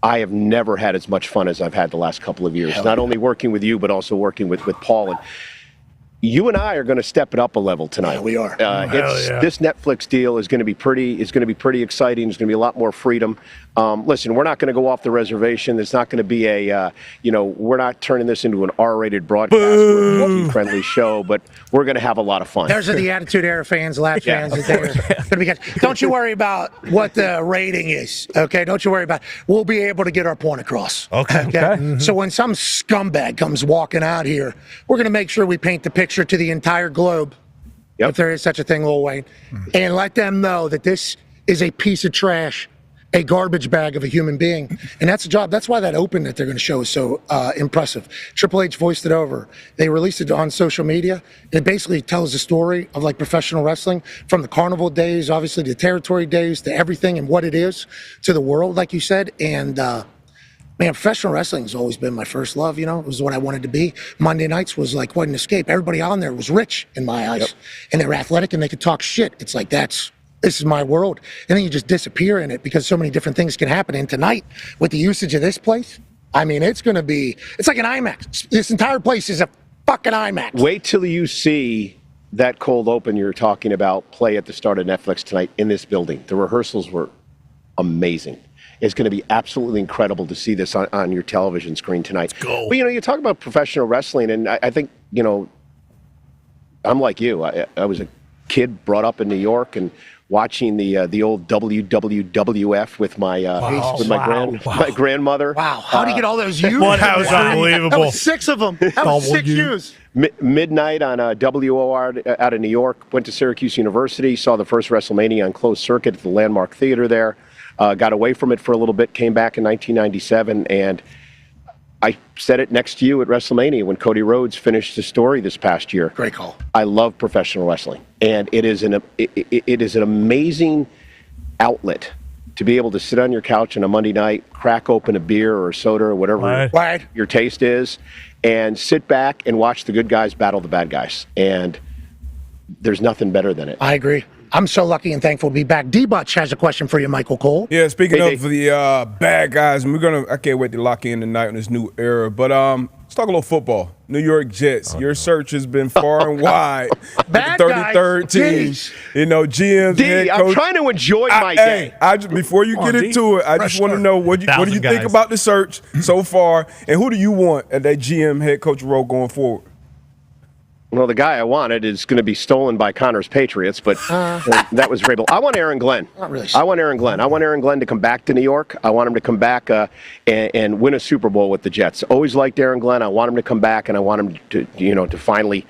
I have never had as much fun as I've had the last couple of years, not only working with you, but also working with Paul. And you and I are going to step it up a level tonight. Yeah, we are. This Netflix deal is going to be pretty exciting. There's going to be a lot more freedom. Listen, we're not going to go off the reservation. There's not going to be we're not turning this into an R-rated broadcast or a friendly show, but we're going to have a lot of fun. There's the Attitude Era fans, Latch fans. Don't you worry about what the rating is, okay? Don't you worry about it. We'll be able to get our point across. Okay. Mm-hmm. So when some scumbag comes walking out here, we're going to make sure we paint the picture to the entire globe, if there is such a thing, Lil Wayne, and let them know that this is a piece of trash a garbage bag of a human being. And that's a job. That's why that open that they're going to show is so impressive. Triple H voiced it over. They released it on social media. It basically tells the story of like professional wrestling from the carnival days, obviously the territory days, to everything and what it is to the world, like you said. And man, professional wrestling has always been my first love, It was what I wanted to be. Monday nights was like quite an escape. Everybody on there was rich in my eyes. And they were athletic and they could talk shit. It's like, this is my world. And then you just disappear in it because so many different things can happen. And tonight, with the usage of this place, I mean, it's going to be, it's like an IMAX. This entire place is a fucking IMAX. Wait till you see that cold open you're talking about play at the start of Netflix tonight in this building. The rehearsals were amazing. It's going to be absolutely incredible to see this on your television screen tonight. But, you talk about professional wrestling, and I think, I'm like you. I was a kid brought up in New York and watching the old WWF with my grandmother. Wow, how do you get all those U's? That was unbelievable. That was 6 of them. That was 6 U's. Midnight on WOR out of New York. Went to Syracuse University. Saw the first WrestleMania on closed circuit at the Landmark Theater there. Got away from it for a little bit, came back in 1997, and I said it next to you at WrestleMania when Cody Rhodes finished the story this past year. Great call. I love professional wrestling, and it is an amazing outlet to be able to sit on your couch on a Monday night, crack open a beer or a soda or whatever your taste is, and sit back and watch the good guys battle the bad guys. And there's nothing better than it. I agree. I'm so lucky and thankful to be back. D-Butch has a question for you, Michael Cole. Yeah, speaking of the bad guys, I can't wait to lock in tonight on this new era. But let's talk a little football. New York Jets. Your search has been far and wide. Bad the 33rd team. GMs. D, I'm trying to enjoy my day. Before you get into it, I just want to know what do you think about the search so far, and who do you want at that GM head coach role going forward? Well, the guy I wanted is going to be stolen by Connor's Patriots, but that was Vrabel. I want Aaron Glenn. Not really. I want Aaron Glenn. I want Aaron Glenn to come back to New York. I want him to come back and win a Super Bowl with the Jets. Always liked Aaron Glenn. I want him to come back, and I want him to finally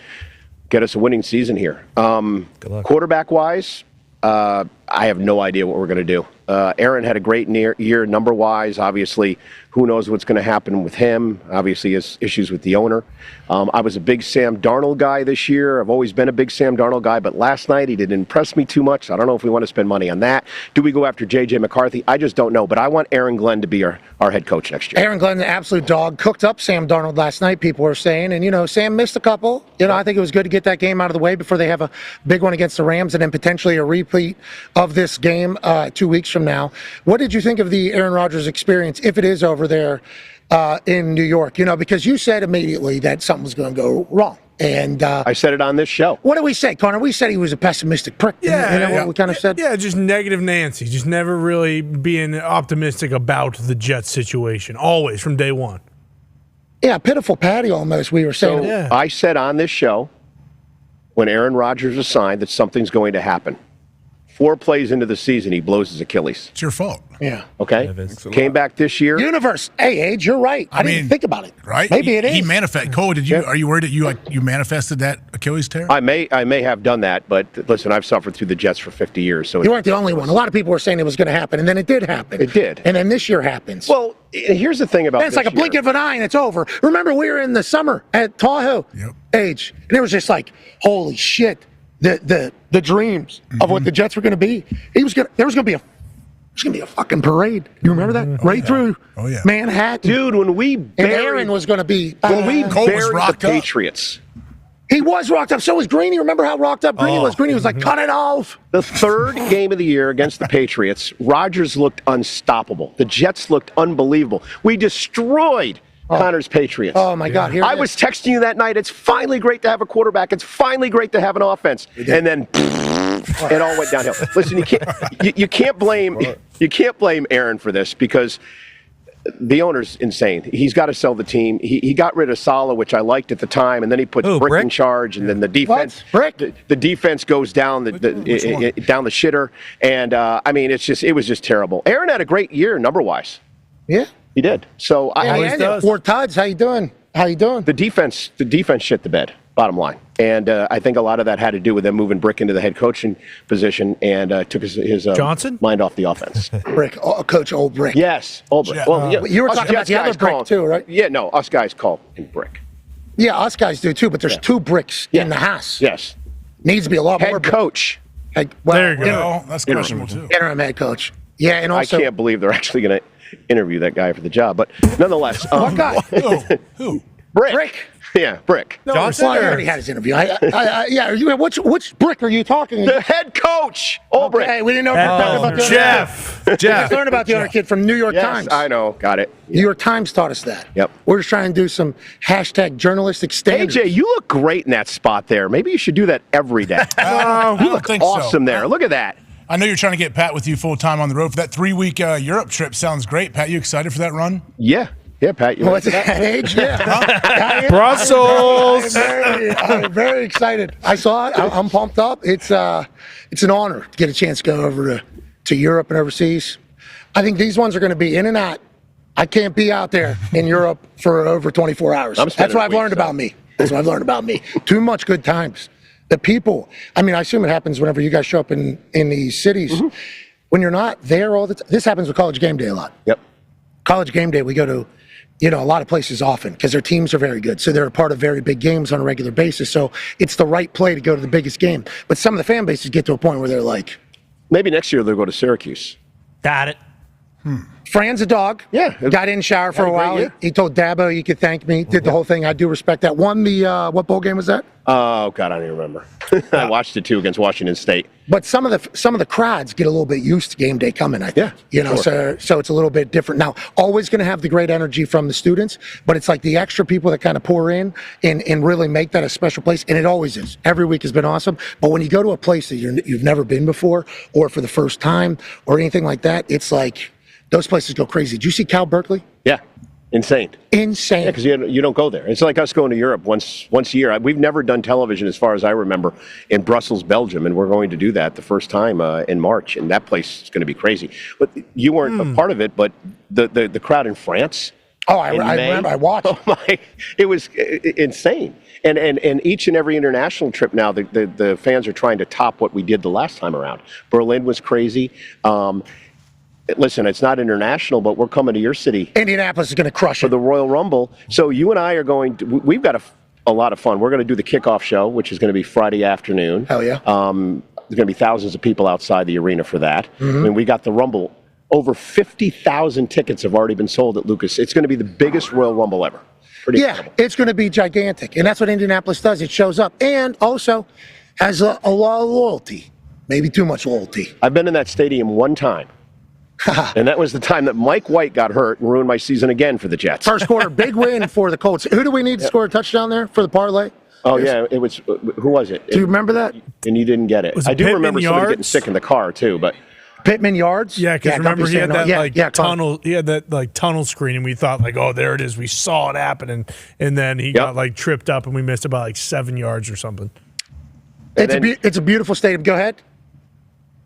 get us a winning season here. Quarterback-wise, I have no idea what we're going to do. Aaron had a great year number-wise. Obviously, who knows what's going to happen with him. Obviously, he has issues with the owner. I was a big Sam Darnold guy this year. I've always been a big Sam Darnold guy, but last night he didn't impress me too much. I don't know if we want to spend money on that. Do we go after J.J. McCarthy? I just don't know, but I want Aaron Glenn to be our head coach next year. Aaron Glenn, the absolute dog, cooked up Sam Darnold last night, people were saying, and, Sam missed a couple. I think it was good to get that game out of the way before they have a big one against the Rams and then potentially a repeat of this game 2 weeks from now. What did you think of the Aaron Rodgers experience, if it is over there in New York? Because you said immediately that something was going to go wrong. And I said it on this show. What did we say, Connor? We said he was a pessimistic prick. What we kind of said? Yeah, just negative Nancy. Just never really being optimistic about the Jets situation. Always, from day one. Yeah, pitiful Patty almost, we were saying. So I said on this show, when Aaron Rodgers was signed, that something's going to happen. 4 plays into the season, he blows his Achilles. It's your fault. Yeah. Okay? Came back this year. Universe. Hey, Age, you're right. I didn't think about it. Right? Maybe it is. He manifested. Cole, are you worried that you manifested that Achilles tear? I may have done that, but listen, I've suffered through the Jets for 50 years. So you weren't the only one. A lot of people were saying it was going to happen, and then it did happen. It did. And then this year happens. Well, here's the thing about it's like a blink of an eye and it's over. Remember, we were in the summer at Tahoe, Age, and it was just like, holy shit. The dreams of what the Jets were going to be. There was going to be a fucking parade. You remember that? Through Manhattan. Dude, when we buried, and Aaron was going to be buried the Patriots. He was rocked up. So was Greeny. Remember how rocked up Greeny was? Greeny was like, cut it off. The third game of the year against the Patriots, Rodgers looked unstoppable. The Jets looked unbelievable. We destroyed Connor's Patriots. Oh, my God. I was texting you that night. It's finally great to have a quarterback. It's finally great to have an offense. And then it all went downhill. Listen, you can't blame Aaron for this because the owner's insane. He's got to sell the team. He got rid of Saleh, which I liked at the time, and then he put Brick in charge, and then the defense. The defense goes down down the shitter, and it was just terrible. Aaron had a great year number-wise. Yeah. He did. So Fort Todd's, how you doing? The defense shit the bed. Bottom line. And I think a lot of that had to do with them moving Brick into the head coaching position and took his Johnson? mind off the offense. Brick, Coach Old Brick. Yes, Old Brick. Well, you were talking about the other Brick too, right? Yeah, no, us guys call him Brick. Yeah, us guys do too, but there's two Bricks in the house. Yes. Needs to be a lot more. Head coach. There you go. That's questionable too. Interim head coach. Yeah, and also I can't believe they're actually going to interview that guy for the job, but nonetheless. What guy? Who? Brick. Yeah, Brick. No, Johnson already had his interview. Yeah, which Brick are you talking? The head coach. Old Brick. Hey, we didn't know if you were talking about the Jeff. other Jeff. We learned about the other kid from New York Times. I know. Got it. New York Times taught us that. Yep. We're just trying to do some hashtag journalistic standards. AJ, you look great in that spot there. Maybe you should do that every day. You look awesome there. Look at that. I know you're trying to get Pat with you full time on the road for that 3-week Europe trip. Sounds great. Pat, you excited for that run? Yeah. Yeah, Pat. What's that age? Yeah. Brussels. I'm very excited. I saw it. I'm pumped up. It's an honor to get a chance to go over to Europe and overseas. I think these ones are going to be in and out. I can't be out there in Europe for over 24 hours. That's what I've learned about me. That's what I've learned about me. Too much good times. The people. I mean, I assume it happens whenever you guys show up in these cities. Mm-hmm. When you're not there all the time. This happens with College Game Day a lot. Yep. College Game Day, we go to a lot of places often because their teams are very good. So they're a part of very big games on a regular basis. So it's the right play to go to the biggest game. But some of the fan bases get to a point where they're like, maybe next year they'll go to Syracuse. Got it. Fran's a dog. Yeah. Got in shower for a while. He told Dabo he could thank me. Did the whole thing. I do respect that. Won the, what bowl game was that? Oh, God, I don't even remember. I watched it, too, against Washington State. But some of the crowds get a little bit used to game day coming, I think. Yeah, so it's a little bit different. Now, always going to have the great energy from the students, but it's like the extra people that kind of pour in and really make that a special place, and it always is. Every week has been awesome, but when you go to a place that you've never been before or for the first time or anything like that, it's like those places go crazy. Did you see Cal Berkeley? Yeah. Insane. Insane. Yeah, because you don't go there. It's like us going to Europe once a year. We've never done television, as far as I remember, in Brussels, Belgium, and we're going to do that the first time in March, and that place is going to be crazy. But you weren't a part of it, but the crowd in France. Oh, I remember. I watched. Oh my! It was insane. And each and every international trip now, the fans are trying to top what we did the last time around. Berlin was crazy. Listen, it's not international, but we're coming to your city. Indianapolis is going to crush for the Royal Rumble. So you and I are going to, we've got a lot of fun. We're going to do the kickoff show, which is going to be Friday afternoon. Hell yeah. There's going to be thousands of people outside the arena for that. Mm-hmm. And we got the Rumble. Over 50,000 tickets have already been sold at Lucas. It's going to be the biggest Royal Rumble ever. Pretty incredible. It's going to be gigantic. And that's what Indianapolis does. It shows up. And also has a lot of loyalty. Maybe too much loyalty. I've been in that stadium one time. And that was the time that Mike White got hurt and ruined my season again for the Jets. First quarter, big win for the Colts. Who do we need to score a touchdown there for the parlay? Oh, yeah, it was, who was it? Do you remember that? And you didn't get it. I do remember somebody getting sick in the car, too, but. Pittman Yards? Yeah, because remember he had that tunnel. He had that tunnel screen, and we thought oh, there it is. We saw it happen, and then he got tripped up, and we missed about 7 yards or something. It's a beautiful stadium. Go ahead.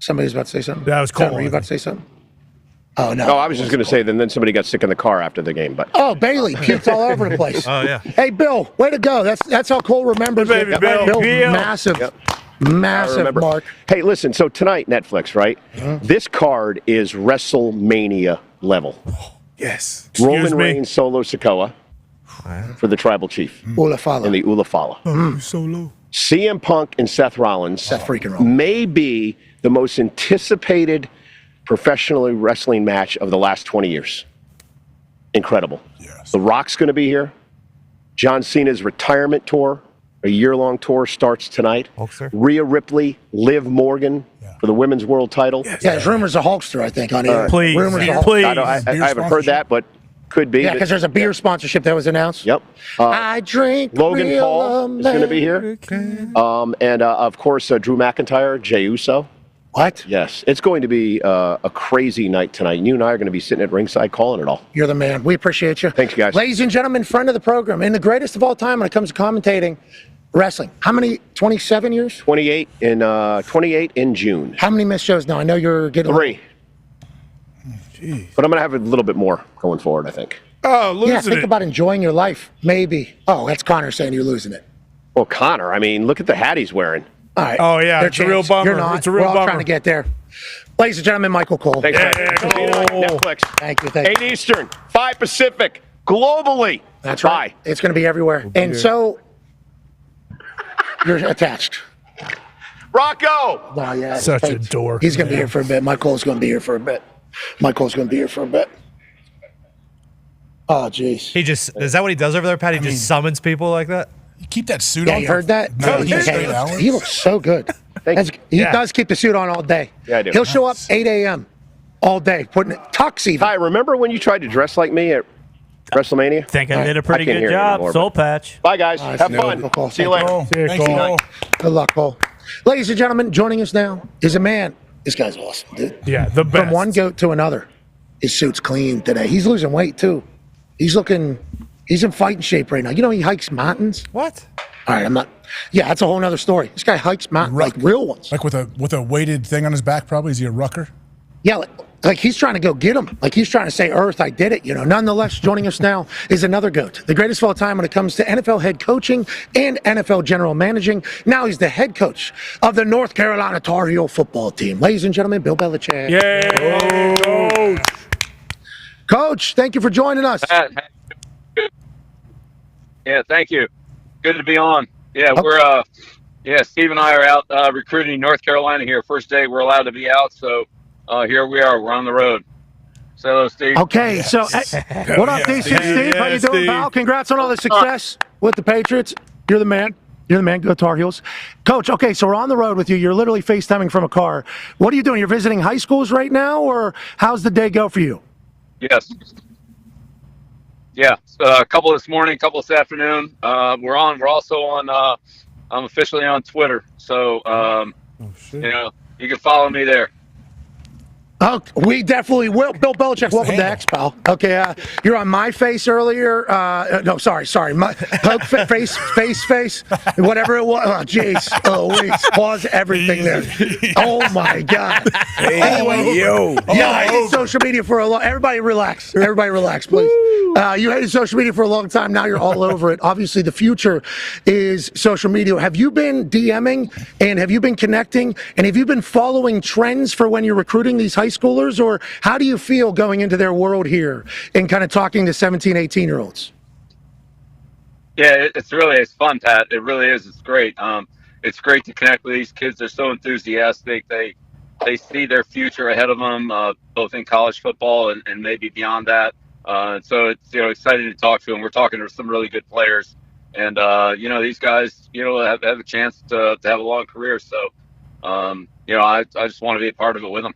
Somebody's about to say something. That was Cole. Were you about to say something? Oh no! No, I was just going to say. Then somebody got sick in the car after the game, but. Oh, Bailey puked all over the place. Oh yeah. Hey, Bill, way to go! That's how Cole remembers. Baby, Bill. Massive. Massive mark. Hey, listen, so tonight, Netflix, right? This card is WrestleMania level. Yes. Roman Reigns solo Sikoa for the Tribal Chief. Ulafala. And the Ulafala. Solo. CM Punk and Seth Rollins may be the most anticipated professional wrestling match of the last 20 years. Incredible. Yes. The Rock's going to be here. John Cena's retirement tour. A year-long tour starts tonight. Hulkster. Rhea Ripley, Liv Morgan for the women's world title. Yeah, there's rumors of Hulkster, I think, on here. Please. I haven't heard that, but could be. Yeah, because there's a beer sponsorship that was announced. Yep. I drink Logan Paul is going to be here. And, of course, Drew McIntyre, Jey Uso. What? Yes. It's going to be a crazy night tonight. You and I are going to be sitting at ringside calling it all. You're the man. We appreciate you. Thanks, guys. Ladies and gentlemen, friend of the program, and the greatest of all time when it comes to commentating wrestling. How many? 27 years? 28 in June. How many missed shows now? I know you're getting 3. Jeez. But I'm going to have a little bit more going forward, I think. Oh, losing it. Think about enjoying your life. Maybe. Oh, that's Connor saying you're losing it. Well, Connor, I mean, look at the hat he's wearing. All right. Oh, yeah, it's a real bummer. You're not. It's a real We're all bummer. trying to get there. Ladies and gentlemen, Michael Cole. Thanks, man. Netflix. Thank you. 8 Eastern, 5 Pacific, globally. That's right. It's going to be everywhere. And so you're attached. Rocco! Oh, yeah. Such a dork. He's going to be here for a bit. Michael's going to be here for a bit. Oh, jeez. Is that what he does over there, Pat? He just summons people like that? You keep that suit Yeah, on. you heard that? He looks so good. He does keep the suit on all day. Yeah, I do. He'll show up 8 a.m. all day, putting tux even. Hi, remember when you tried to dress like me at WrestleMania? Think I did a pretty can't good hear it job. anymore, Soul but- patch. Bye, guys. Have fun. See you later. Thank you. Good luck, Cole. Ladies and gentlemen, joining us now is a man. This guy's awesome, dude. Yeah, the best. From one goat to another. His suit's clean today. He's losing weight, too. He's in fighting shape right now. You know he hikes mountains? What? All right, yeah, that's a whole other story. This guy hikes mountains, like real ones. Like with a weighted thing on his back, probably. Is he a rucker? Yeah, like he's trying to go get him. Like he's trying to say, Earth, I did it. Nonetheless, joining us now is another GOAT, the greatest of all time when it comes to NFL head coaching and NFL general managing. Now he's the head coach of the North Carolina Tar Heel football team. Ladies and gentlemen, Bill Belichick. Yay! Coach, thank you for joining us. Yeah, thank you. Good to be on. Yeah, Steve and I are out recruiting in North Carolina here. First day we're allowed to be out, so here we are. We're on the road. So, hello, Steve. Okay, so what up, DC Steve? How you doing, pal? Congrats on all the success with the Patriots. You're the man. Go Tar Heels. Coach, okay, so we're on the road with you. You're literally FaceTiming from a car. What are you doing? You're visiting high schools right now, or how's the day go for you? Yes. Yeah, a couple this morning, a couple this afternoon. We're also on. I'm officially on Twitter, so you can follow me there. Oh, we definitely will. Bill Belichick, welcome to X, pal. Okay, you're on my face earlier. No, sorry. My poke face, whatever it was. Oh, jeez. Oh, wait. Pause everything there. Oh, my God. Anyway, I hated social media for a long. Everybody relax, please. You hated social media for a long time. Now you're all over it. Obviously, the future is social media. Have you been DMing and have you been connecting and have you been following trends for when you're recruiting these high schoolers, or how do you feel going into their world here and kind of talking to 17, 18-year-olds? Yeah, it's fun, Pat. It really is. It's great. It's great to connect with these kids. They're so enthusiastic. They see their future ahead of them, both in college football and maybe beyond that. So it's exciting to talk to them. We're talking to some really good players, and these guys have a chance to have a long career. So I just want to be a part of it with them.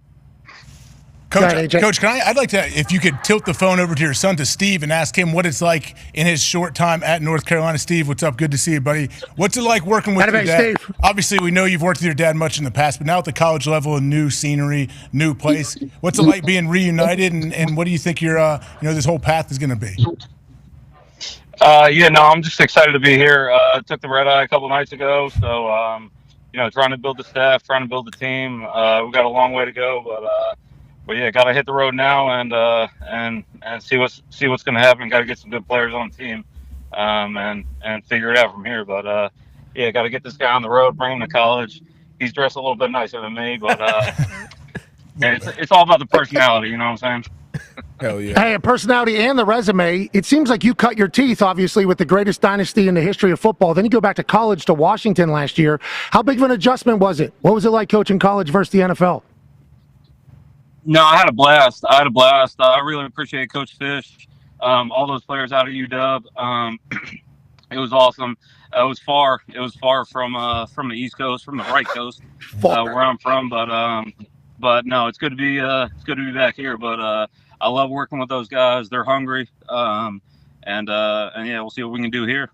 Coach, I'd like to, if you could tilt the phone over to your son, to Steve, and ask him what it's like in his short time at North Carolina. Steve, what's up? Good to see you, buddy. What's it like working with your dad? Steve. Obviously, we know you've worked with your dad much in the past, but now at the college level, a new scenery, new place. What's it like being reunited, and what do you think your this whole path is going to be? I'm just excited to be here. I took the red eye a couple nights ago, so trying to build the staff, trying to build the team. We've got a long way to go, but yeah, got to hit the road now and see what's going to happen. Got to get some good players on the team, and figure it out from here. But got to get this guy on the road, bring him to college. He's dressed a little bit nicer than me, but it's all about the personality. You know what I'm saying? Hell yeah. Hey, a personality and the resume. It seems like you cut your teeth, obviously, with the greatest dynasty in the history of football. Then you go back to college to Washington last year. How big of an adjustment was it? What was it like coaching college versus the NFL? No, I had a blast. I really appreciate Coach Fish, all those players out of UW. It was awesome. It was far. It was far from the East Coast, from the right coast, where I'm from. But no, it's good to be back here. But I love working with those guys. They're hungry, and we'll see what we can do here.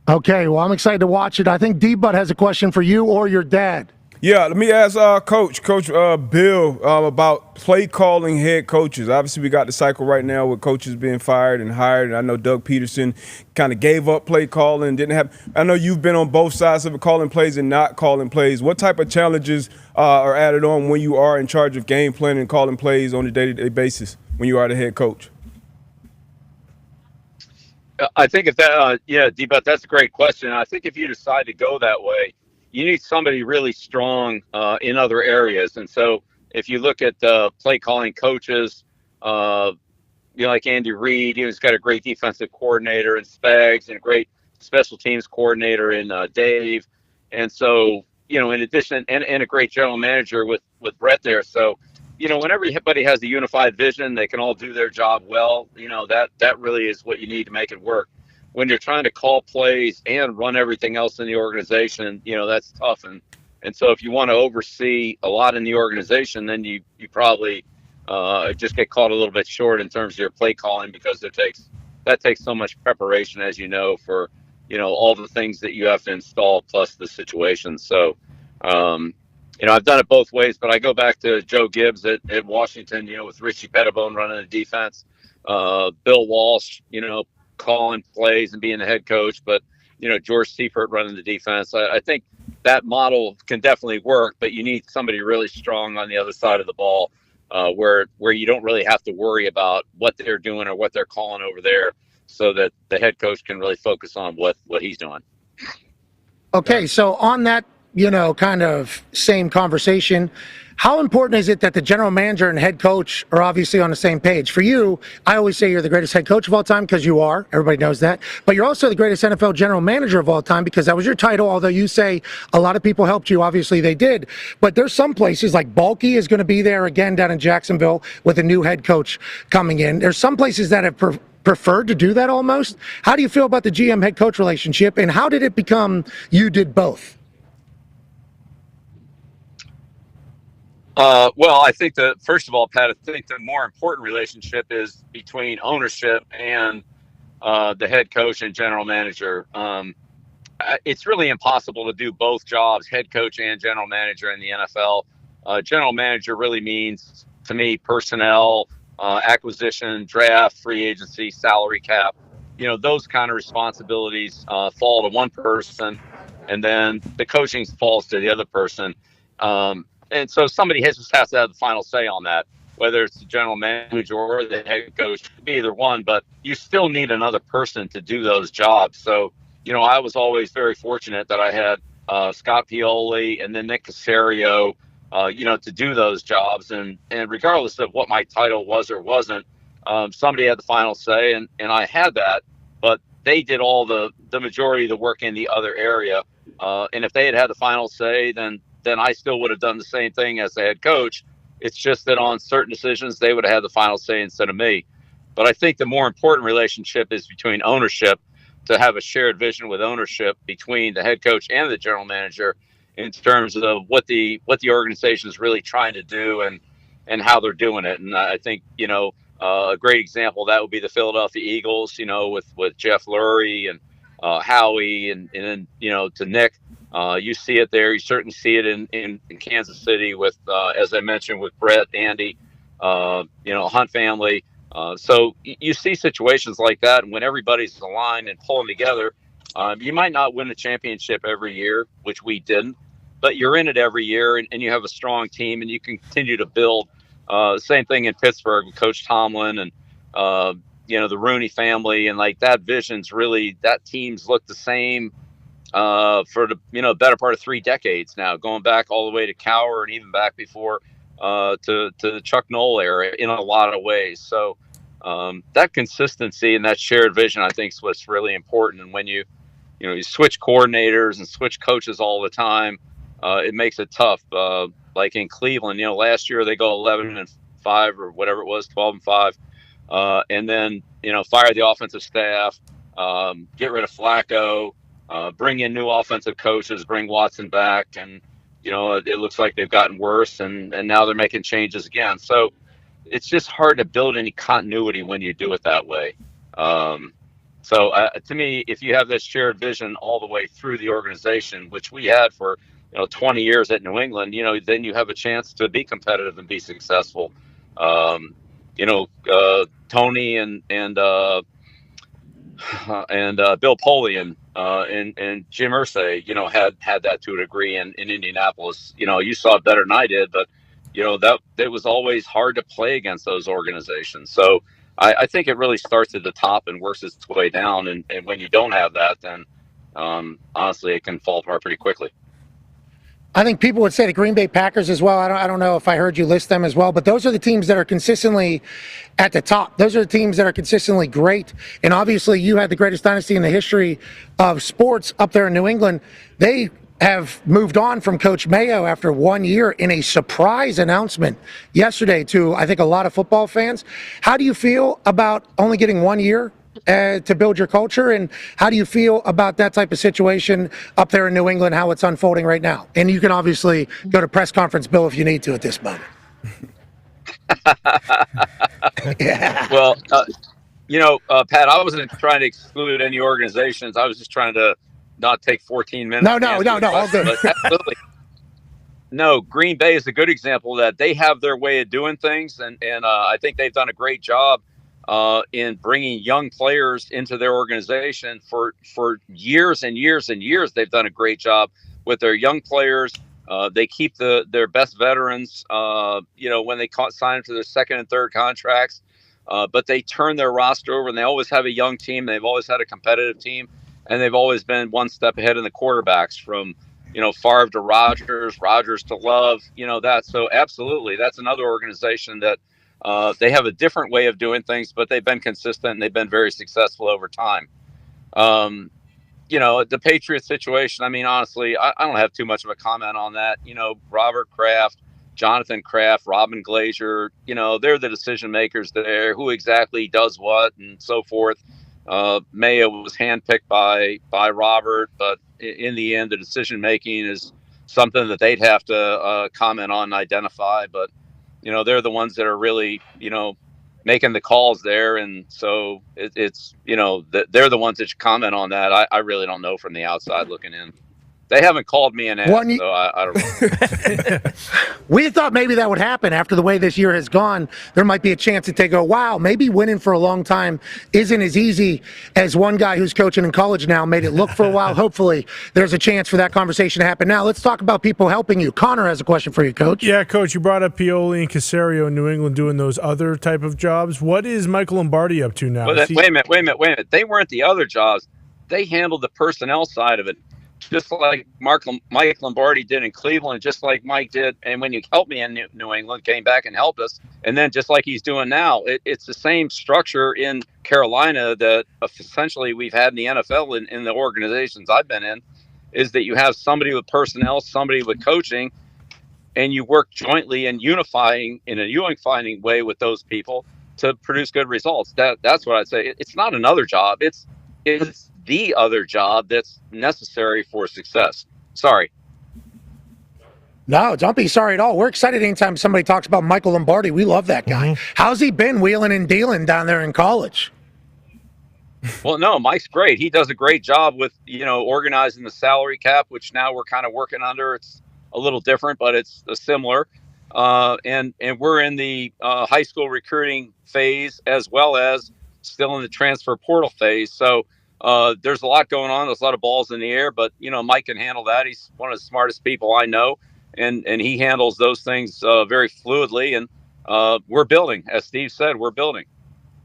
Okay, well, I'm excited to watch it. I think D-Butt has a question for you or your dad. Yeah, let me ask Coach Bill about play calling head coaches. Obviously, we got the cycle right now with coaches being fired and hired, and I know Doug Peterson kind of gave up play calling, didn't have. I know you've been on both sides of it, calling plays and not calling plays. What type of challenges are added on when you are in charge of game planning and calling plays on a day-to-day basis when you are the head coach? I think if that, D-Bet, that's a great question. I think if you decide to go that way, you need somebody really strong in other areas. And so if you look at play calling coaches, like Andy Reid, he's got a great defensive coordinator in Spags and a great special teams coordinator in Dave. And so, in addition, and a great general manager with Brett there. So, when everybody has a unified vision, they can all do their job well. That really is what you need to make it work. When you're trying to call plays and run everything else in the organization, that's tough. And so if you want to oversee a lot in the organization, then you probably just get caught a little bit short in terms of your play calling, because that takes so much preparation, as for all the things that you have to install plus the situation. So I've done it both ways, but I go back to Joe Gibbs at Washington, with Richie Pettibone running the defense, Bill Walsh, calling plays and being the head coach, but George Seifert running the defense. I think that model can definitely work, but you need somebody really strong on the other side of the ball, where you don't really have to worry about what they're doing or what they're calling over there, so that the head coach can really focus on what he's doing. Okay, so on that, kind of same conversation, how important is it that the general manager and head coach are obviously on the same page? For you, I always say you're the greatest head coach of all time, because you are. Everybody knows that. But you're also the greatest NFL general manager of all time, because that was your title, although you say a lot of people helped you. Obviously, they did. But there's some places, like Balky is going to be there again down in Jacksonville with a new head coach coming in. There's some places that have preferred to do that almost. How do you feel about the GM head coach relationship, and how did it become you did both? Well, I think first of all, Pat, I think the more important relationship is between ownership and the head coach and general manager. It's really impossible to do both jobs, head coach and general manager in the NFL. General manager really means, to me, personnel, acquisition, draft, free agency, salary cap. Those kind of responsibilities fall to one person, and then the coaching falls to the other person. And so somebody just has to have the final say on that, whether it's the general manager or the head coach. It could be either one, but you still need another person to do those jobs. So, I was always very fortunate that I had Scott Pioli and then Nick Caserio, to do those jobs. And regardless of what my title was or wasn't, somebody had the final say, and I had that. But they did all the majority of the work in the other area. And if they had the final say, then I still would have done the same thing as the head coach. It's just that on certain decisions, they would have had the final say instead of me. But I think the more important relationship is between ownership, to have a shared vision with ownership between the head coach and the general manager in terms of what the organization is really trying to do and how they're doing it. And I think, a great example of that would be the Philadelphia Eagles, with Jeff Lurie and Howie and then, to Nick. You see it there. You certainly see it in Kansas City with, as I mentioned, with Brett, Andy, Hunt family. So you see situations like that, and when everybody's aligned and pulling together, you might not win the championship every year, which we didn't, but you're in it every year, and you have a strong team, and you can continue to build. Same thing in Pittsburgh with Coach Tomlin and the Rooney family, and like that vision's really, that team's looked the same for the better part of 3 decades now, going back all the way to Cowher and even back before to the Chuck Noll era in a lot of ways. So that consistency and that shared vision, I think, is what's really important. And when you switch coordinators and switch coaches all the time, it makes it tough. Like in Cleveland, last year they go 11-5 or whatever it was, 12-5, and then fire the offensive staff, get rid of Flacco. Bring in new offensive coaches, bring Watson back, and it looks like they've gotten worse, and now they're making changes again. So it's just hard to build any continuity when you do it that way. So to me, if you have this shared vision all the way through the organization, which we had for 20 years at New England, then you have a chance to be competitive and be successful. Tony and Bill Polian and Jim Irsay, had that to a degree in Indianapolis. You saw it better than I did, but that it was always hard to play against those organizations. So I think it really starts at the top and works its way down. And when you don't have that, then honestly, it can fall apart pretty quickly. I think people would say the Green Bay Packers as well. I don't know if I heard you list them as well, but those are the teams that are consistently at the top. Those are the teams that are consistently great. And obviously, you had the greatest dynasty in the history of sports up there in New England. They have moved on from Coach Mayo after 1 year in a surprise announcement yesterday to, I think, a lot of football fans. How do you feel about only getting 1 year to build your culture, and how do you feel about that type of situation up there in New England, how it's unfolding right now? And you can obviously go to press conference, Bill, if you need to at this moment. Yeah. Well, Pat, I wasn't trying to exclude any organizations. I was just trying to not take 14 minutes. No, all good. But absolutely. No, Green Bay is a good example of that. They have their way of doing things, and I think they've done a great job in bringing young players into their organization for years and years and years. They've done a great job with their young players. They keep their best veterans, when they sign them to their second and third contracts, but they turn their roster over, and they always have a young team. They've always had a competitive team, and they've always been one step ahead in the quarterbacks from, Favre to Rodgers to Love, that. So absolutely, that's another organization that they have a different way of doing things, but they've been consistent and they've been very successful over time. The Patriots situation, I mean, honestly, I don't have too much of a comment on that. Robert Kraft, Jonathan Kraft, Robin Glazier, they're the decision makers there, who exactly does what and so forth. Mayo was handpicked by Robert, but in the end, the decision making is something that they'd have to comment on and identify. But they're the ones that are really, making the calls there. And so it's they're the ones that should comment on that. I really don't know from the outside looking in. They haven't called me an ass, so I don't know. We thought maybe that would happen after the way this year has gone. There might be a chance that they go, wow, maybe winning for a long time isn't as easy as one guy who's coaching in college now made it look for a while. Hopefully there's a chance for that conversation to happen. Now let's talk about people helping you. Connor has a question for you, Coach. Yeah, Coach, you brought up Pioli and Caserio in New England doing those other type of jobs. What is Michael Lombardi up to now? Well, wait a minute. They weren't the other jobs. They handled the personnel side of it. Just like Mike Lombardi did in Cleveland, just like Mike did, and when you helped me in New England, came back and helped us, and then just like he's doing now, it's the same structure in Carolina that essentially we've had in the NFL in the organizations I've been in, is that you have somebody with personnel, somebody with coaching, and you work jointly and unifying in a unifying way with those people to produce good results. That's what I'd say. It's not another job. It's the other job that's necessary for success. Sorry. No, don't be sorry at all. We're excited anytime somebody talks about Michael Lombardi. We love that guy. How's he been wheeling and dealing down there in college? Well, no, Mike's great. He does a great job with, organizing the salary cap, which now we're kind of working under. It's a little different, but it's similar. And we're in the high school recruiting phase as well as still in the transfer portal phase. So there's a lot going on. There's a lot of balls in the air, but Mike can handle that. He's one of the smartest people I know, and he handles those things very fluidly. And we're building, as Steve said, we're building.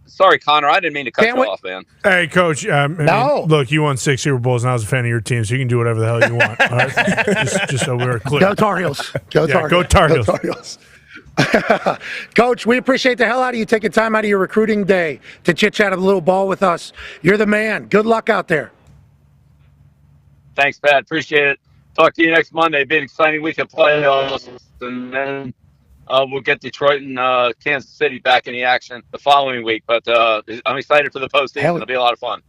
Sorry, Connor, I didn't mean to cut you off, man. Hey, Coach. Look, you won 6 Super Bowls, and I was a fan of your team, so you can do whatever the hell you want. All right? just so we're clear. Go Tar Heels. Go Tar Heels. Go Tar Heels. Coach, we appreciate the hell out of you taking time out of your recruiting day to chit-chat a little ball with us. You're the man. Good luck out there. Thanks, Pat. Appreciate it. Talk to you next Monday. Be an exciting week of playoffs, and then we'll get Detroit and Kansas City back in the action the following week. But I'm excited for the postseason. It'll be a lot of fun.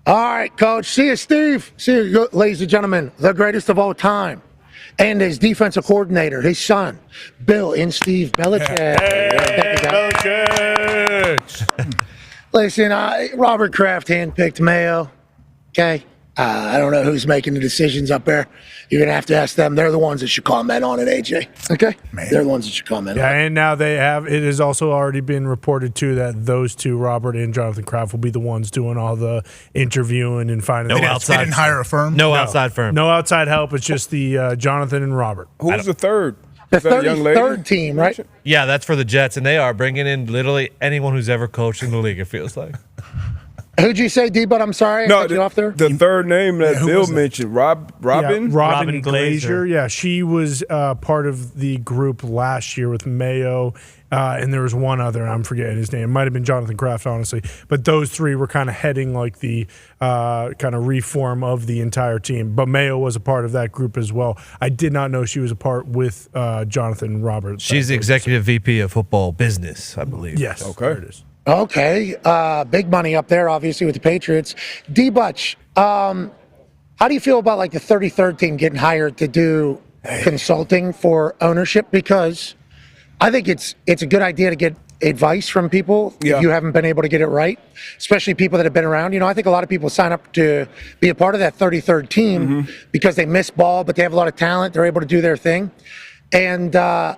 All right, Coach. See you, Steve. See you, ladies and gentlemen, the greatest of all time. And his defensive coordinator, his son, Bill and Steve Belichick. Hey, Belichick. Listen, Robert Kraft handpicked Mayo. Okay. I don't know who's making the decisions up there. You're going to have to ask them. They're the ones that should comment on it, AJ. Okay? They're the ones that should comment on it. And now it has also already been reported, too, that those two, Robert and Jonathan Kraft, will be the ones doing all the interviewing and finding They didn't hire a firm? No outside firm. No outside help. It's just the Jonathan and Robert. Who's the third? The 33rd team, right? Yeah, that's for the Jets, and they are bringing in literally anyone who's ever coached in the league, it feels like. Who'd you say, D-Bud? I'm sorry. I cut you off there. The third name that Bill mentioned, Robin Glazer. Yeah, she was part of the group last year with Mayo, and there was one other. I'm forgetting his name. It might have been Jonathan Kraft, honestly. But those three were kind of heading like the kind of reform of the entire team. But Mayo was a part of that group as well. I did not know she was a part with Jonathan Roberts. She's the executive VP of football business, I believe. Yes. Okay. There it is. Okay. Big money up there, obviously, with the Patriots. D-Butch, how do you feel about like the 33rd team getting hired to do consulting for ownership? Because I think it's a good idea to get advice from people if you haven't been able to get it right, especially people that have been around. You know, I think a lot of people sign up to be a part of that 33rd team because they miss ball, but they have a lot of talent. They're able to do their thing. And I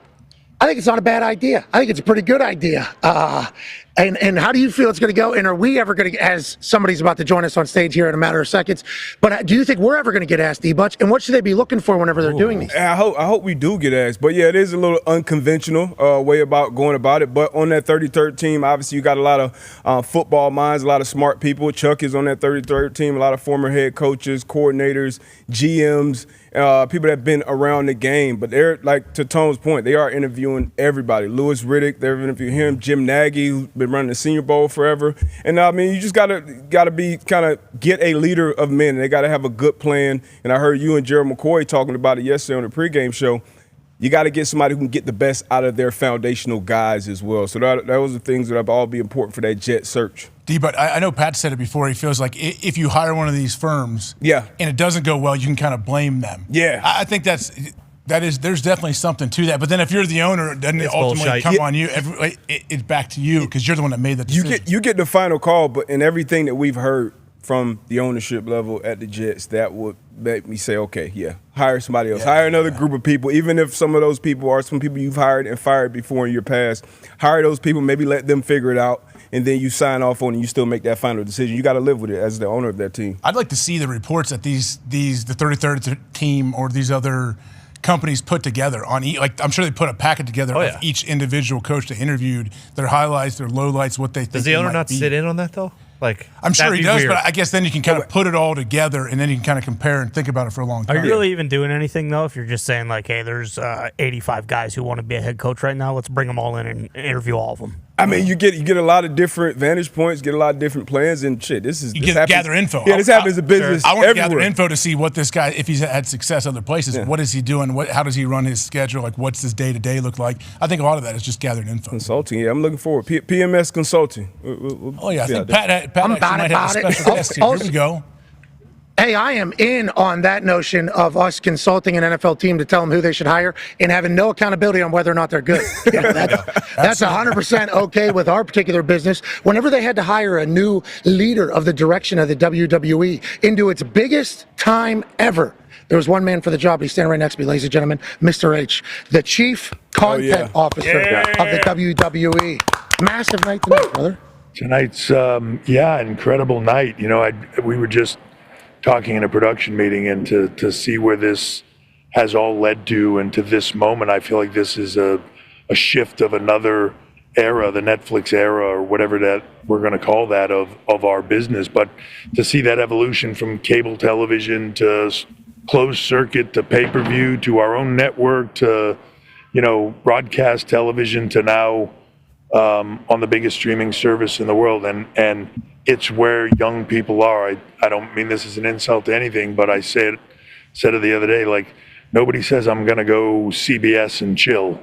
think it's not a bad idea. I think it's a pretty good idea. And how do you feel it's going to go? And are we ever going to, as somebody's about to join us on stage here in a matter of seconds, but do you think we're ever going to get asked, D-Butch? And what should they be looking for whenever they're doing these? I hope we do get asked. But, yeah, it is a little unconventional way about going about it. But on that 33rd team, obviously you got a lot of football minds, a lot of smart people. Chuck is on that 33rd team, a lot of former head coaches, coordinators, GMs, people that have been around the game. But they're, like, to Tone's point, they are interviewing everybody. Louis Riddick, they're interviewing him. Jim Nagy, who's been running the Senior Bowl forever. And, I mean, you just got to be kind of get a leader of men. They got to have a good plan. And I heard you and Gerald McCoy talking about it yesterday on the pregame show. You got to get somebody who can get the best out of their foundational guys as well. So that was the things that all be important for that Jet search. But I know Pat said it before. He feels like if you hire one of these firms and it doesn't go well, you can kind of blame them. Yeah. I think there's definitely something to that. But then if you're the owner, doesn't it ultimately come on you? It's back to you because you're the one that made the decision. You get the final call, but in everything that we've heard from the ownership level at the Jets, that would make me say, okay, hire somebody else. Hire another group of people, even if some of those people are some people you've hired and fired before in your past. Hire those people, maybe let them figure it out, and then you sign off on it and you still make that final decision. You got to live with it as the owner of that team. I'd like to see the reports that the 33rd team or these other companies put together on I'm sure they put a packet together of each individual coach they interviewed, their highlights, their lowlights, what they think. Does the owner not sit in on that though? Like, I'm sure he does, weird. but I guess then you can kind of put it all together and then you can kind of compare and think about it for a long time. Are you really even doing anything, though, if you're just saying, like, hey, there's 85 guys who want to be a head coach right now, let's bring them all in and interview all of them? I mean, you get a lot of different vantage points, get a lot of different plans, and shit. Gather info. Yeah, this happens in business. I want to gather everywhere. info to see what this guy, if he's had success other places, what is he doing? How does he run his schedule? Like, what's his day-to-day look like? I think a lot of that is just gathering info. Consulting, yeah, I'm looking forward. PMS Consulting. I think Pat actually might have a special guest here. Here we go. Hey, I am in on that notion of us consulting an NFL team to tell them who they should hire and having no accountability on whether or not they're good. That's 100% okay with our particular business. Whenever they had to hire a new leader of the direction of the WWE into its biggest time ever, there was one man for the job. He's standing right next to me, ladies and gentlemen, Mr. H, the chief content officer of the WWE. Massive night tonight, brother. Tonight's, incredible night. You know, we were just talking in a production meeting, and to see where this has all led to and to this moment, I feel like this is a shift of another era, the Netflix era or whatever that we're going to call that of our business. But to see that evolution from cable television to closed circuit to pay-per-view to our own network to, broadcast television to now on the biggest streaming service in the world, and it's where young people are. I don't mean this as an insult to anything, but I said it the other day, like, nobody says I'm going to go CBS and chill,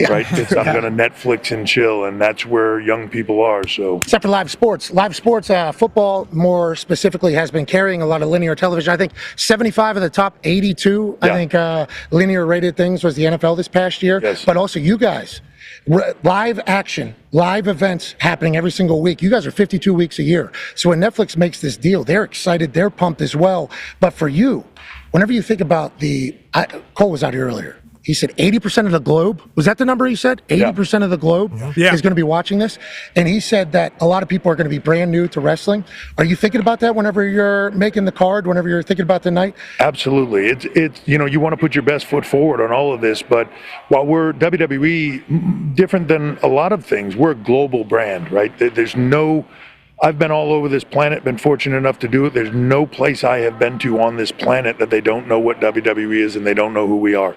right? I'm going to Netflix and chill, and that's where young people are. So, except for live sports. Live sports, football more specifically, has been carrying a lot of linear television. I think 75 of the top 82, linear rated things was the NFL this past year. Yes. But also you guys. Live action, live events happening every single week. You guys are 52 weeks a year. So when Netflix makes this deal, they're excited, they're pumped as well. But for you, whenever you think about Cole was out here earlier. He said 80% of the globe, was that the number he said? 80% of the globe is going to be watching this. And he said that a lot of people are going to be brand new to wrestling. Are you thinking about that whenever you're making the card, whenever you're thinking about the night? Absolutely. It's you want to put your best foot forward on all of this, but while we're WWE, different than a lot of things, we're a global brand, right? I've been all over this planet, been fortunate enough to do it. There's no place I have been to on this planet that they don't know what WWE is and they don't know who we are.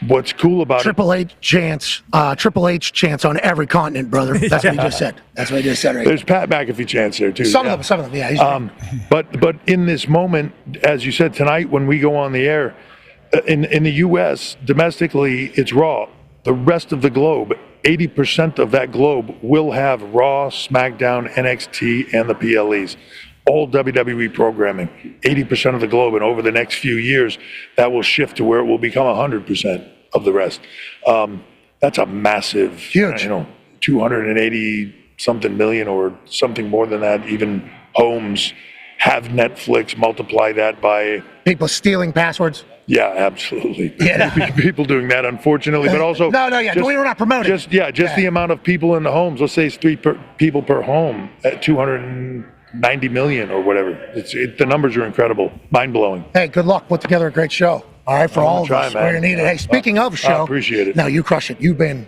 What's cool about Triple H chants on every continent, brother. That's what he just said. That's what he just said. Right. There's Pat McAfee chants there too. Some of them, yeah. He's but in this moment, as you said tonight, when we go on the air, in the U.S. domestically, it's Raw. The rest of the globe, 80% of that globe will have Raw, SmackDown, NXT, and the PLEs. All WWE programming, 80% of the globe, and over the next few years, that will shift to where it will become 100% of the rest. That's a massive, huge, 280 something million or something more than that. Even homes have Netflix. Multiply that by people stealing passwords. Yeah, absolutely. Yeah. People doing that, unfortunately, but also we're not promoting. The amount of people in the homes. Let's say it's people per home at 290 million or whatever. The numbers are incredible, mind blowing. Hey, good luck. Put together a great show. All right, for all of us. We're gonna need it. Hey, speaking of show, I appreciate it. No, you crush it. You've been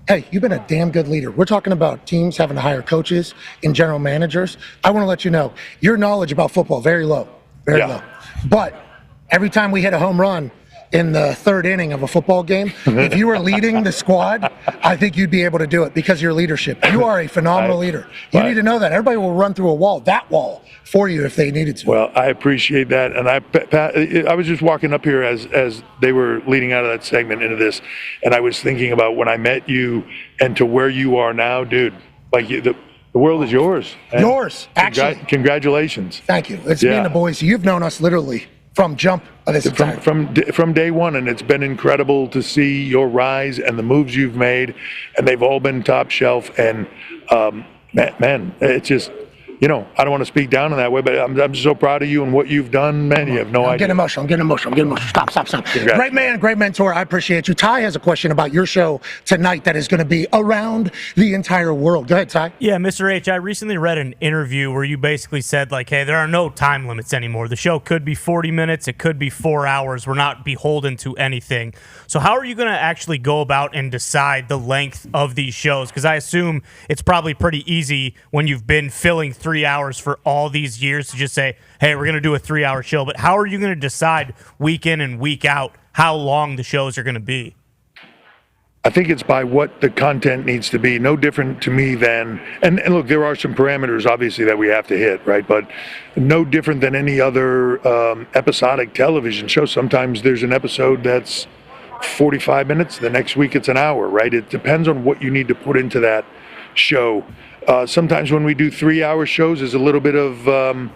a damn good leader. We're talking about teams having to hire coaches and general managers. I want to let you know your knowledge about football very low, very low. But every time we hit a home run in the third inning of a football game, if you were leading the squad, I think you'd be able to do it because of your leadership. You are a phenomenal leader. You need to know that. Everybody will run through that wall for you if they needed to. Well, I appreciate that. And I was just walking up here as they were leading out of that segment into this, and I was thinking about when I met you and to where you are now, dude. Like the world is yours. Yours, actually. Congratulations. Thank you. It's me and the boys. You've known us literally from jump of this time. From day one, and it's been incredible to see your rise and the moves you've made, and they've all been top shelf. And man, it's just, I don't want to speak down in that way, but I'm so proud of you and what you've done, man. You have no idea. I'm getting emotional. Stop. Great man, great mentor. I appreciate you. Ty has a question about your show tonight that is going to be around the entire world. Go ahead, Ty. Yeah, Mr. H, I recently read an interview where you basically said, hey, there are no time limits anymore. The show could be 40 minutes. It could be 4 hours. We're not beholden to anything. So how are you going to actually go about and decide the length of these shows? Because I assume it's probably pretty easy when you've been filling 3 hours for all these years to just say, hey, we're going to do a 3-hour show. But how are you going to decide week in and week out how long the shows are going to be? I think it's by what the content needs to be. No different to me than, and look, there are some parameters obviously that we have to hit, right? But no different than any other episodic television show. Sometimes there's an episode that's 45 minutes. The next week it's an hour, right? It depends on what you need to put into that show. Sometimes when we do 3-hour shows, there's a little bit of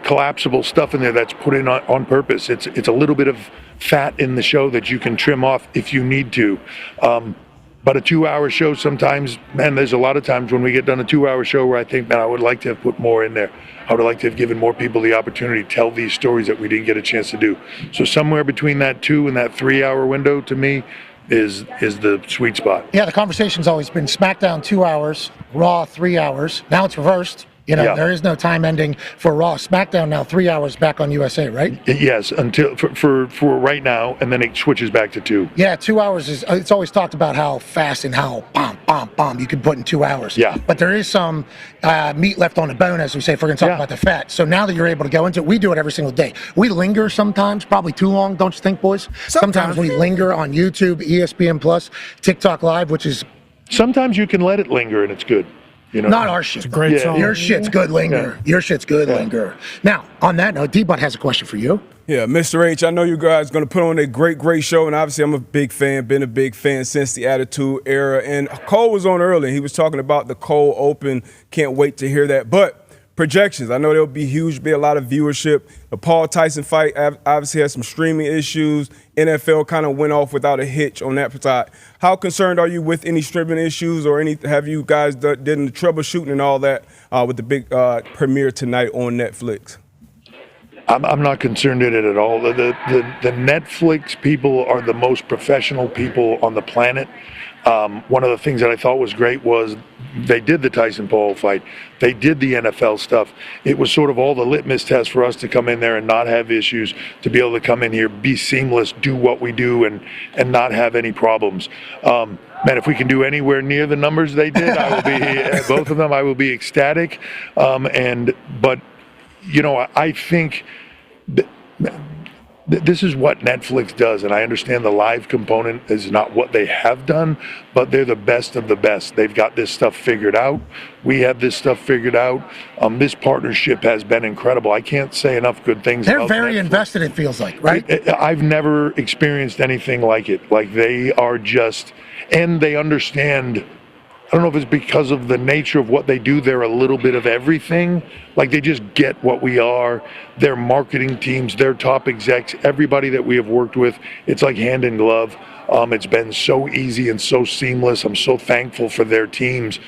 collapsible stuff in there that's put in on purpose. It's a little bit of fat in the show that you can trim off if you need to. But a 2-hour show sometimes, man, there's a lot of times when we get done a 2-hour show where I think, man, I would like to have put more in there. I would like to have given more people the opportunity to tell these stories that we didn't get a chance to do. So somewhere between that 2 and that 3-hour window, to me, is the sweet spot. Yeah, the conversation's always been SmackDown 2 hours, Raw 3 hours. Now it's reversed. There is no time ending for Raw. SmackDown now 3 hours back on USA, right? Yes, until for right now, and then it switches back to 2. Yeah, 2 hours it's always talked about how fast and how bomb you can put in 2 hours. Yeah. But there is some meat left on the bone, as we say, if we're going to talk about the fat. So now that you're able to go into it, we do it every single day. We linger sometimes, probably too long, don't you think, boys? Sometimes we linger on YouTube, ESPN Plus, TikTok Live, which is... Sometimes you can let it linger and it's good. Not our shit. It's a great song. Your shit's good linger. Yeah. Your shit's good linger. Now, on that note, D-Butt has a question for you. Yeah, Mr. H, I know you guys are going to put on a great show, and obviously I'm a big fan, been a big fan since the Attitude Era. And Cole was on early. He was talking about the Cole Open. Can't wait to hear that. But projections, I know there'll be huge, be a lot of viewership. The Paul Tyson fight obviously has some streaming issues. NFL kind of went off without a hitch on that side. How concerned are you with any streaming issues or have you guys did the troubleshooting and all that with the big premiere tonight on Netflix? I'm not concerned in it at all. The Netflix people are the most professional people on the planet. One of the things that I thought was great was they did the Tyson Paul fight. They did the NFL stuff. It was sort of all the litmus test for us to come in there and not have issues, to be able to come in here, be seamless, do what we do, and not have any problems. Man, if we can do anywhere near the numbers they did, I will be both of them. I will be ecstatic. But you know, I think this is what Netflix does, and I understand the live component is not what they have done, but they're the best of the best. They've got this stuff figured out. We have this stuff figured out. This partnership has been incredible. I can't say enough good things They're about very Netflix. invested, it feels like, right? I've never experienced anything like it. Like, they are just, and they understand. I don't know if it's because of the nature of what they do. They're a little bit of everything. Like, they just get what we are. Their marketing teams, their top execs, everybody that we have worked with, it's like hand in glove. It's been so easy and so seamless. I'm so thankful for their teams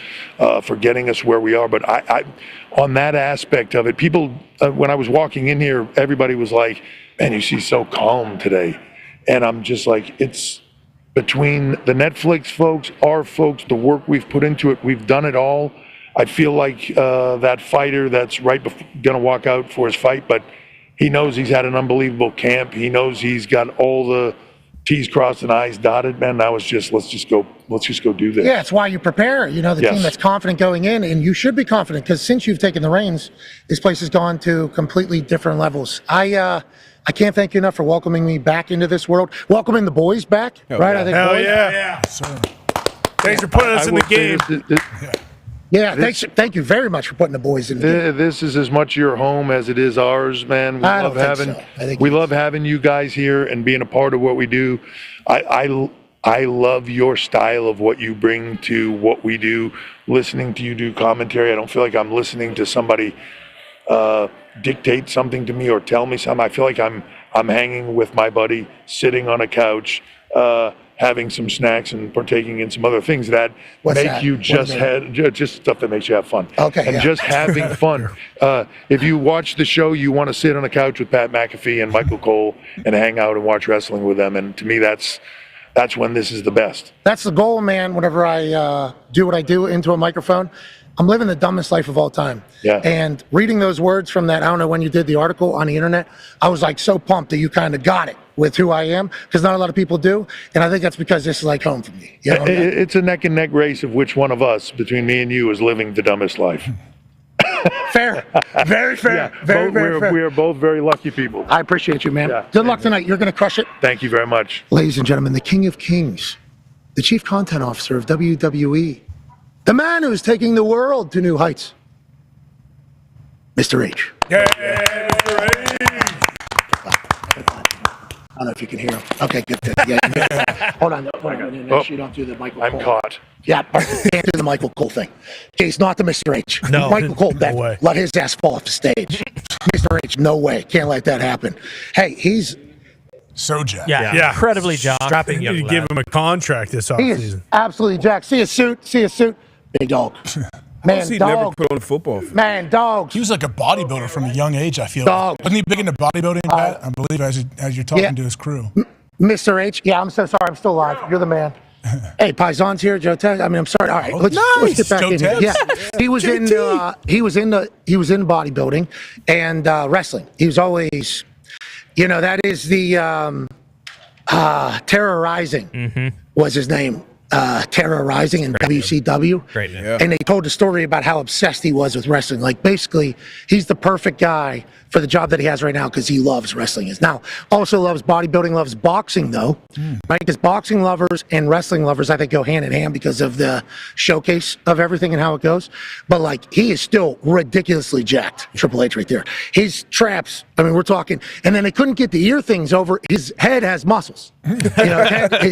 for getting us where we are. But I on that aspect of it, people, when I was walking in here, everybody was like, man, you seem so calm today. And I'm just like, it's between the Netflix folks, our folks, the work we've put into it, we've done it all. I feel like that fighter that's going to walk out for his fight, but he knows he's had an unbelievable camp. He knows he's got all the T's crossed and I's dotted. Man, now it's just let's just go do this. Yeah, it's why you prepare. You know, the team that's confident going in, and you should be confident because since you've taken the reins, this place has gone to completely different levels. I can't thank you enough for welcoming me back into this world, welcoming the boys back. Right? Yeah. I think. Hell boys, yeah. Thanks for putting us in the game. Yeah, thank you very much for putting the boys in the game. This is as much your home as it is ours, man. We love having you guys here and being a part of what we do. I love your style of what you bring to what we do. Listening to you do commentary, I don't feel like I'm listening to somebody dictate something to me or tell me something. I feel like I'm hanging with my buddy, sitting on a couch, having some snacks and partaking in some other things that make you just stuff that makes you have fun. Okay, and just having fun. If you watch the show, you want to sit on a couch with Pat McAfee and Michael Cole and hang out and watch wrestling with them. And to me, that's when this is the best. That's the goal, man. Whenever I do what I do into a microphone, I'm living the dumbest life of all time. Yeah. And reading those words from that, I don't know when you did the article on the internet, I was like so pumped that you kind of got it with who I am, because not a lot of people do. And I think that's because this is like home for me. You know? It's a neck and neck race of which one of us, between me and you, is living the dumbest life. Fair. Very fair. Yeah, very fair. We are both very lucky people. I appreciate you, man. Yeah. Good luck tonight. You're going to crush it. Thank you very much. Ladies and gentlemen, the King of Kings, the Chief Content Officer of WWE, the man who's taking the world to new heights, Mr. H. Yeah, Mr. H. I don't know if you can hear him. Okay, good. Yeah, hold on. Make sure you don't do the Michael Cole. I'm caught. Yeah, can't do the Michael Cole thing. Okay, he's not the Mr. H. No, Michael Cole, no way. Let his ass fall off the stage. Mr. H, no way. Can't let that happen. Hey, he's so jacked. Yeah. Incredibly jacked. Strapping you to give him a contract this he is offseason. absolutely jacked. See his suit. Big dog. Man, He dog. never put on a football field. Man, dog. He was like a bodybuilder from a young age, I feel. Dog. Wasn't he big into bodybuilding, Pat? I believe as you're talking to his crew. Mr. H. Yeah, I'm so sorry. I'm still alive. You're the man. Hey, Paisan's here, Joe Tez. I mean, I'm sorry. All right, let's get back Joe in here. Tez. Yeah, he was in bodybuilding and wrestling. He was always, that is the Terrorizing was his name. Terrorizing in WCW. Great name. Yeah. And they told a story about how obsessed he was with wrestling. Like, basically, he's the perfect guy for the job that he has right now because he loves wrestling. Now, also loves bodybuilding, loves boxing, though, right? Because boxing lovers and wrestling lovers, I think, go hand in hand because of the showcase of everything and how it goes. But, like, he is still ridiculously jacked, Triple H right there. His traps, I mean, we're talking, and then they couldn't get the ear things over. His head has muscles. His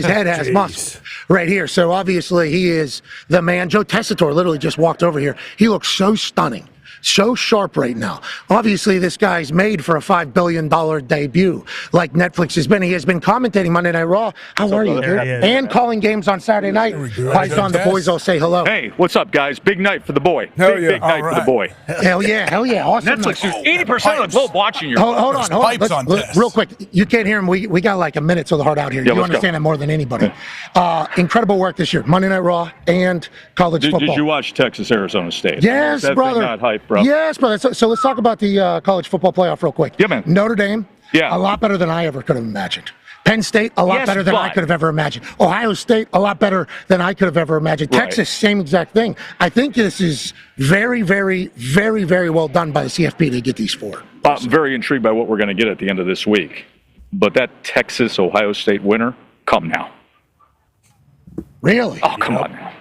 head has muscles right here. So, obviously, he is the man. Joe Tessitore literally just walked over here. He looks so stunning so sharp right now. Obviously, this guy's made for a $5 billion debut like Netflix has been. He has been commentating Monday Night Raw. How are you, dude? And calling games on Saturday night. Python, the boys all say hello. Hey, what's up, guys? Big night for the boy. Big night for the boy. Hell yeah. Awesome. Netflix, there's 80% of the globe watching your Hold on. Let's, real quick, you can't hear him. We got like a minute till the heart out here. Yeah, you let's understand go. that more than anybody. Incredible work this year. Monday Night Raw and college football. Did you watch Texas, Arizona State? Yes, that brother. Thing not hype, bro. Yes, brother. So let's talk about the college football playoff real quick. Yeah, man. Notre Dame, a lot better than I ever could have imagined. Penn State, a lot better than I could have ever imagined. Ohio State, a lot better than I could have ever imagined. Right. Texas, same exact thing. I think this is very, very, very, very well done by the CFP to get these four. I'm very intrigued by what we're going to get at the end of this week. But that Texas-Ohio State winner, come now. Really? Oh, come on now.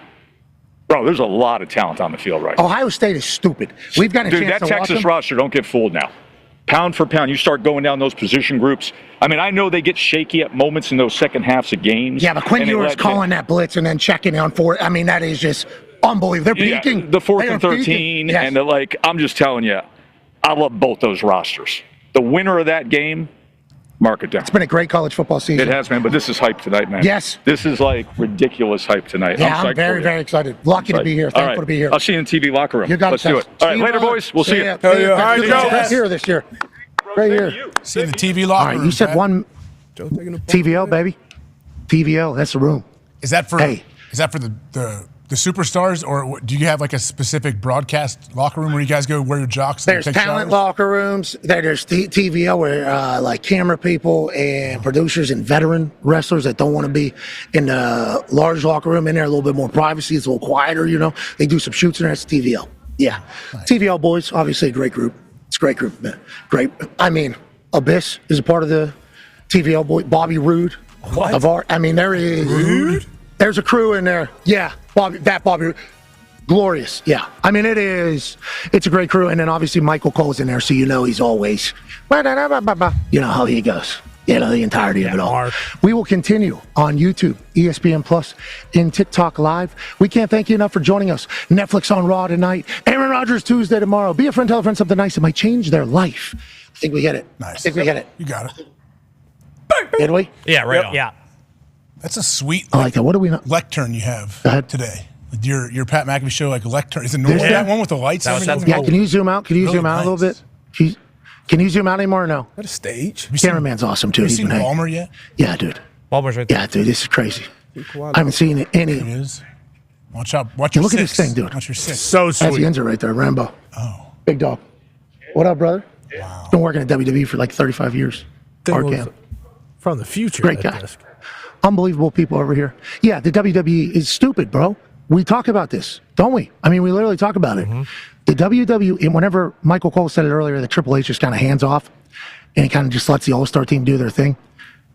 Bro, there's a lot of talent on the field right now. Ohio State is stupid. We've got a Dude, chance that to watch Texas them. roster, don't get fooled now. Pound for pound, you start going down those position groups. I mean, I know they get shaky at moments in those second halves of games. Yeah, but Quinn Ewers calling that blitz and then checking on for it. I mean, that is just unbelievable. They're peaking. The 4th They are and 13, peaking. Yes. and they're like, I'm just telling you, I love both those rosters. The winner of that game, mark it down. It's been a great college football season. It has, man, but this is hype tonight, man. Yes. This is like ridiculous hype tonight. Yeah, I'm psyched very, for you. very excited. Lucky to be here. All Thankful right. to be here. I'll see you in the TV locker room. You got Let's it, do it. Tess. All right, See you, later, brother. boys. We'll see you. Hell yeah. All right, here this year. Right here. See the TV locker All right, room. you said Brad. one TVO, baby. TVO, that's the room. Is that for the superstars, or do you have like a specific broadcast locker room where you guys go wear your jocks? And There's take talent showers? locker rooms. There's TVO where like camera people and producers and veteran wrestlers that don't want to be in the large locker room in there, a little bit more privacy. It's a little quieter, you know. They do some shoots in there. It's TVO. Yeah. TVO boys, obviously a great group. It's a great group, man. Great. I mean, Abyss is a part of the TVO boy. Bobby Roode. What? I mean, there is. Roode? There's a crew in there. Yeah. Bobby Roode. Glorious. Yeah. I mean, it's a great crew. And then obviously Michael Cole's in there, so you know he's always, you know how he goes. You know, the entirety of it all. We will continue on YouTube, ESPN Plus, in TikTok Live. We can't thank you enough for joining us. Netflix on Raw tonight. Aaron Rodgers Tuesday tomorrow. Be a friend, tell a friend something nice that might change their life. I think we get it. Nice. I think we get it. You got it. Did we? Yeah, right on. Yeah. That's a sweet I like that. What do we know? lectern you have Go ahead. today. Your Pat McAfee Show like lectern. Is it normal? There's That that. one with the lights? That's Yeah, can you zoom out? Can you Really zoom out a little nice. bit? Can you zoom out anymore or no? Is that a stage? Cameraman's awesome too. Have you He's seen been hanging. Balmer yet? Yeah, dude. Walmart's right there. Yeah, dude, this is crazy. I haven't seen any. It is. Watch out. Watch your Look at six. this thing, dude. Watch your six. So That's the sweet. Enzo right there, Rambo. Oh. Big dog. What up, brother? Wow. Been working at WWE for like 35 years. Thing was Arcam. from the future. Great that guy. desk. Unbelievable people over here. Yeah, the WWE is stupid, bro. We talk about this, don't we? I mean, we literally talk about it. The WWE, and whenever Michael Cole said it earlier, that Triple H just kind of hands off and he kind of just lets the All-Star team do their thing.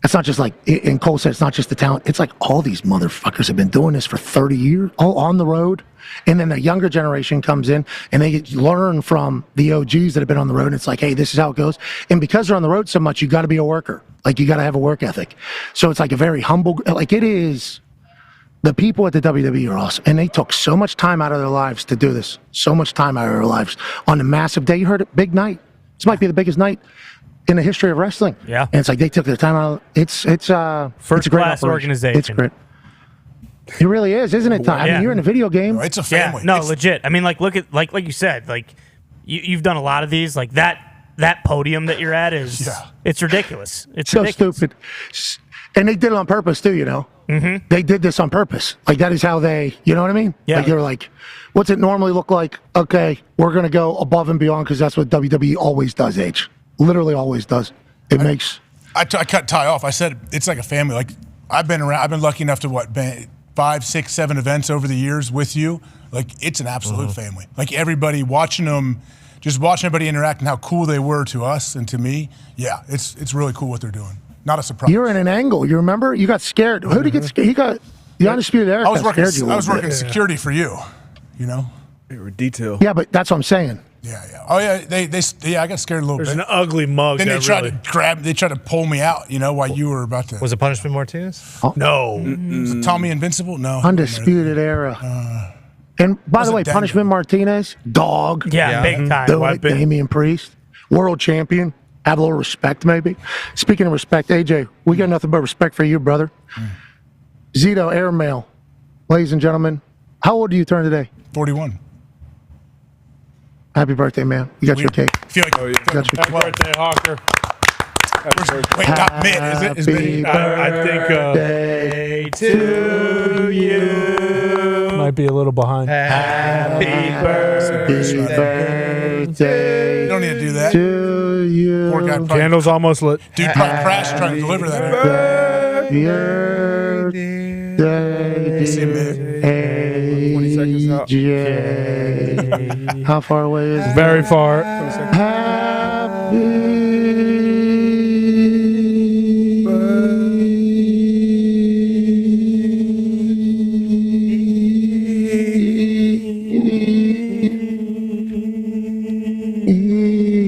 It's not just like, and Cole said it's not just the talent. It's like all these motherfuckers have been doing this for 30 years, all on the road. And then the younger generation comes in and they learn from the OGs that have been on the road. And it's like, hey, this is how it goes. And because they're on the road so much, you got to be a worker. Like, you got to have a work ethic. So it's like a very humble, like it is. The people at the WWE are awesome. And they took so much time out of their lives to do this. So much time out of their lives on a massive day. You heard it, big night. This might be the biggest night in the history of wrestling. Yeah. And it's like they took their time out. It's First a great class operation. organization. It's great. It really is, isn't it, Tom? I mean, you're in a video game. It's a family. Yeah, no, legit. I mean, like, look at like you said, like you've done a lot of these. Like that podium that you're at is it's ridiculous. It's so ridiculous. stupid. And they did it on purpose too, you know. Mm-hmm. They did this on purpose. Like, that is how they, you know what I mean? Yeah. Like, they're like, what's it normally look like? Okay, we're going to go above and beyond because that's what WWE always does, H. Literally always does. It makes. I cut Ty off. I said it's like a family. Like, I've been around. I've been lucky enough to been 5, 6, 7 events over the years with you. Like, it's an absolute family. Like, everybody watching them, just watching everybody interact and how cool they were to us and to me. Yeah, it's really cool what they're doing. Not a surprise. You're in an angle. You remember? You got scared. Who did he get scared? He got the Undisputed Era. I was working bit. security for you. You know. They were detailed. Yeah, but that's what I'm saying. Yeah. Oh yeah, they I got scared a little There's bit. an ugly mug. Then they that tried really- to grab. They tried to pull me out. You know, while you were about to. Was it Punishment Martinez? No. Was it Tommy Invincible? No. Undisputed Era. And by the way, Punishment Martinez, dog. Yeah, big time. Do it, Damian Priest, world champion. Have a little respect, maybe. Speaking of respect, AJ, we got nothing but respect for you, brother. Zito, airmail. Ladies and gentlemen, how old do you turn today? 41. Happy birthday, man. You got your cake. Feel like You got your Happy birthday, Hawker. Wait, not mid, is it? Is mid? I think Day to you. might be a little behind. Happy birthday. You don't need to do that. To you. Poor guy probably, Candle's almost lit. dude probably crashed trying to deliver that. AJ. How far away is it? Very far.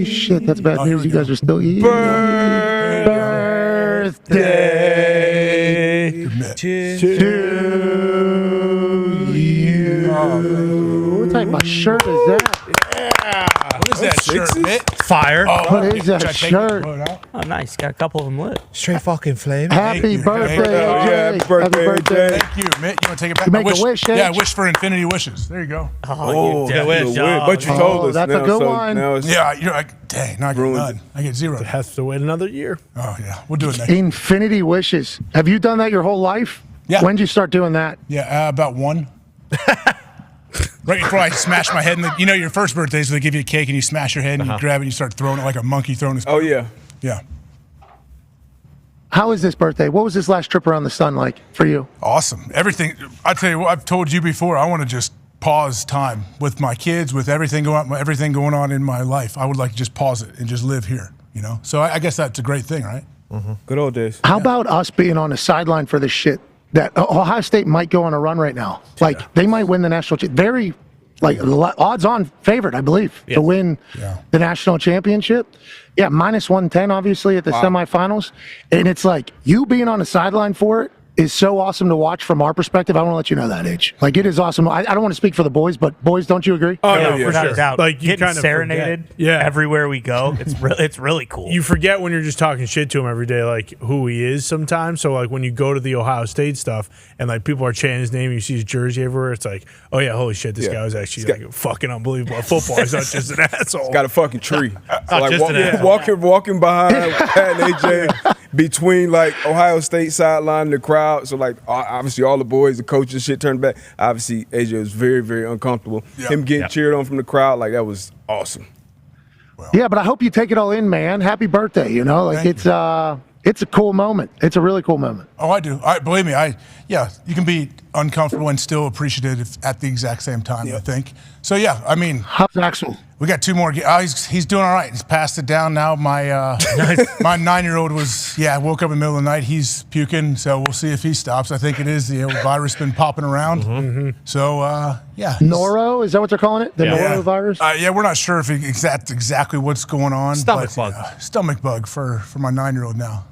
Shit, that's bad news. You guys are still eating. Birthday to you. What type of shirt is that? What is that shirt, Mitt? Fire. What is that shirt? Oh, nice. Got a couple of them lit. Straight fucking flame. Happy birthday, AJ. Happy birthday. Thank you, Mitt. You want to take it back? You make a wish, eh? Yeah, I wish for infinity wishes. There you go. Oh, you good wish. But you told us. That's now, a good so one. Now it's Yeah, you're like, dang, now I get none. I get zero. It has to wait another year. Oh, yeah. We'll do it next. Infinity wishes. Have you done that your whole life? Yeah. When did you start doing that? Yeah, about one. Right before I smash my head. Your first birthday, so they give you a cake and you smash your head and you grab it and you start throwing it like a monkey throwing his. Oh, yeah. Yeah. How is this birthday? What was this last trip around the sun like for you? Awesome. Everything. I tell you what, I've told you before, I want to just pause time with my kids, with everything going on in my life. I would like to just pause it and just live here, So I guess that's a great thing, right? Mm-hmm. Good old days. How about us being on the sideline for this shit? That Ohio State might go on a run right now. Like, they might win the national very, odds-on favorite, I believe, to win the national championship. Yeah, minus 110, obviously, at the semifinals. And it's like, you being on the sideline for it is so awesome to watch from our perspective. I want to let you know that, H. Like, it is awesome. I don't want to speak for the boys, but boys, don't you agree? Oh, yeah, without a doubt. Like, you Getting kind of serenaded everywhere we go. It's really cool. You forget when you're just talking shit to him every day, like who he is sometimes. So like when you go to the Ohio State stuff and like people are chanting his name, you see his jersey everywhere. It's like, oh yeah, holy shit, this guy was actually like fucking unbelievable at football. He's not just an asshole. He's got a fucking tree. So like just an asshole. walking behind Pat and AJ between like Ohio State sideline and the crowd. So like obviously all the boys, the coaches, shit turned back. Obviously AJ was very, very uncomfortable. Him getting cheered on from the crowd, like that was awesome. Yeah, but I hope you take it all in, man. Happy birthday, it's a cool moment. It's a really cool moment. Oh, I do. Believe me, you can be uncomfortable and still appreciative at the exact same time, I think. So, yeah, I mean. How's Axel? We got two more. He's doing all right. He's passed it down now. My my 9-year-old woke up in the middle of the night. He's puking, so we'll see if he stops. I think it is the old virus been popping around. Mm-hmm. So, yeah. Noro, is that what they're calling it? The norovirus? We're not sure if that's exactly what's going on. Stomach bug. Stomach bug for my 9-year-old now.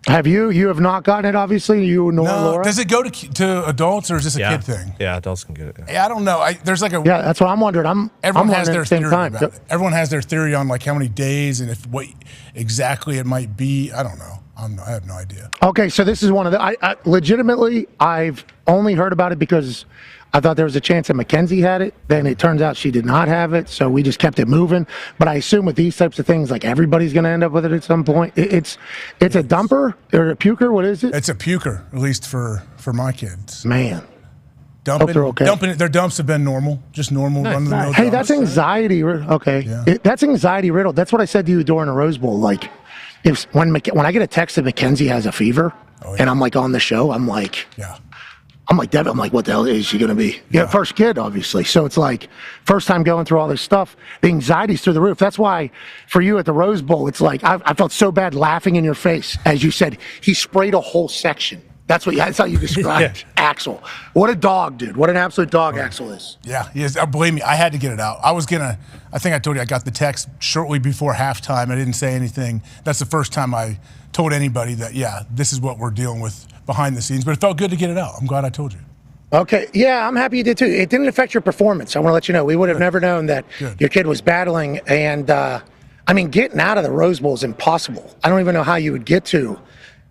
Have you? You have not gotten it, obviously? You nor Laura? Does it go to adults, or is this a kid thing? Yeah, adults can get it. Yeah, I don't know. There's like a that's what I'm wondering. Everyone has wondering their at the same theory time. about it. Everyone has their theory on like how many days and what exactly it might be. I don't know. I have no idea. Okay, so this is one of the. I legitimately, I've only heard about it because I thought there was a chance that Mackenzie had it. Then it turns out she did not have it, so we just kept it moving. But I assume with these types of things, like everybody's going to end up with it at some point. It's a dumper or a puker. What is it? It's a puker, at least for my kids. Man. Dumping, they're okay. Their dumps have been normal, just normal run-of-the-mill Hey, dumps. that's anxiety. Okay, that's anxiety riddled. That's what I said to you during the Rose Bowl. Like, when I get a text that Mackenzie has a fever, and I'm like on the show, I'm like, Devin, what the hell is she going to be? First kid, obviously. So it's like, first time going through all this stuff, the anxiety's through the roof. That's why, for you at the Rose Bowl, it's like, I felt so bad laughing in your face. As you said, he sprayed a whole section. That's how you described Axel. What a dog, dude. What an absolute dog Axel is. Yeah, he is. Believe me, I had to get it out. I think I told you I got the text shortly before halftime. I didn't say anything. That's the first time I told anybody that, this is what we're dealing with behind the scenes. But it felt good to get it out. I'm glad I told you. Okay, yeah, I'm happy you did too. It didn't affect your performance. I want to let you know. We would have never known that your kid was battling. And, getting out of the Rose Bowl is impossible. I don't even know how you would get to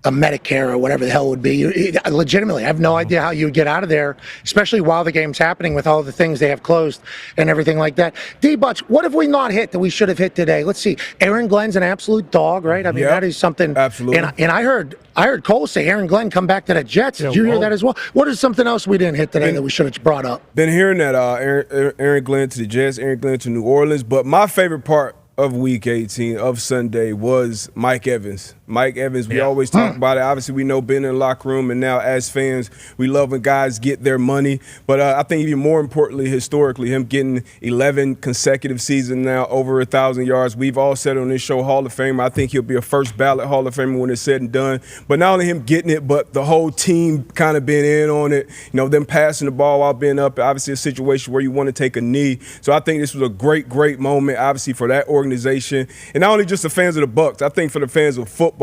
a Medicare or whatever the hell it would be. Legitimately, I have no idea how you would get out of there, especially while the game's happening with all the things they have closed and everything like that. D-Butch, what have we not hit that we should have hit today? Let's see. Aaron Glenn's an absolute dog, right? I mean, that is something. Absolutely. And I heard Cole say Aaron Glenn come back to the Jets. Did you hear that as well? What is something else we didn't hit today that we should have brought up? Been hearing that Aaron Glenn to the Jets, Aaron Glenn to New Orleans. But my favorite part of Week 18 of Sunday was Mike Evans. Mike Evans, we always talk about it. Obviously, we know being in the locker room, and now as fans, we love when guys get their money. But I think even more importantly, historically, him getting 11 consecutive seasons now, over 1,000 yards. We've all said on this show, Hall of Famer. I think he'll be a first ballot Hall of Famer when it's said and done. But not only him getting it, but the whole team kind of being in on it. Them passing the ball while being up. Obviously, a situation where you want to take a knee. So I think this was a great, great moment, obviously, for that organization. And not only just the fans of the Bucs. I think for the fans of football,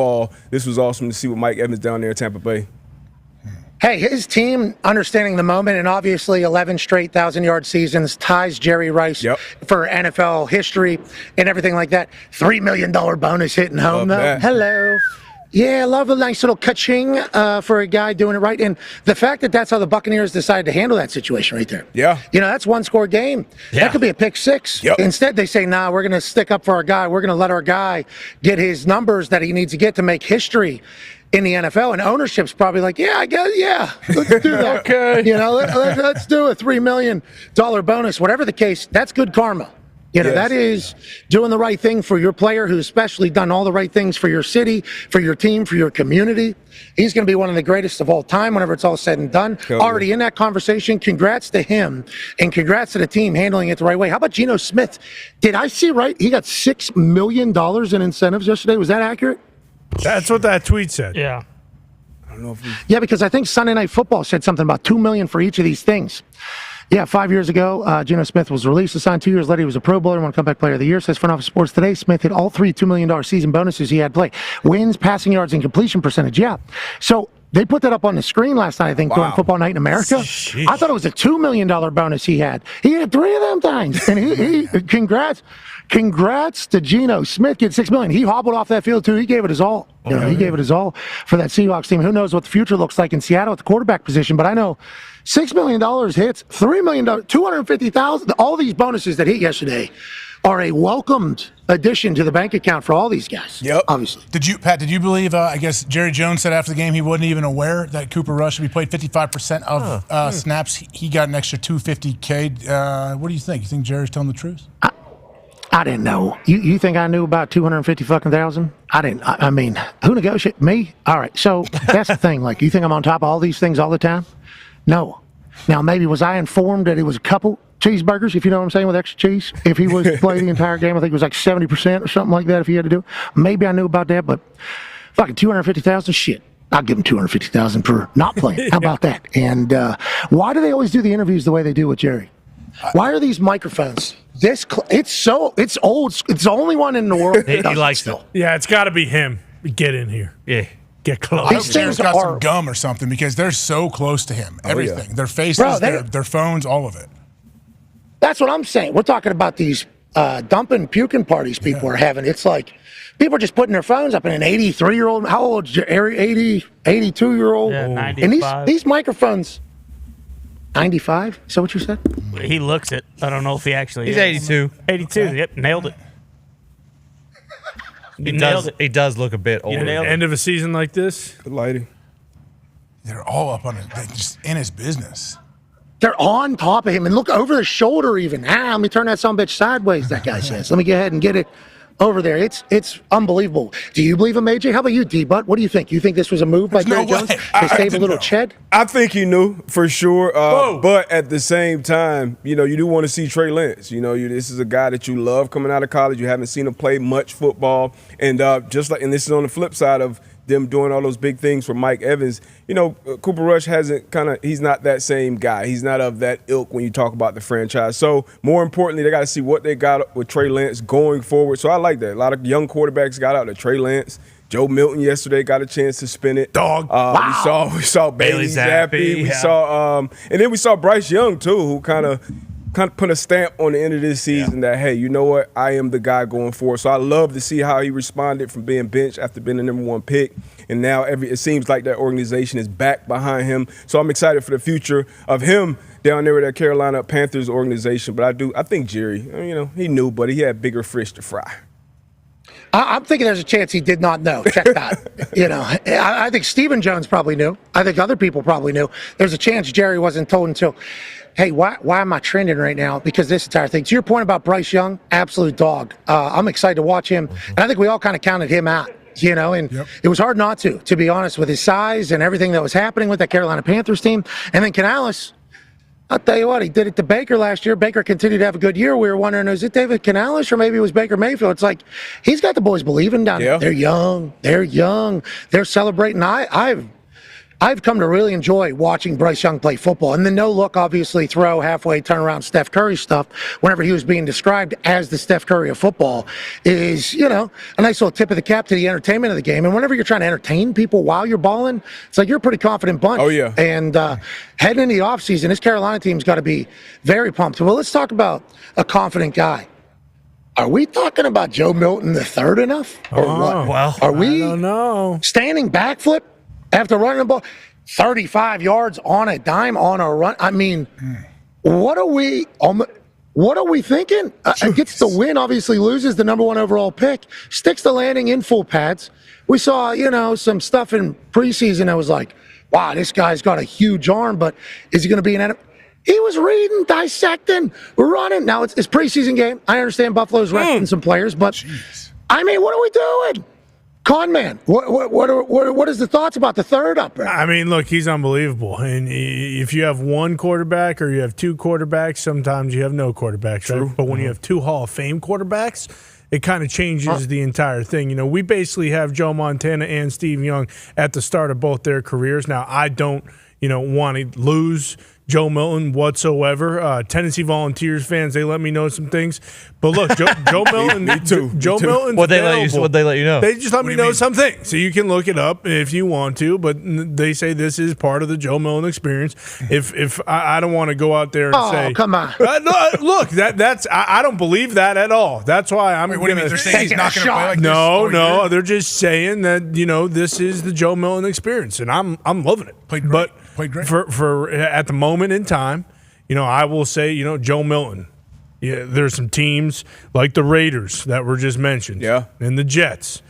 this was awesome to see with Mike Evans down there in Tampa Bay. Hey, his team understanding the moment, and obviously 11 straight 1,000-yard seasons ties Jerry Rice for NFL history and everything like that. $3 million bonus hitting home, though. That. Hello. Yeah, I love a nice little ka-ching for a guy doing it right. And the fact that that's how the Buccaneers decided to handle that situation right there. Yeah. That's one-score game. Yeah. That could be a pick six. Yep. Instead, they say, nah, we're going to stick up for our guy. We're going to let our guy get his numbers that he needs to get to make history in the NFL. And ownership's probably like, yeah, I guess, yeah, let's do that. Okay. Let's do a $3 million bonus. Whatever the case, that's good karma. That is doing the right thing for your player who's especially done all the right things for your city, for your team, for your community. He's going to be one of the greatest of all time whenever it's all said and done. Totally. Already in that conversation. Congrats to him and congrats to the team handling it the right way. How about Geno Smith? Did I see right? He got $6 million in incentives yesterday. Was that accurate? That's what that tweet said. Yeah. I don't know if Yeah, because I think Sunday Night Football said something about $2 million for each of these things. Yeah, 5 years ago, Geno Smith was released, assigned 2 years later. He was a Pro Bowler and won Comeback Player of the Year. Says Front Office Sports today, Smith hit all three $2 million season bonuses he had play. Wins, passing yards, and completion percentage. Yeah. So they put that up on the screen last night, I think, during Football Night in America. Jeez. I thought it was a $2 million bonus he had. He had three of them things. And he congrats to Geno Smith, get $6 million. He hobbled off that field, too. He gave it his all. He gave it his all for that Seahawks team. Who knows what the future looks like in Seattle at the quarterback position, but I know $6 million hits, $3 million, $250,000. All these bonuses that hit yesterday are a welcomed addition to the bank account for all these guys. Yep. Obviously. Did you believe, I guess Jerry Jones said after the game he wasn't even aware that Cooper Rush, if he played 55% of snaps, he got an extra $250K. What do you think? You think Jerry's telling the truth? I didn't know. You think I knew about 250,000? I didn't. I mean, who negotiated? Me? All right. So that's the thing. Like, you think I'm on top of all these things all the time? No. Now, maybe was I informed that it was a couple cheeseburgers, if you know what I'm saying, with extra cheese? If he was to play the entire game, I think it was like 70% or something like that if he had to do it. Maybe I knew about that, but fucking 250,000, shit. I'll give him 250,000 for not playing. How about that? And why do they always do the interviews the way they do with Jerry? Why are these microphones it's old. It's the only one in the world. He likes it. Yeah, it's got to be him. Get in here. Yeah. Get close. I hope Jerry's got some gum or something because they're so close to him. Everything. Yeah. Their faces, their phones, all of it. That's what I'm saying. We're talking about these dumping, puking parties people are having. It's like people are just putting their phones up, and an 83-year-old, how old is Jerry? 82-year-old? Yeah, 95. And these microphones, 95? Is that what you said? He looks it. I don't know if he actually He's is. 82. 82, yep, nailed it. He does look a bit older. End of a season like this? Good lighting. They're all up on it, just in his business. They're on top of him and look over his shoulder even. Let me turn that sumbitch sideways, that guy says. Let me go ahead and get it over there. It's unbelievable. Do you believe him, AJ? How about you, D-Butt? What do you think? You think this was a move by Jerry Jones to save a little Ched? I think he knew for sure. But at the same time, you do want to see Trey Lance. This is a guy that you love coming out of college. You haven't seen him play much football. And and this is on the flip side of them doing all those big things for Mike Evans. You know, Cooper Rush he's not that same guy. He's not of that ilk when you talk about the franchise. So more importantly, they got to see what they got with Trey Lance going forward. So I like that. A lot of young quarterbacks got out there. Trey Lance, Joe Milton yesterday got a chance to spin it. Wow. We saw Bailey Zappi. We yeah. saw and then we saw Bryce Young too, who kind of put a stamp on the end of this season that, hey, you know what? I am the guy going forward. So I love to see how he responded from being benched after being the number 1 pick. And now it seems like that organization is back behind him. So I'm excited for the future of him down there with that Carolina Panthers organization. But I think Jerry, you know, he knew, but he had bigger fish to fry. I'm thinking there's a chance he did not know. Check that. You know, I think Stephen Jones probably knew. I think other people probably knew. There's a chance Jerry wasn't told until, hey, why am I trending right now? Because this entire thing. To your point about Bryce Young, absolute dog. I'm excited to watch him. And I think we all kind of counted him out, you know, and it was hard not to be honest, with his size and everything that was happening with that Carolina Panthers team. And then Canales, I'll tell you what, he did it to Baker last year. Baker continued to have a good year. We were wondering, is it David Canales or maybe it was Baker Mayfield? It's like, he's got the boys believing down there. They're young. They're celebrating. I've come to really enjoy watching Bryce Young play football. And the no-look, obviously, throw, halfway, turnaround Steph Curry stuff, whenever he was being described as the Steph Curry of football, is, you know, a nice little tip of the cap to the entertainment of the game. And whenever you're trying to entertain people while you're balling, it's like you're a pretty confident bunch. Oh, yeah. And heading into the offseason, this Carolina team's got to be very pumped. Well, let's talk about a confident guy. Are we talking about Joe Milton III enough? Or what? Well, are we I don't know. Standing backflip after running the ball 35 yards on a dime on a run? I mean, what are we thinking? Gets the win, obviously loses the number 1 overall pick, sticks the landing in full pads. We saw, you know, some stuff in preseason that was like, wow, this guy's got a huge arm, but is he going to be an NFL? He was reading, dissecting, running. Now, it's preseason game. I understand Buffalo's resting some players, but, I mean, what are we doing? Con man, what is the thoughts about the third up there? I mean, look, he's unbelievable. And if you have one quarterback or you have 2 quarterbacks, sometimes you have no quarterbacks, right? But when you have 2 Hall of Fame quarterbacks, it kind of changes the entire thing. You know, we basically have Joe Montana and Steve Young at the start of both their careers. Now, I don't, want to lose Joe Milton whatsoever. Tennessee Volunteers fans, they let me know some things. But look, Joe Milton, me too. Joe Milton's What'd they let you know? They just let me know some things. So you can look it up if you want to, but they say this is part of the Joe Milton experience. If I don't want to go out there and say, come on. Look, that's I don't believe that at all. That's why I'm what do you mean? They're saying he's not going to play like this? No, they're just saying that, this is the Joe Milton experience, and I'm loving it. Played great. Played great. For at the moment in time, I will say, Joe Milton. Yeah, there's some teams like the Raiders that were just mentioned. Yeah. And the Jets.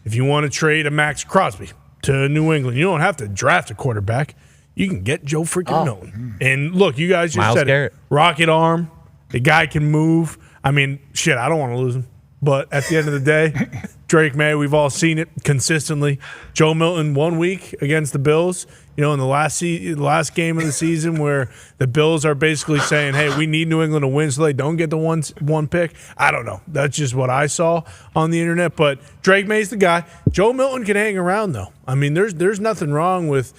If you want to trade a Max Crosby to New England, you don't have to draft a quarterback. You can get Joe freaking Milton. And look, you guys just Myles said Garrett. it. Rocket arm. The guy can move. I mean, shit, I don't want to lose him. But at the end of the day, Drake May, we've all seen it consistently. Joe Milton 1 week against the Bills, in the last game of the season where the Bills are basically saying, hey, we need New England to win so they don't get the one pick. I don't know. That's just what I saw on the internet. But Drake May's the guy. Joe Milton can hang around, though. I mean, there's nothing wrong with,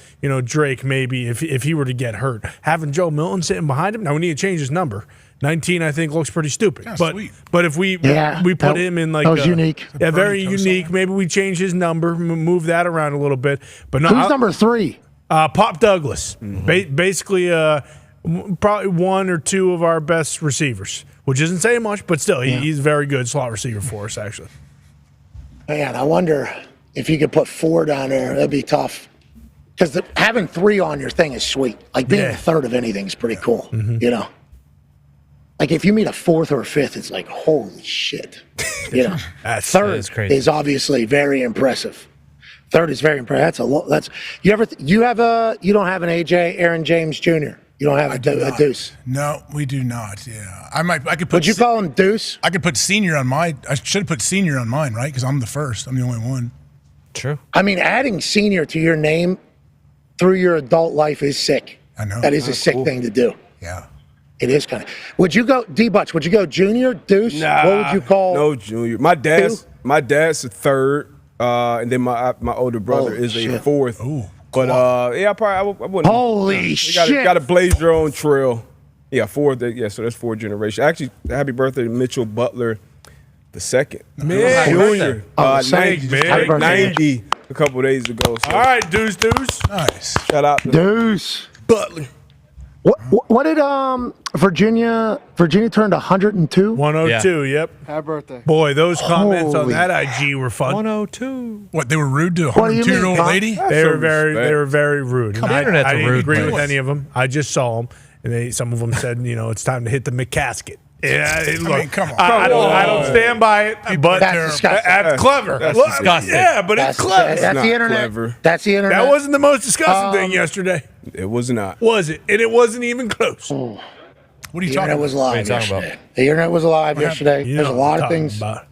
Drake maybe if he were to get hurt. Having Joe Milton sitting behind him, now we need to change his number. 19, I think, looks pretty stupid. But if we put him in like that was unique. Yeah, very unique. Maybe we change his number, move that around a little bit. But no, who's number 3? Pop Douglas. Basically, probably 1 or 2 of our best receivers, which isn't saying much, but still, he's a very good slot receiver for us, actually. Man, I wonder if you could put 4 down there. That'd be tough. Because having 3 on your thing is sweet. Like being a third of anything is pretty cool, Like if you meet a 4th or a 5th, it's like, holy shit. Third is obviously very impressive. Third is very impressive. That's a lot. You don't have an AJ Aaron James Jr. You don't have a Deuce. No, we do not. Yeah, I could put. Would you call him Deuce? I could put senior on mine. I should have put senior on mine, right? Because I'm the first. I'm the only one. True. I mean, adding senior to your name through your adult life is sick. I know. That is a sick thing to do. Yeah. It is kind of. Would you go D-Butch? Would you go junior, Deuce? Nah, what would you call? No junior. My dad's a third. and then my older brother is a fourth. Ooh, but yeah, I wouldn't. Holy shit! Got to blaze your own trail. Yeah, fourth. Yeah, so that's 4 generations. Actually, happy birthday to Mitchell Butler, the second. Junior. 90 a couple days ago. So. All right, Deuce. Nice. Shout out to Deuce Butler. What did Virginia turned 102? 102, yep. Happy birthday. Boy, those comments on Holy- that IG were fun. 102. What, they were rude to a What do you 102-year-old mean, lady? They were very rude. Come on. The internet's I a didn't rude agree place. with any of them. I just saw them, and some of them said, it's time to hit the McCasket. Yeah, look, come on. I don't stand by it, but That's disgusting. that's clever. That's Look, disgusting. Yeah, but it's clever. That's not the internet. clever. That's the internet. That wasn't the most disgusting thing yesterday, It was not. was it? And it wasn't even close. What are you The talking internet about? was What are you live talking about? yesterday. The internet was alive yesterday. You There's know a what lot I'm of things. talking about.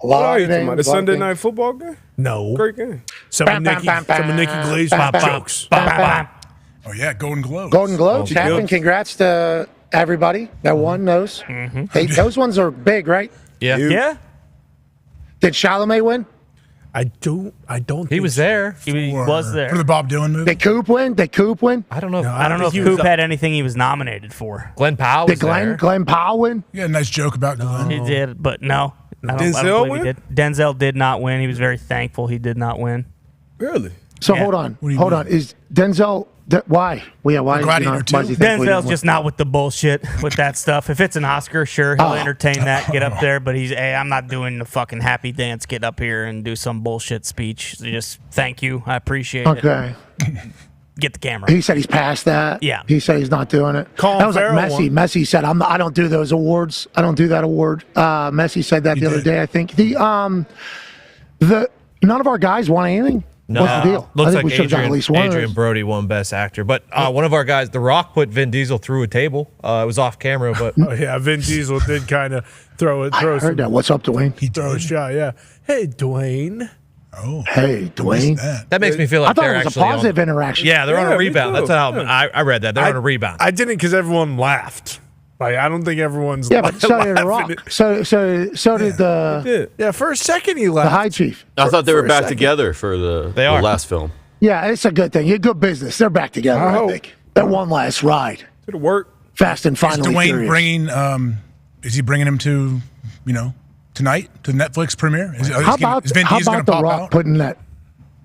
A lot What are of you talking things. about? The Sunday night football game? No. Great game. Some of Nikki Glazer jokes. Oh, yeah, Golden Globes. Golden Globes Oh, happened. good. Congrats to everybody that won those. Hey, those ones are big, right? Yeah. Yeah. Did Chalamet win? I don't. He was there. He was there. For the Bob Dylan movie? Did Coop win? I don't know. I don't know if Coop had anything he was nominated for. Glenn Powell was Did Glenn Powell win? You had a nice joke about Glenn. He did, but no. I don't Denzel believe win? he did. Denzel did not win. He was very thankful he did not win. Really? So Yeah. hold on. do you Hold mean? on. Is Denzel. Why? Well, yeah, why? Gladiator Why is he thankful he Denzel's didn't just not with the bullshit with that stuff. If it's an Oscar, sure, he'll entertain that, get up there. But I'm not doing the fucking happy dance, get up here and do some bullshit speech. Just thank you. I appreciate win? it. Okay. Get the camera. He said he's past that. Yeah. He said he's not doing it. Colin That was Farrell like Messi. won. Messi said, I don't do those awards. I don't do that award. Messi said that the other day, I think. None of our guys won anything. No. What's the deal? I Looks think like we should have got at least one. of Adrian those. Brody won Best Actor. But one of our guys, The Rock, put Vin Diesel through a table. It was off camera, but Oh yeah, Vin Diesel did kind of throw I heard some that. What's up, Dwayne? throw a shot. Yeah. Hey, Dwayne. Oh. Hey, Dwayne. that makes me feel like I thought they're it was a actually positive on, interaction. Yeah, they're on Yeah, a me rebound. too. That's how I read that. They're on a rebound. I didn't because everyone laughed. Like I don't think everyone's. Yeah, but so did The laughing. Rock. So did the Yeah, for a second he laughed. high chief. I thought they for were a back second. together for the are. last film. Yeah, it's a good thing. You're good business. They're back together, I hope. think. That one last ride. Did it work? Fast and Is finally Dwayne furious. bringing, is he bringing him to, tonight, to the Netflix premiere? Is How about is Vin how Diesel about going the to pop Rock out? putting that?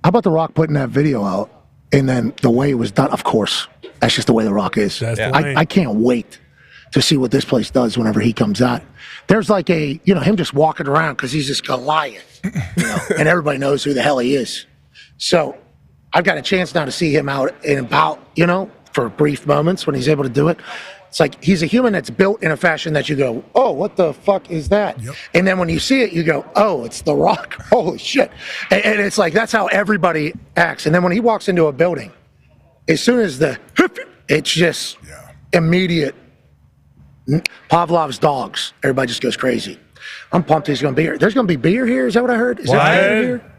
How about the Rock putting that video out, and then the way it was done? Of course, that's just the way the Rock is. That's the way. I can't wait to see what this place does whenever he comes out. There's like him just walking around because he's this Goliath, and everybody knows who the hell he is. So I've got a chance now to see him out and about, for brief moments when he's able to do it. It's like he's a human that's built in a fashion that you go, oh, what the fuck is that? Yep. And then when you see it, you go, oh, it's The Rock. Holy shit. And it's like, that's how everybody acts. And then when he walks into a building, as soon as it's just immediate. Pavlov's dogs. Everybody just goes crazy. I'm pumped he's going to be here. There's going to be beer here? Is that what I heard? Is that beer here?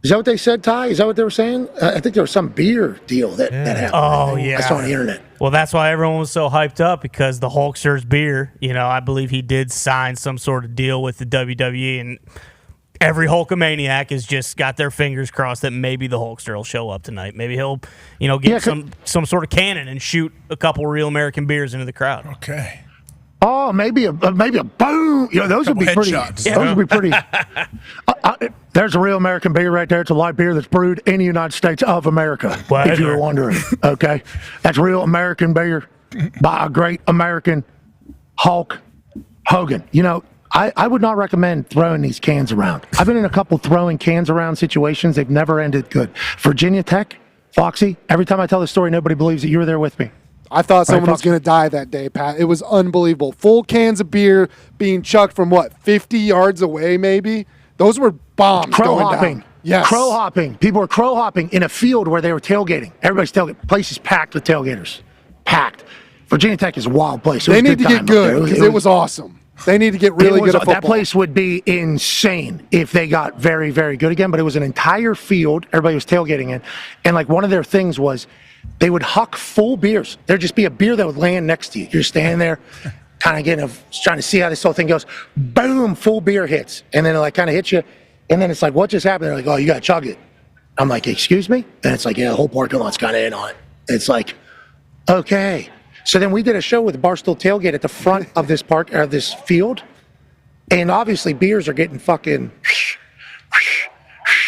Is that what they said, Ty? Is that what they were saying? I think there was some beer deal that happened. Oh, yeah. I saw on the internet. Well, that's why everyone was so hyped up because the Hulkster's beer, I believe he did sign some sort of deal with the WWE, and every Hulkamaniac has just got their fingers crossed that maybe the Hulkster will show up tonight. Maybe he'll, get some sort of cannon and shoot a couple real American beers into the crowd. Okay. Oh, maybe a boom. Those would be pretty. Headshots. Those would be pretty. There's a real American beer right there. It's a light beer that's brewed in the United States of America. If you were wondering, okay, that's real American beer by a great American Hulk Hogan. I would not recommend throwing these cans around. I've been in a couple throwing cans around situations. They've never ended good. Virginia Tech, Foxy. Every time I tell the story, nobody believes that you were there with me. I thought someone was going to die that day, Pat. It was unbelievable. Full cans of beer being chucked from 50 yards away, maybe? Those were bombs Crow going hopping. down. Yes. Crow hopping. People were crow hopping in a field where they were tailgating. Everybody's tailgating. Place is packed with tailgaters. Packed. Virginia Tech is a wild place. They need to get good because it was awesome. They need to get really good at football. That place would be insane if they got very, very good again, but it was an entire field. Everybody was tailgating in. And one of their things was they would huck full beers. There'd just be a beer that would land next to you. You're standing there kind of trying to see how this whole thing goes. Boom, full beer hits. And then it kind of hits you. And then it's like, what just happened? They're like, oh, you got to chug it. I'm like, excuse me? And it's like, yeah, the whole parking lot's kind of in on it. It's like, okay. So then we did a show with Barstool Tailgate at the front of this park, or this field. And obviously beers are getting fucking,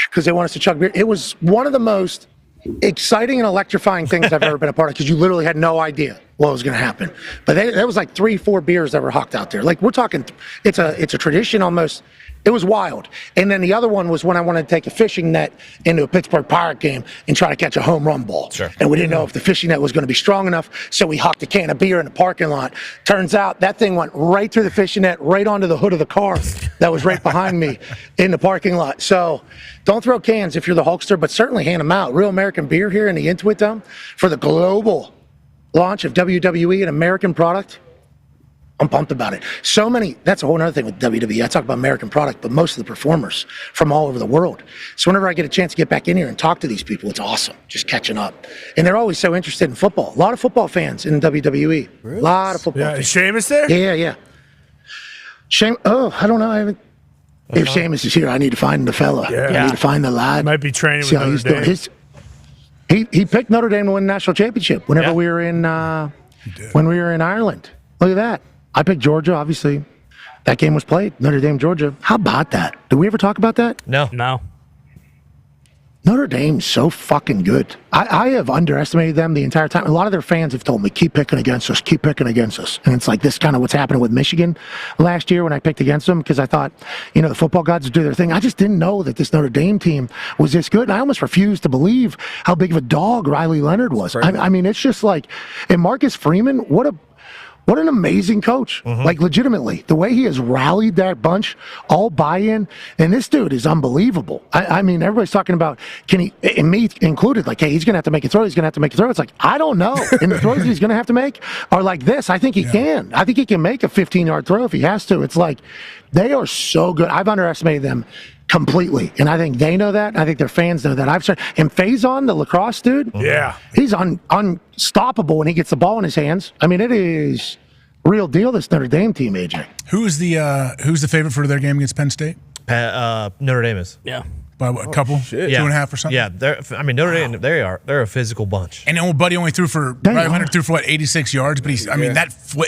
because they want us to chug beer. It was one of the most exciting and electrifying things I've ever been a part of, because you literally had no idea what was going to happen. But there was like 3-4 beers that were hucked out there. Like, we're talking, it's a tradition almost. It was wild. And then the other one was when I wanted to take a fishing net into a Pittsburgh Pirate game and try to catch a home run ball. Sure. And we didn't know if the fishing net was going to be strong enough, so we hucked a can of beer in the parking lot. Turns out that thing went right through the fishing net, right onto the hood of the car that was right behind me in the parking lot. So don't throw cans if you're the Hulkster, but certainly hand them out. Real American beer here in the Intuit Dome for the global launch of WWE, an American product. I'm pumped about it. So many, that's a whole other thing with WWE. I talk about American product, but most of the performers from all over the world. So whenever I get a chance to get back in here and talk to these people, it's awesome, just catching up. And they're always so interested in football. A lot of football fans in WWE. Really? A lot of football fans. Is Sheamus there? Yeah. I don't know. I haven't. If Sheamus is here, I need to find the fella. Yeah. I need to find the lad. Might be training See with how Notre he's Dame. doing. He picked Notre Dame to win the national championship whenever we were in when we were in Ireland. Look at that. I picked Georgia, obviously. That game was played, Notre Dame, Georgia. How about that? Did we ever talk about that? No. Notre Dame's so fucking good. I have underestimated them the entire time. A lot of their fans have told me, keep picking against us. And it's like this kind of what's happening with Michigan last year when I picked against them, because I thought, the football gods would do their thing. I just didn't know that this Notre Dame team was this good. And I almost refused to believe how big of a dog Riley Leonard was. I mean, it's just like, and Marcus Freeman, what an amazing coach. Like, legitimately, the way he has rallied that bunch, all buy-in, and this dude is unbelievable. I mean, everybody's talking about, can he, and me included, like, hey, he's going to have to make a throw. It's like, I don't know. And the throws that he's going to have to make are like this. I think he can. I think he can make a 15-yard throw if he has to. It's like, they are so good. I've underestimated them completely, and I think they know that. I think their fans know that. And Faison, the lacrosse dude, he's unstoppable when he gets the ball in his hands. I mean, it is real deal. This Notre Dame team, AJ. Who's the favorite for their game against Penn State? Notre Dame is. Yeah. By what, a couple? 2.5 or something? Yeah, Notre Dame, they're a physical bunch. And old Buddy only threw for, Leonard threw for 86 yards, but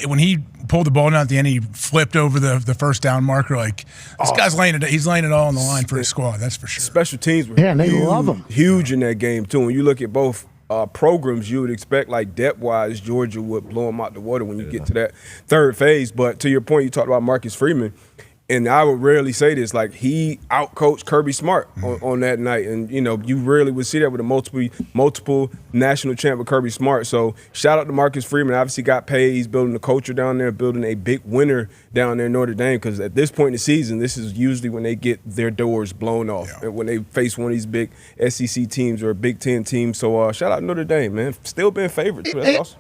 when he pulled the ball down at the end, he flipped over the first down marker. Like, this guy's he's laying it all on the line for his squad, that's for sure. Special teams were and they love him. Huge in that game, too. When you look at both programs, you would expect, like, depth-wise, Georgia would blow them out the water when you get to that third phase. But to your point, you talked about Marcus Freeman. And I would rarely say this, like, he outcoached Kirby Smart on that night. And, you rarely would see that with a multiple national champ with Kirby Smart. So shout out to Marcus Freeman. Obviously got paid. He's building a culture down there, building a big winner down there in Notre Dame, because at this point in the season, this is usually when they get their doors blown off, when they face one of these big SEC teams or a Big Ten team. So shout out to Notre Dame, man. Still being favored. So that's awesome.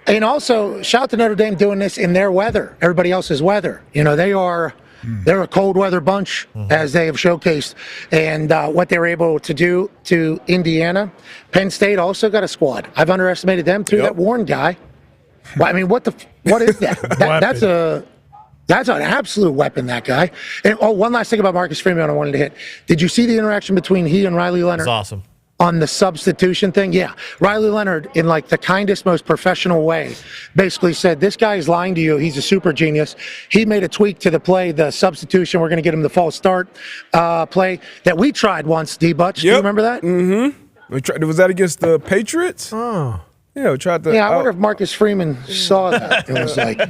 And also, shout out to Notre Dame doing this in their weather, everybody else's weather. They're a cold weather bunch, as they have showcased, and what they were able to do to Indiana. Penn State also got a squad. I've underestimated them too. That Warren guy. Well, I mean, what is that? That's an absolute weapon, that guy. And one last thing about Marcus Freeman I wanted to hit. Did you see the interaction between he and Riley Leonard? It's awesome. On the substitution thing? Yeah. Riley Leonard, in like the kindest, most professional way, basically said, this guy is lying to you. He's a super genius. He made a tweak to the play, the substitution. We're going to get him the false start play that we tried once, D-Butch. Do you remember that? Mm-hmm. Was that against the Patriots? Oh. Yeah, we tried to. Yeah, I wonder if Marcus Freeman saw that. It was like...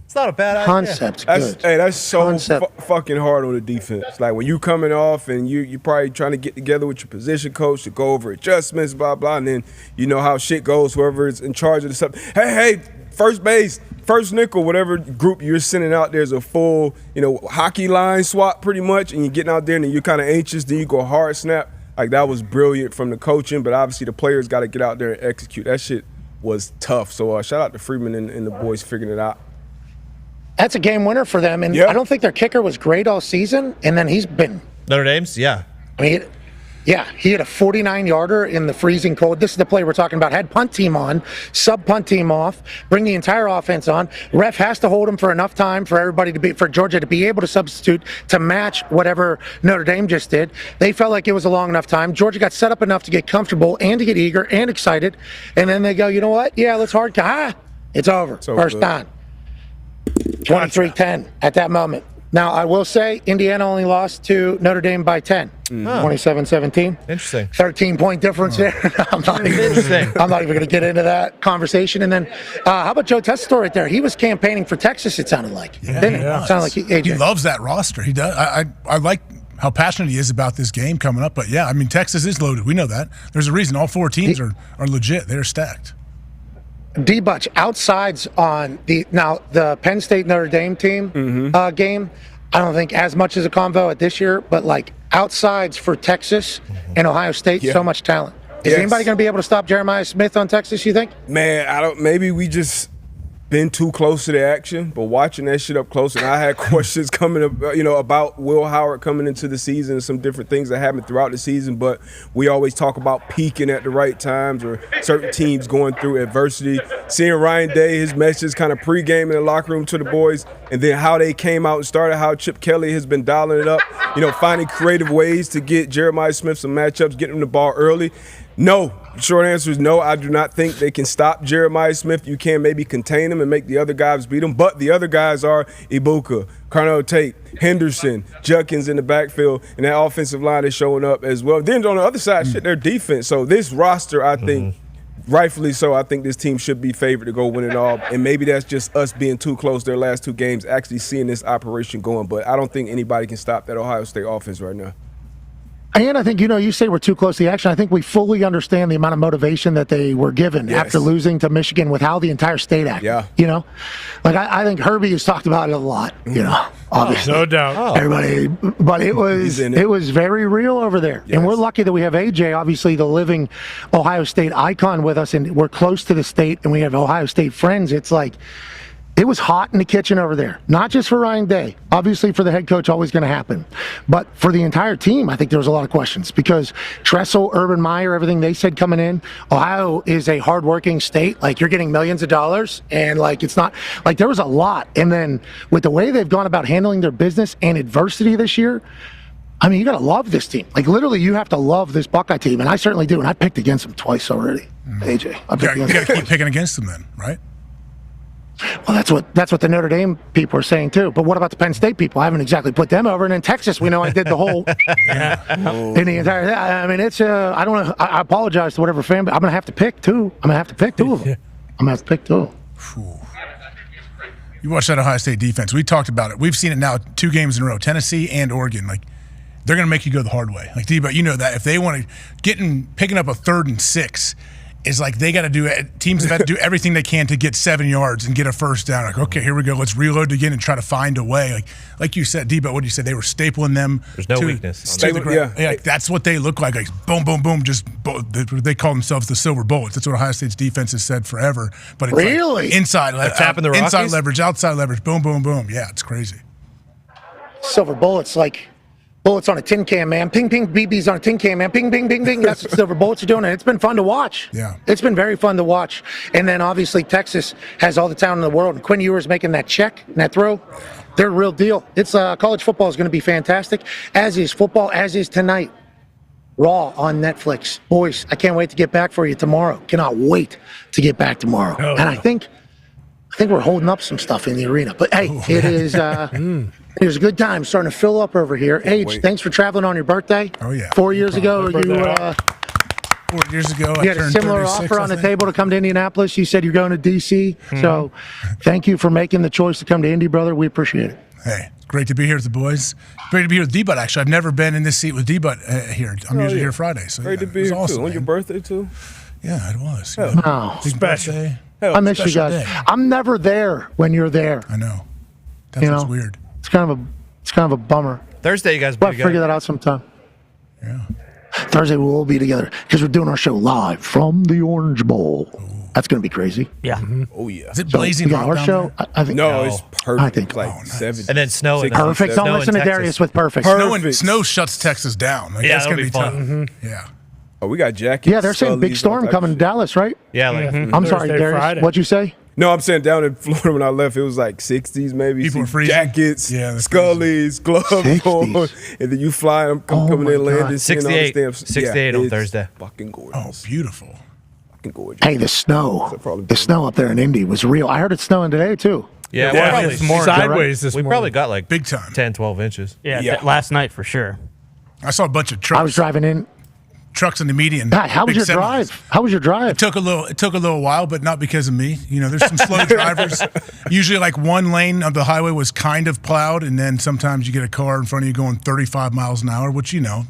It's not a bad concept. idea. That's so fucking hard on the defense. Like, when you coming off and you're probably trying to get together with your position coach to go over adjustments, blah, blah, and then you know how shit goes, whoever is in charge of the stuff. Hey, first base, first nickel, whatever group you're sending out, there's a full, hockey line swap pretty much, and you're getting out there and you're kind of anxious, then you go hard snap. Like, that was brilliant from the coaching, but obviously the players got to get out there and execute. That shit was tough. So shout out to Freeman and the boys figuring it out. That's a game winner for them, and I don't think their kicker was great all season, and then he's been Notre Dame's, yeah. I mean, Yeah, he had a 49-yarder in the freezing cold. This is the play we're talking about. Had punt team on, sub-punt team off, bring the entire offense on. Ref has to hold him for enough time for everybody for Georgia to be able to substitute to match whatever Notre Dame just did. They felt like it was a long enough time. Georgia got set up enough to get comfortable and to get eager and excited. And then they go, you know what? Yeah, let's hard cut. It's over. First down. 23-10 at that moment. Now, I will say Indiana only lost to Notre Dame by 10, 27-17. Interesting. 13-point difference there. I'm not even going to get into that conversation. And then how about Joe Tessitore right there? He was campaigning for Texas, it sounded like. Didn't it? It sounded like AJ. He loves that roster. He does. I like how passionate he is about this game coming up. But, yeah, I mean, Texas is loaded. We know that. There's a reason all 4 teams are legit. They're stacked. D-Butch, outsides on the Penn State Notre Dame team game. I don't think as much as a convo at this year, but like outsides for Texas and Ohio State, so much talent. Is anybody going to be able to stop Jeremiah Smith on Texas, you think? Man, I don't. Maybe we just been too close to the action, but watching that shit up close, and I had questions coming up, about Will Howard coming into the season and some different things that happened throughout the season, but we always talk about peaking at the right times or certain teams going through adversity. Seeing Ryan Day, his message kind of pregame in the locker room to the boys, and then how they came out and started, how Chip Kelly has been dialing it up, finding creative ways to get Jeremiah Smith some matchups, getting him the ball early. No. Short answer is no. I do not think they can stop Jeremiah Smith. You can maybe contain him and make the other guys beat him, but the other guys are Ibuka, Carnell Tate, Henderson, Judkins in the backfield, and that offensive line is showing up as well. Then on the other side, their defense. So this roster, I think, rightfully so, I think this team should be favored to go win it all, and maybe that's just us being too close their last 2 games, actually seeing this operation going, but I don't think anybody can stop that Ohio State offense right now. And I think, you say we're too close to the action. I think we fully understand the amount of motivation that they were given after losing to Michigan with how the entire state acted. Yeah. I think Herbie has talked about it a lot, obviously. No doubt. Everybody, but it was very real over there. Yes. And we're lucky that we have AJ, obviously the living Ohio State icon with us, and we're close to the state and we have Ohio State friends. It's like, it was hot in the kitchen over there, not just for Ryan Day. Obviously, for the head coach, always going to happen. But for the entire team, I think there was a lot of questions because Tressel, Urban Meyer, everything they said coming in, Ohio is a hardworking state. Like, you're getting millions of dollars, and, it's not – there was a lot. And then with the way they've gone about handling their business and adversity this year, I mean, you got to love this team. Literally, you have to love this Buckeye team, and I certainly do. And I picked against them twice already, AJ. You got to keep picking against them then, right? Well, that's what the Notre Dame people are saying too. But what about the Penn State people? I haven't exactly put them over. And in Texas, we know I did the whole in the entire. I mean, it's I don't know. I apologize to whatever fan, but I'm gonna have to pick two. I'm gonna have to pick 2 of them. I'm gonna have to pick 2. You watch that Ohio State defense. We talked about it. We've seen it now 2 games in a row. Tennessee and Oregon. They're gonna make you go the hard way. But you know that if they want to picking up a 3rd and 6. Is they got to do it. Teams have had to do everything they can to get 7 yards and get a first down. Okay, here we go. Let's reload again and try to find a way. Like you said, Debo, what did you say? They were stapling them. There's no weakness. That's what they look like. Boom, boom, boom. They call themselves the silver bullets. That's what Ohio State's defense has said forever. But it's really inside, tapping the Rockies? Inside leverage, outside leverage. Boom, boom, boom. Yeah, it's crazy. Silver bullets, bullets on a tin can, man. Ping, ping, BBs on a tin can, man. Ping, ping, ping, ping. That's what Silver Bullets are doing, and it's been fun to watch. Yeah. It's been very fun to watch. And then, obviously, Texas has all the talent in the world, and Quinn Ewers making that check and that throw. They're a real deal. It's college football is going to be fantastic, as is football, as is tonight. Raw on Netflix. Boys, I can't wait to get back for you tomorrow. Cannot wait to get back tomorrow. Oh, and I think we're holding up some stuff in the arena. But, hey, it is it was a good time starting to fill up over here. H, thanks for traveling on your birthday. Oh, yeah. 4 years ago, 4 years ago, you had a similar offer on the table to come to Indianapolis. You said you're going to D.C. So thank you for making the choice to come to Indy, brother. We appreciate it. Hey, great to be here with the boys. Great to be here with D-Butt, actually. I've never been in this seat with D-Butt here. I'm usually here Friday. So great to be here, awesome, too. On your birthday, too? Yeah, it was. Oh, special. I miss you guys. Day. I'm never there when you're there. I know. That's what's weird. It's kind of a bummer. Thursday, you guys We'll figure that out sometime. Yeah. Thursday we'll all be together because we're doing our show live from the Orange Bowl. Ooh. That's going to be crazy. Yeah. Oh yeah. Is it So blazing we got hot our down show. there? I think No, it's perfect. I think It's like 70. And then snow. 60, perfect. Don't snow in listen to Texas. Darius with perfect. Snow shuts Texas down. Like, Yeah, that's that'll gonna be tough. fun. Yeah. Oh, we got jackets. Yeah, they're saying big Scullies, storm all type coming of to shit. Dallas, right? Yeah, like I'm sorry, Thursday, Darius. Friday. What'd you say? No, I'm saying down in Florida when I left, it was like 60s maybe. People See were freezing. jackets, Yeah, they're Scullies, gloves 60s. on, and then you fly them coming my in, landing, God. seeing all the 68. stamps. 68 on it's Thursday. Fucking gorgeous. Oh, beautiful. Fucking gorgeous. Hey, the snow. probably The snow up there in Indy was real. I heard it's snowing today, too. Yeah, Yeah, probably it's more sideways this we morning. probably got like Big time. 10, 12 inches. Yeah, Yeah. last night for sure. I saw a bunch of trucks. I was driving in. Trucks in the median. Pat, how was big your semis. drive? How was your drive? It took a little while, but not because of me. You know, there's some slow drivers. Usually, like one lane of the highway was kind of plowed, and then sometimes you get a car in front of you going 35 miles an hour, which you don't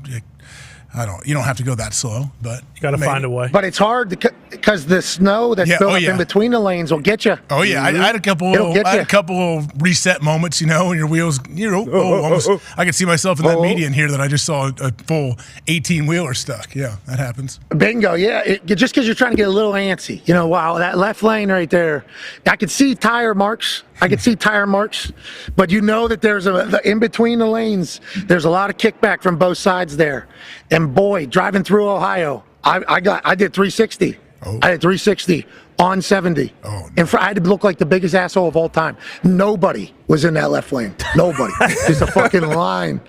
have to go that slow, but Got to find a way. But it's hard because the snow that's Yeah, built oh, up yeah. in between the lanes will get you. Oh yeah, I had a couple. It'll get I had ya. a couple of reset moments, and your wheels. Almost. I could see myself in that median here that I just saw a full 18-wheeler stuck. Yeah, that happens. Bingo, yeah. Just because you're trying to get a little antsy. Wow, that left lane right there. I could see tire marks. But you know that there's in between the lanes, there's a lot of kickback from both sides there. And boy, driving through Ohio, I did 360. I did 360 on 70. And I had to look like the biggest asshole of all time. Nobody was in that left lane. Nobody. Just a fucking line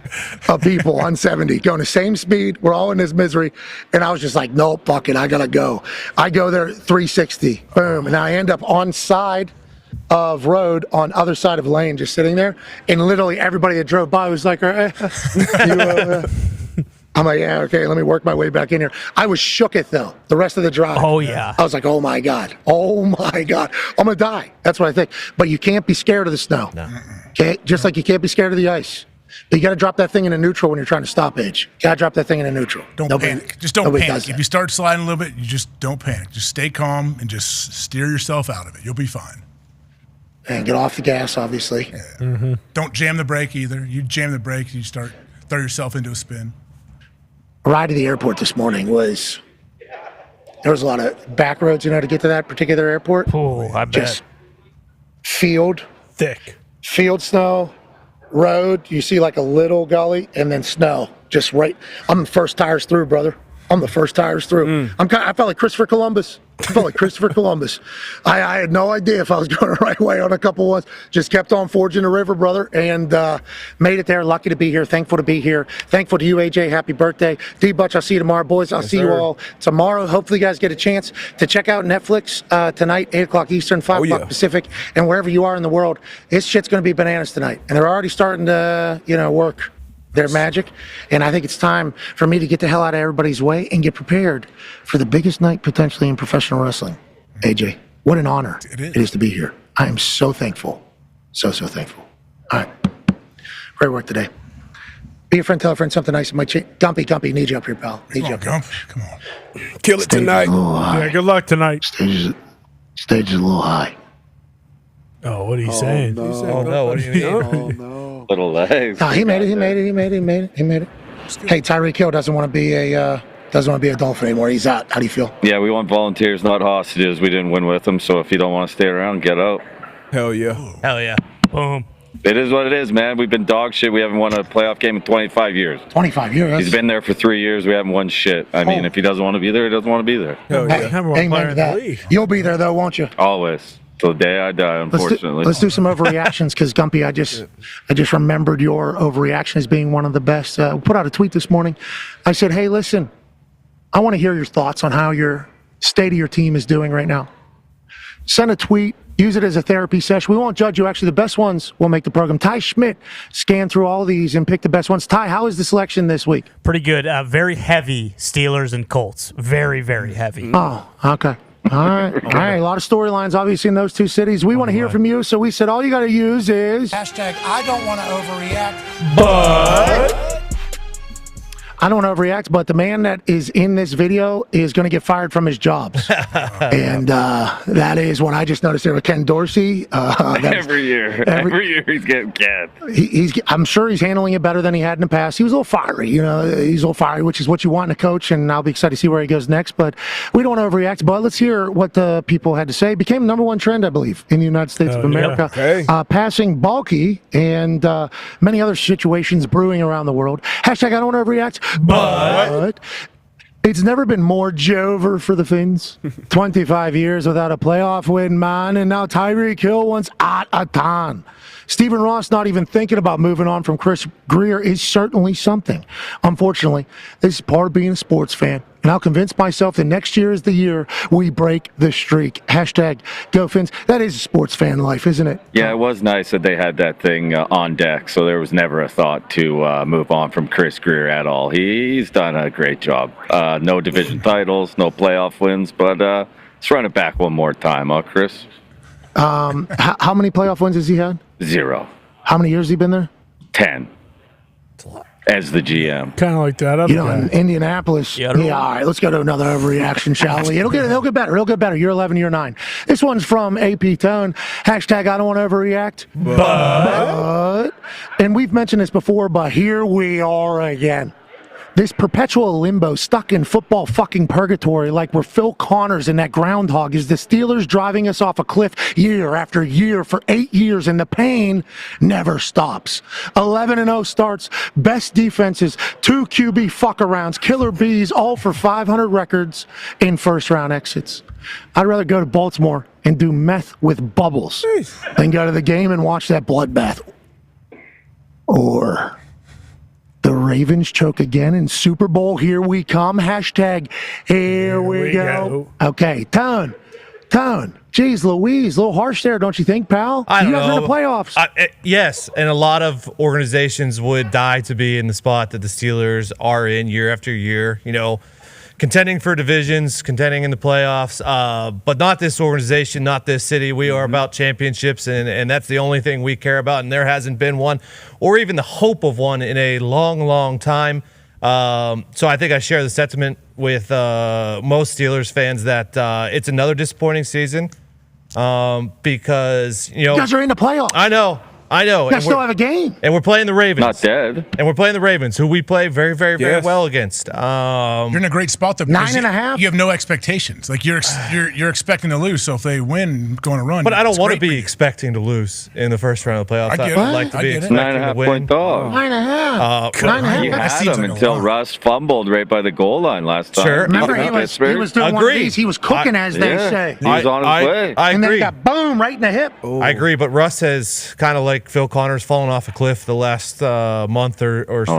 of people on 70 going the same speed. We're all in this misery. And I was just like, nope, fuck it. I got to go. I go there 360. Boom. And I end up on side of road on other side of lane, just sitting there. And literally everybody that drove by was like, I'm like, yeah, okay, let me work my way back in here. I was shooketh, though, the rest of the drive. Oh, yeah. I was like, oh, my God. I'm going to die. That's what I think. But you can't be scared of the snow. No. Okay? Just like you can't be scared of the ice. But you got to drop that thing in a neutral when you're trying to stop edge. You got to drop that thing in a neutral. Don't panic. Just don't panic. If you start sliding a little bit, you just don't panic. Just stay calm and just steer yourself out of it. You'll be fine. And get off the gas, obviously. Yeah. Mm-hmm. Don't jam the brake either. You jam the brake, you throw yourself into a spin. A ride to the airport this morning was, there was a lot of back roads, to get to that particular airport. Oh, I bet. Just field snow, road. You see like a little gully and then snow. Just right. I'm the first tires through, brother. I felt like Christopher Columbus. I had no idea if I was going the right way on a couple ones. Just kept on forging the river, brother, and made it there. Lucky to be here. Thankful to be here. Thankful to you, AJ. Happy birthday. D-Butch, I'll see you tomorrow, boys. I'll see you all tomorrow. Hopefully you guys get a chance to check out Netflix tonight, 8 o'clock Eastern, 5 o'clock Pacific, and wherever you are in the world. This shit's going to be bananas tonight. And they're already starting to, work their magic, and I think it's time for me to get the hell out of everybody's way and get prepared for the biggest night potentially in professional wrestling. AJ, what an honor it is to be here. I am so thankful. So thankful. All right. Great work today. Be a friend, tell a friend something nice. Gumpy, need you up here, pal. Need you up here. Come on. Kill it tonight. Yeah, good luck tonight. Stage is a little high. Oh, what are you saying? No. Oh, no. What do you mean? Oh, no. Little legs. No, he made it. Hey, Tyreek Hill doesn't want to be a Dolphin anymore. He's out. How do you feel? Yeah, we want volunteers, not hostages. We didn't win with them, so if you don't want to stay around, get out. Hell yeah. Boom. It is what it is, man. We've been dog shit. We haven't won a playoff game in 25 years. 25 years? He's been there for 3 years. We haven't won shit. I mean, if he doesn't want to be there, he doesn't want to be there. Hell yeah. Amen to that. You'll be there, though, won't you? Always. Till the day I die, unfortunately. Let's do some overreactions, because Gumpy, I just remembered your overreaction as being one of the best. We put out a tweet this morning. I said, hey, listen, I want to hear your thoughts on how your state of your team is doing right now. Send a tweet. Use it as a therapy session. We won't judge you. Actually, the best ones will make the program. Ty Schmidt scanned through all these and picked the best ones. Ty, how is the selection this week? Pretty good. Very heavy Steelers and Colts. Very, very heavy. Oh, okay. All right. A lot of storylines, obviously, in those two cities. We want to hear from you, so we said all you got to use is... # I don't want to overreact. But... I don't overreact, but the man that is in this video is going to get fired from his jobs. And that is what I just noticed there with Ken Dorsey. Every year he's getting capped. I'm sure he's handling it better than he had in the past. He was a little fiery, he's a little fiery, which is what you want in a coach, and I'll be excited to see where he goes next. But we don't want to overreact, but let's hear what the people had to say. It became number one trend, I believe, in the United States of America. Okay. Passing Balky and many other situations brewing around the world. Hashtag I don't want to overreact, but it's never been more Jover for the Finns. 25 years without a playoff win, man, and now Tyreek Hill wants at a ton. Stephen Ross not even thinking about moving on from Chris Greer is certainly something. Unfortunately, this is part of being a sports fan, and I'll convince myself that next year is the year we break the streak. Hashtag Go Finns. That is sports fan life, isn't it? Yeah, it was nice that they had that thing on deck, so there was never a thought to move on from Chris Greer at all. He's done a great job. No division titles, no playoff wins, but let's run it back one more time, huh, Chris? How many playoff wins has he had? 0. How many years has he been there? 10. As the GM. Kind of like that. In Indianapolis. Yeah, all right, let's go to another overreaction, shall we? It'll get better. It'll get better. Year 11, year 9. This one's from AP Tone. Hashtag I don't want to overreact. But, and we've mentioned this before, but here we are again. This perpetual limbo stuck in football fucking purgatory like we're Phil Connors in that groundhog is the Steelers driving us off a cliff year after year for 8 years, and the pain never stops. 11-0 starts, best defenses, 2 QB fuck-arounds, killer bees, all for 500 records in first-round exits. I'd rather go to Baltimore and do meth with bubbles than go to the game and watch that bloodbath. Or the Ravens choke again in Super Bowl. Here we come. Hashtag here we go. Okay, Tone. Jeez Louise, a little harsh there, don't you think, pal? I don't know. You guys are in the playoffs. Yes, and a lot of organizations would die to be in the spot that the Steelers are in year after year. Contending for divisions, contending in the playoffs, but not this organization, not this city. We are about championships, and that's the only thing we care about, and there hasn't been one or even the hope of one in a long, long time. So I think I share the sentiment with most Steelers fans that it's another disappointing season because, you guys are in the playoffs. I know. You guys still have a game. And we're playing the Ravens. Not dead. And we're playing the Ravens, who we play very, very, very well against. You're in a great spot though. 9.5. You have no expectations. Like you're expecting to lose. So if they win, going to run. But I don't want to be expecting to lose in the first round of the playoffs. I'd like to be expecting 9.5 to win. point dog. 9.5. 9.5. You had him until Russ fumbled right by the goal line last time. Sure. Remember, he was doing one of these. He was cooking, as they say. He was on his way. I agree. And then he got boom right in the hip. I agree, but Russ has kind of like Phil Connors fallen off a cliff the last month or so.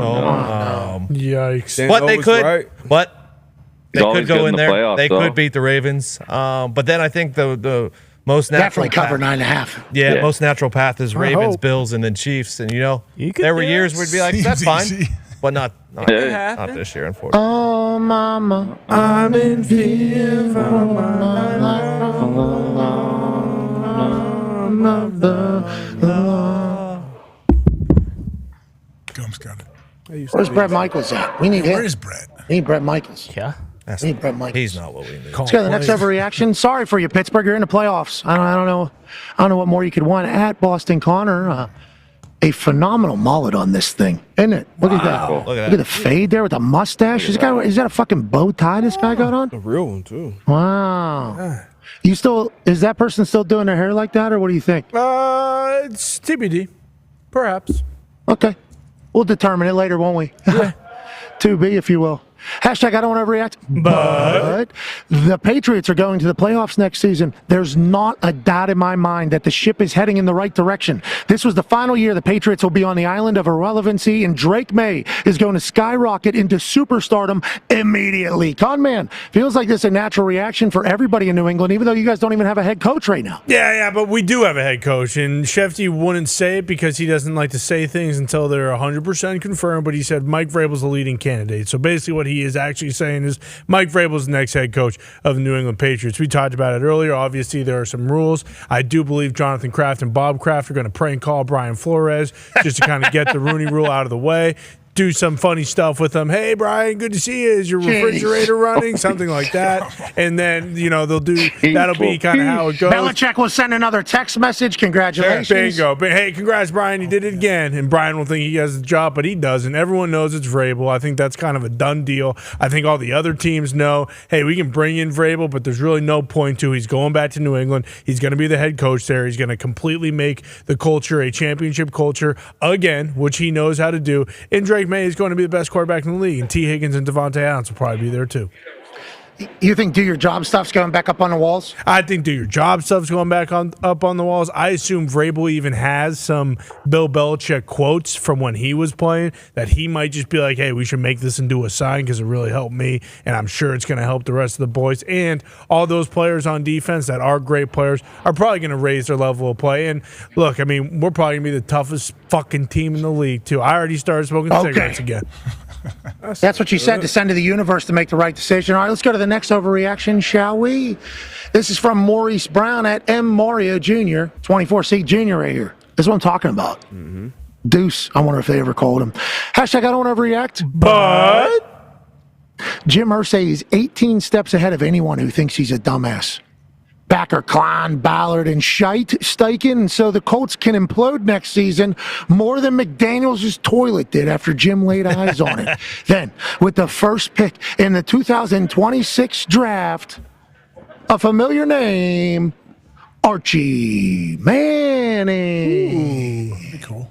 Yikes! But they could, they could go in there. Playoffs, they could beat the Ravens. But then I think the most natural definitely cover 9.5. Yeah, most natural path is Ravens, Bills, and then Chiefs. And there were years we'd be like, that's fine, but not this year, unfortunately. Oh, mama, I'm in fear for my life. Of the law. Gum's got it. Where's Brett Michaels at? We need him. Where is Brett? We need Brett Michaels. Yeah. We need Brett Michaels. He's not what we need. Let's go to the next overreaction. Sorry for you, Pittsburgh. You're in the playoffs. I don't know what more you could want. At Boston Connor, a phenomenal mullet on this thing, isn't it? Look at that. Look at the fade there with the mustache. Is that a fucking bow tie this guy got on? A real one too. Wow. Yeah. Is that person still doing their hair like that, or what do you think? It's TBD, perhaps. Okay, we'll determine it later, won't we? Yeah. To be, if you will. Hashtag I don't want to overreact. But the Patriots are going to the playoffs next season. There's not a doubt in my mind that the ship is heading in the right direction. This was the final year the Patriots will be on the island of irrelevancy, and Drake May is going to skyrocket into superstardom immediately. Conman, feels like this is a natural reaction for everybody in New England, even though you guys don't even have a head coach right now. Yeah, but we do have a head coach, and Shefty wouldn't say it because he doesn't like to say things until they're 100% confirmed, but he said Mike Vrabel's the leading candidate. So basically what he is actually saying is Mike Vrabel's the next head coach of the New England Patriots. We talked about it earlier. Obviously, there are some rules. I do believe Jonathan Kraft and Bob Kraft are going to prank call Brian Flores just to kind of get the Rooney Rule out of the way. do some funny stuff with them. Hey, Brian, good to see you. Is your refrigerator running? Something like that. And then, they'll do, that'll be kind of how it goes. Belichick will send another text message. Congratulations. Bingo. But hey, congrats, Brian. You did it again. And Brian will think he has the job, but he doesn't. Everyone knows it's Vrabel. I think that's kind of a done deal. I think all the other teams know, hey, we can bring in Vrabel, but there's really no point to. He's going back to New England. He's going to be the head coach there. He's going to completely make the culture a championship culture again, which he knows how to do. And Drake May is going to be the best quarterback in the league, and T. Higgins and Devontae Adams will probably be there too. You think do your job stuff's going back up on the walls? I think do your job stuff's going back up on the walls. I assume Vrabel even has some Bill Belichick quotes from when he was playing that he might just be like, hey, we should make this into a sign because it really helped me, and I'm sure it's going to help the rest of the boys. And all those players on defense that are great players are probably going to raise their level of play. And look, I mean, we're probably going to be the toughest fucking team in the league too. I already started smoking cigarettes again. That's what you said, to send to the universe to make the right decision. All right, let's go to the next overreaction, shall we? This is from Maurice Brown at M. Mario Jr., 24C Jr. right here. This is what I'm talking about. Mm-hmm. Deuce, I wonder if they ever called him. Hashtag I don't overreact, but Jim Irsay is 18 steps ahead of anyone who thinks he's a dumbass. Backer, Klein, Ballard, and Steichen, and so the Colts can implode next season more than McDaniels' toilet did after Jim laid eyes on it. Then, with the first pick in the 2026 draft, a familiar name, Archie Manning. That'd be cool.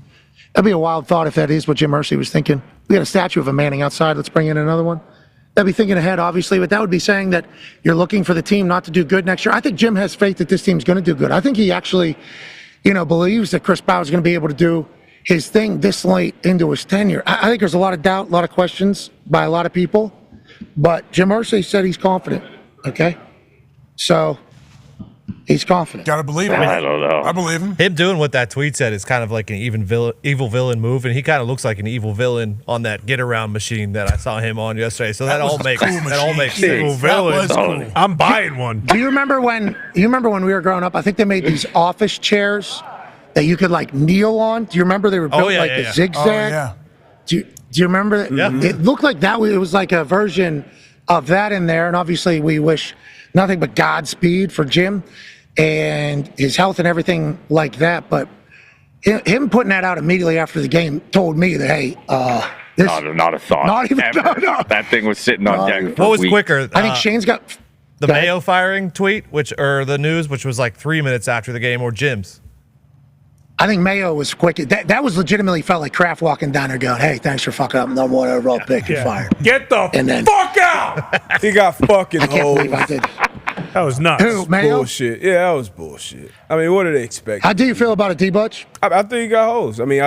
That'd be a wild thought if that is what Jim Irsay was thinking. We got a statue of a Manning outside. Let's bring in another one. That'd be thinking ahead, obviously, but that would be saying that you're looking for the team not to do good next year. I think Jim has faith that this team's going to do good. I think he actually, believes that Chris Bauer's going to be able to do his thing this late into his tenure. I think there's a lot of doubt, a lot of questions by a lot of people, but Jim Irsay said he's confident, okay? So he's confident. Gotta believe him. I don't know. I believe him. Him doing what that tweet said is kind of like an evil villain move, and he kind of looks like an evil villain on that get around machine that I saw him on yesterday. So that all makes sense. Evil villain. Cool. I'm buying one. Do you remember when we were growing up? I think they made these office chairs that you could kneel on. Do you remember they were built a zigzag? Oh, yeah. Do you remember that? Yeah. It looked like that. It was like a version of that in there, and obviously we wish nothing but Godspeed for Jim and his health and everything like that. But him putting that out immediately after the game told me that, hey, this, not a thought. Not even no. That thing was sitting on deck. What was quicker? I think Shane's got the Mayo firing tweet, or the news, which was like 3 minutes after the game, or Jim's. I think Mayo was quick. That was legitimately felt like Kraft walking down there going, hey, thanks for fucking up number one overall pick and fire. Get the fuck out! He got fucking I can't hoes. believe I did. That was nuts. Who, Mayo? Bullshit. Yeah, that was bullshit. I mean, what do they expect? How do you feel about it, D-Butch? I think he got hoes. I mean,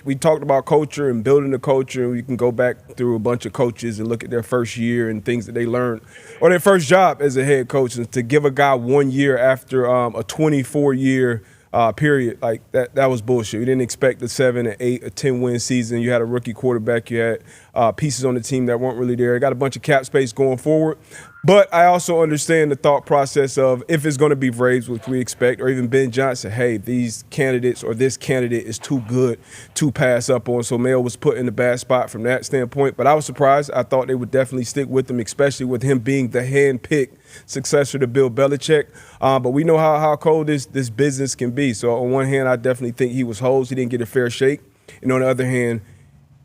we talked about culture and building the culture, and you can go back through a bunch of coaches and look at their first year and things that they learned, or their first job as a head coach, and to give a guy 1 year after a 24-year period, like that was bullshit. We didn't expect the 7, 8, or 10-win season. You had a rookie quarterback. You had pieces on the team that weren't really there. Got a bunch of cap space going forward. But I also understand the thought process of if it's going to be Braves, which we expect, or even Ben Johnson, hey, these candidates or this candidate is too good to pass up on. So Mayo was put in a bad spot from that standpoint. But I was surprised. I thought they would definitely stick with him, especially with him being the hand-picked successor to Bill Belichick. But we know how cold this business can be. So on one hand, I definitely think he was hosed. He didn't get a fair shake. And on the other hand,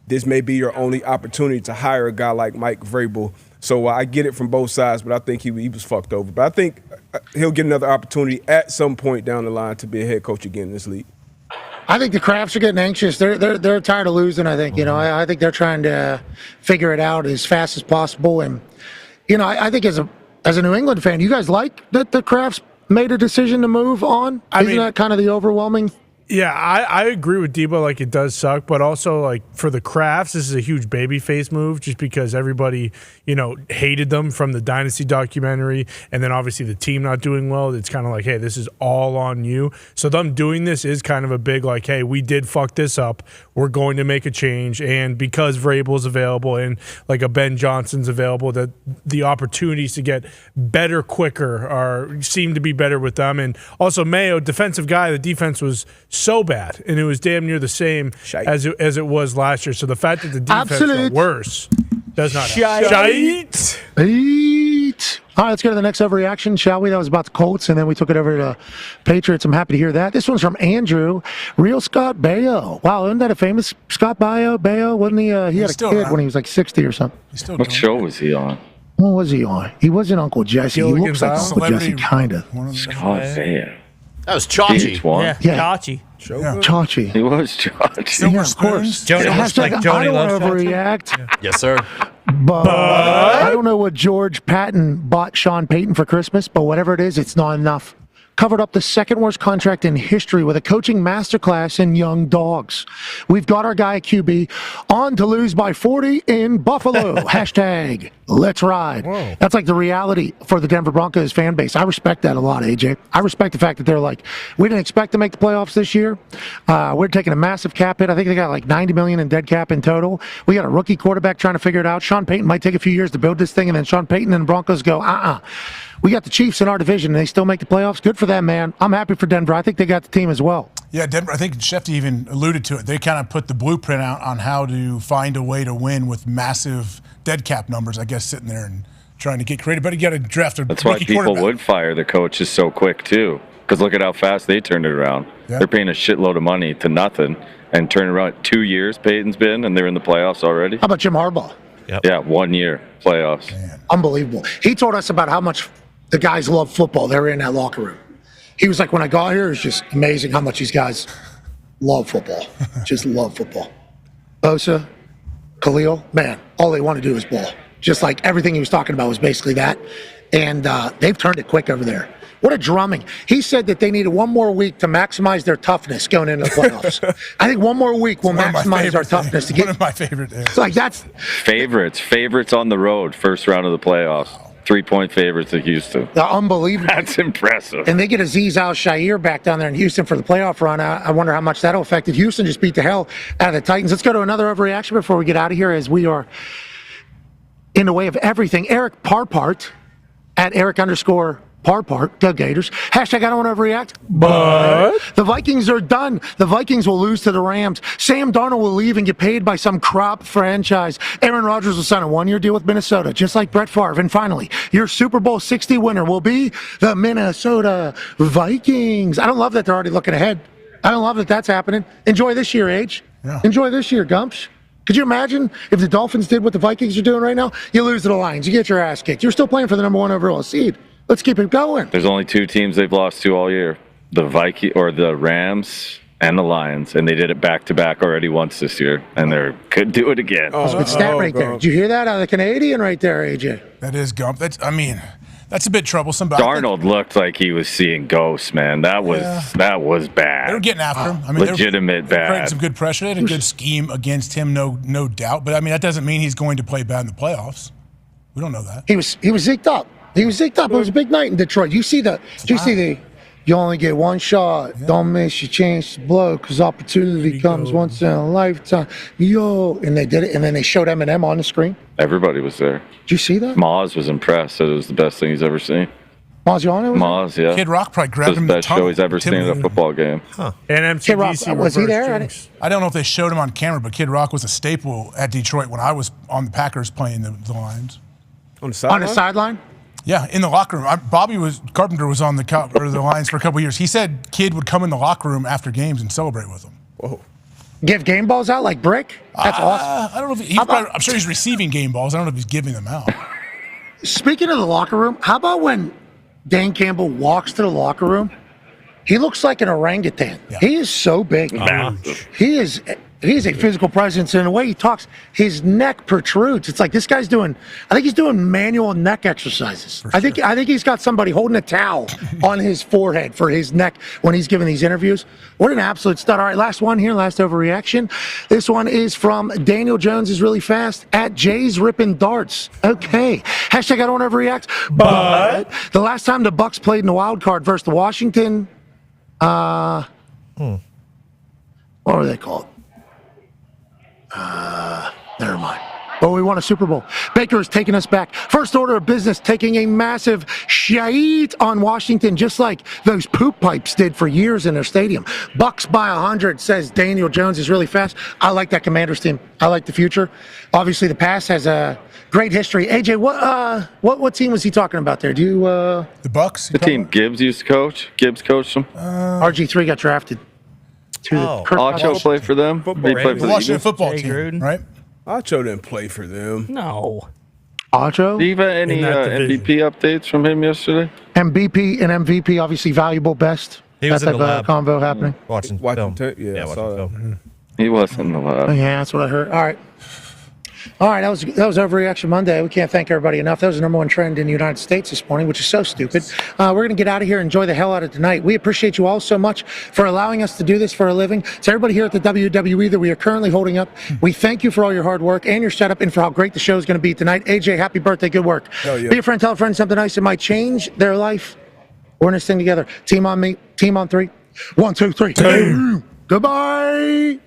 this may be your only opportunity to hire a guy like Mike Vrabel. So I get it from both sides, but I think he was fucked over. But I think he'll get another opportunity at some point down the line to be a head coach again in this league. I think the Crafts are getting anxious. They're tired of losing, I think. I think they're trying to figure it out as fast as possible. And, I think as a New England fan, you guys like that the Crafts made a decision to move on? Isn't that kind of the overwhelming? Yeah, I agree with Debo. Like, it does suck, but also, like, for the Crafts, this is a huge babyface move just because everybody, hated them from the Dynasty documentary, and then obviously the team not doing well. It's kind of like, hey, this is all on you. So them doing this is kind of a big, like, hey, we did fuck this up. We're going to make a change, and because Vrabel's available and, like, a Ben Johnson's available, that the opportunities to get better quicker seem to be better with them. And also Mayo, defensive guy, the defense was so bad, and it was damn near the same as it was last year. So the fact that the defense got worse does not help. Shite. All right, let's go to the next overreaction, shall we? That was about the Colts, and then we took it over to Patriots. I'm happy to hear that. This one's from Andrew. Real Scott Baio. Wow, isn't that a famous Scott Baio? Wasn't he? He had a kid when he was like 60 or something. What show was he on? What was he on? He wasn't Uncle Jesse. He looks like Uncle Jesse, kind of. Scott Baio. That was Chachi. Yeah, Chachi. Chachi. He was Chachi. Yeah, of course. Joni looks like Joni I don't loves overreact. Yes, sir. But I don't know what George Patton bought Sean Payton for Christmas, but whatever it is, it's not enough. Covered up the second worst contract in history with a coaching masterclass in young dogs. We've got our guy at QB on to lose by 40 in Buffalo. Hashtag let's ride. Whoa. That's like the reality for the Denver Broncos fan base. I respect that a lot, AJ. I respect the fact that they're like, we didn't expect to make the playoffs this year. We're taking a massive cap hit. I think they got like $90 million in dead cap in total. We got a rookie quarterback trying to figure it out. Sean Payton might take a few years to build this thing, and then Sean Payton and the Broncos go, We got the Chiefs in our division, and they still make the playoffs. Good for them, man. I'm happy for Denver. I think they got the team as well. Yeah, Denver, I think Shefty even alluded to it. They kind of put the blueprint out on how to find a way to win with massive dead cap numbers, I guess, sitting there and trying to get creative. But you got to draft a That's why people would fire the coaches so quick, too. Because look at how fast they turned it around. Yeah. They're paying a shitload of money to nothing and turning around 2 years Peyton's been, and they're in the playoffs already. How about Jim Harbaugh? Yep. Yeah, 1 year playoffs. Man. Unbelievable. He told us about how much the guys love football. They were in that locker room. He was like, when I got here, it's just amazing how much these guys love football. Just love football. Bosa, Khalil, man, all they want to do is ball. Just like everything he was talking about was basically that. And they've turned it quick over there. What a drumming. He said that they needed one more week to maximize their toughness going into the playoffs. I think one more week will maximize our toughness to get. One of my favorite days. It's like that's favorites on the road, first round of the playoffs. 3-point favorites at Houston. Unbelievable. That's impressive. And they get Azeez Al-Shaair back down there in Houston for the playoff run. I wonder how much that'll affect it. Houston just beat the hell out of the Titans. Let's go to another overreaction before we get out of here, as we are in the way of everything. Eric Parpart at Eric_Parpart. Go Gators. Hashtag I don't want to overreact. But the Vikings are done. The Vikings will lose to the Rams. Sam Darnold will leave and get paid by some crop franchise. Aaron Rodgers will sign a one-year deal with Minnesota, just like Brett Favre. And finally, your Super Bowl 60 winner will be the Minnesota Vikings. I don't love that they're already looking ahead. I don't love that that's happening. Enjoy this year, Age. Yeah. Enjoy this year, Gumps. Could you imagine if the Dolphins did what the Vikings are doing right now? You lose to the Lions. You get your ass kicked. You're still playing for the number 1 overall seed. Let's keep it going. There's only 2 teams they've lost to all year: the the Rams and the Lions, and they did it back-to-back already once this year, and they could do it again. That's a good stat right there. Did you hear that out of the Canadian right there, AJ? That is Gump. That's a bit troublesome. But Darnold looked like he was seeing ghosts, man. That was bad. They were getting after him. Legitimate they bad. created some good pressure. They had a good scheme against him, no doubt. But that doesn't mean he's going to play bad in the playoffs. We don't know that. He was zicked up. It was a big night in Detroit. You see you only get one shot. Yeah. Don't miss your chance to blow, because opportunity comes once in a lifetime. And they did it, and then they showed Eminem on the screen. Everybody was there. Did you see that? Maz was impressed. Said it was the best thing he's ever seen. Maz, yeah. Kid Rock probably grabbed him. It was the best show he's ever seen at a football game. Huh. And MTV Rock, was he there? I don't know if they showed him on camera, but Kid Rock was a staple at Detroit when I was on the Packers playing the Lions. On the sideline? Yeah, in the locker room. Carpenter was on the Lions for a couple of years. He said Kid would come in the locker room after games and celebrate with them. Whoa. Give game balls out like Brick? That's awesome. I don't know if I'm sure he's receiving game balls. I don't know if he's giving them out. Speaking of the locker room, how about when Dan Campbell walks to the locker room? He looks like an orangutan. Yeah. He is so big. He is a physical presence, and the way he talks, his neck protrudes. It's like this guy's I think he's doing manual neck exercises. I think he's got somebody holding a towel on his forehead for his neck when he's giving these interviews. What an absolute stud. All right, last one here, last overreaction. This one is from Daniel Jones is really fast at Jay's Ripping Darts. Okay. Hashtag I don't overreact. But the last time the Bucks played in the wild card versus the Washington, what were they called? Never mind. But we won a Super Bowl. Baker has taken us back. First order of business, taking a massive shite on Washington, just like those poop pipes did for years in their stadium. Bucks by 100, says Daniel Jones is really fast. I like that Commanders team. I like the future. Obviously, the past has a great history. AJ, what team was he talking about there? Do you the Bucks? The team Gibbs used to coach. Gibbs coached them. RG3 got drafted. Acho played for them. He played for the Washington Eagles. football team, right? Acho didn't play for them. No. Acho? Steve, any MVP updates from him yesterday? MVP and MVP, obviously valuable, best. He was that in the type of lab. convo happening. Watching film. Yeah, I saw that. He was in the lab. Yeah, that's what I heard. All right. That was Overreaction Monday. We can't thank everybody enough. That was the number one trend in the United States this morning, which is so stupid. We're going to get out of here and enjoy the hell out of tonight. We appreciate you all so much for allowing us to do this for a living. To everybody here at the WWE that we are currently holding up, we thank you for all your hard work and your setup and for how great the show is going to be tonight. AJ, happy birthday. Good work. Yeah. Be a friend, tell a friend something nice that might change their life. We're in this thing together. Team on me. Team on three. 1, 2, 3. Goodbye.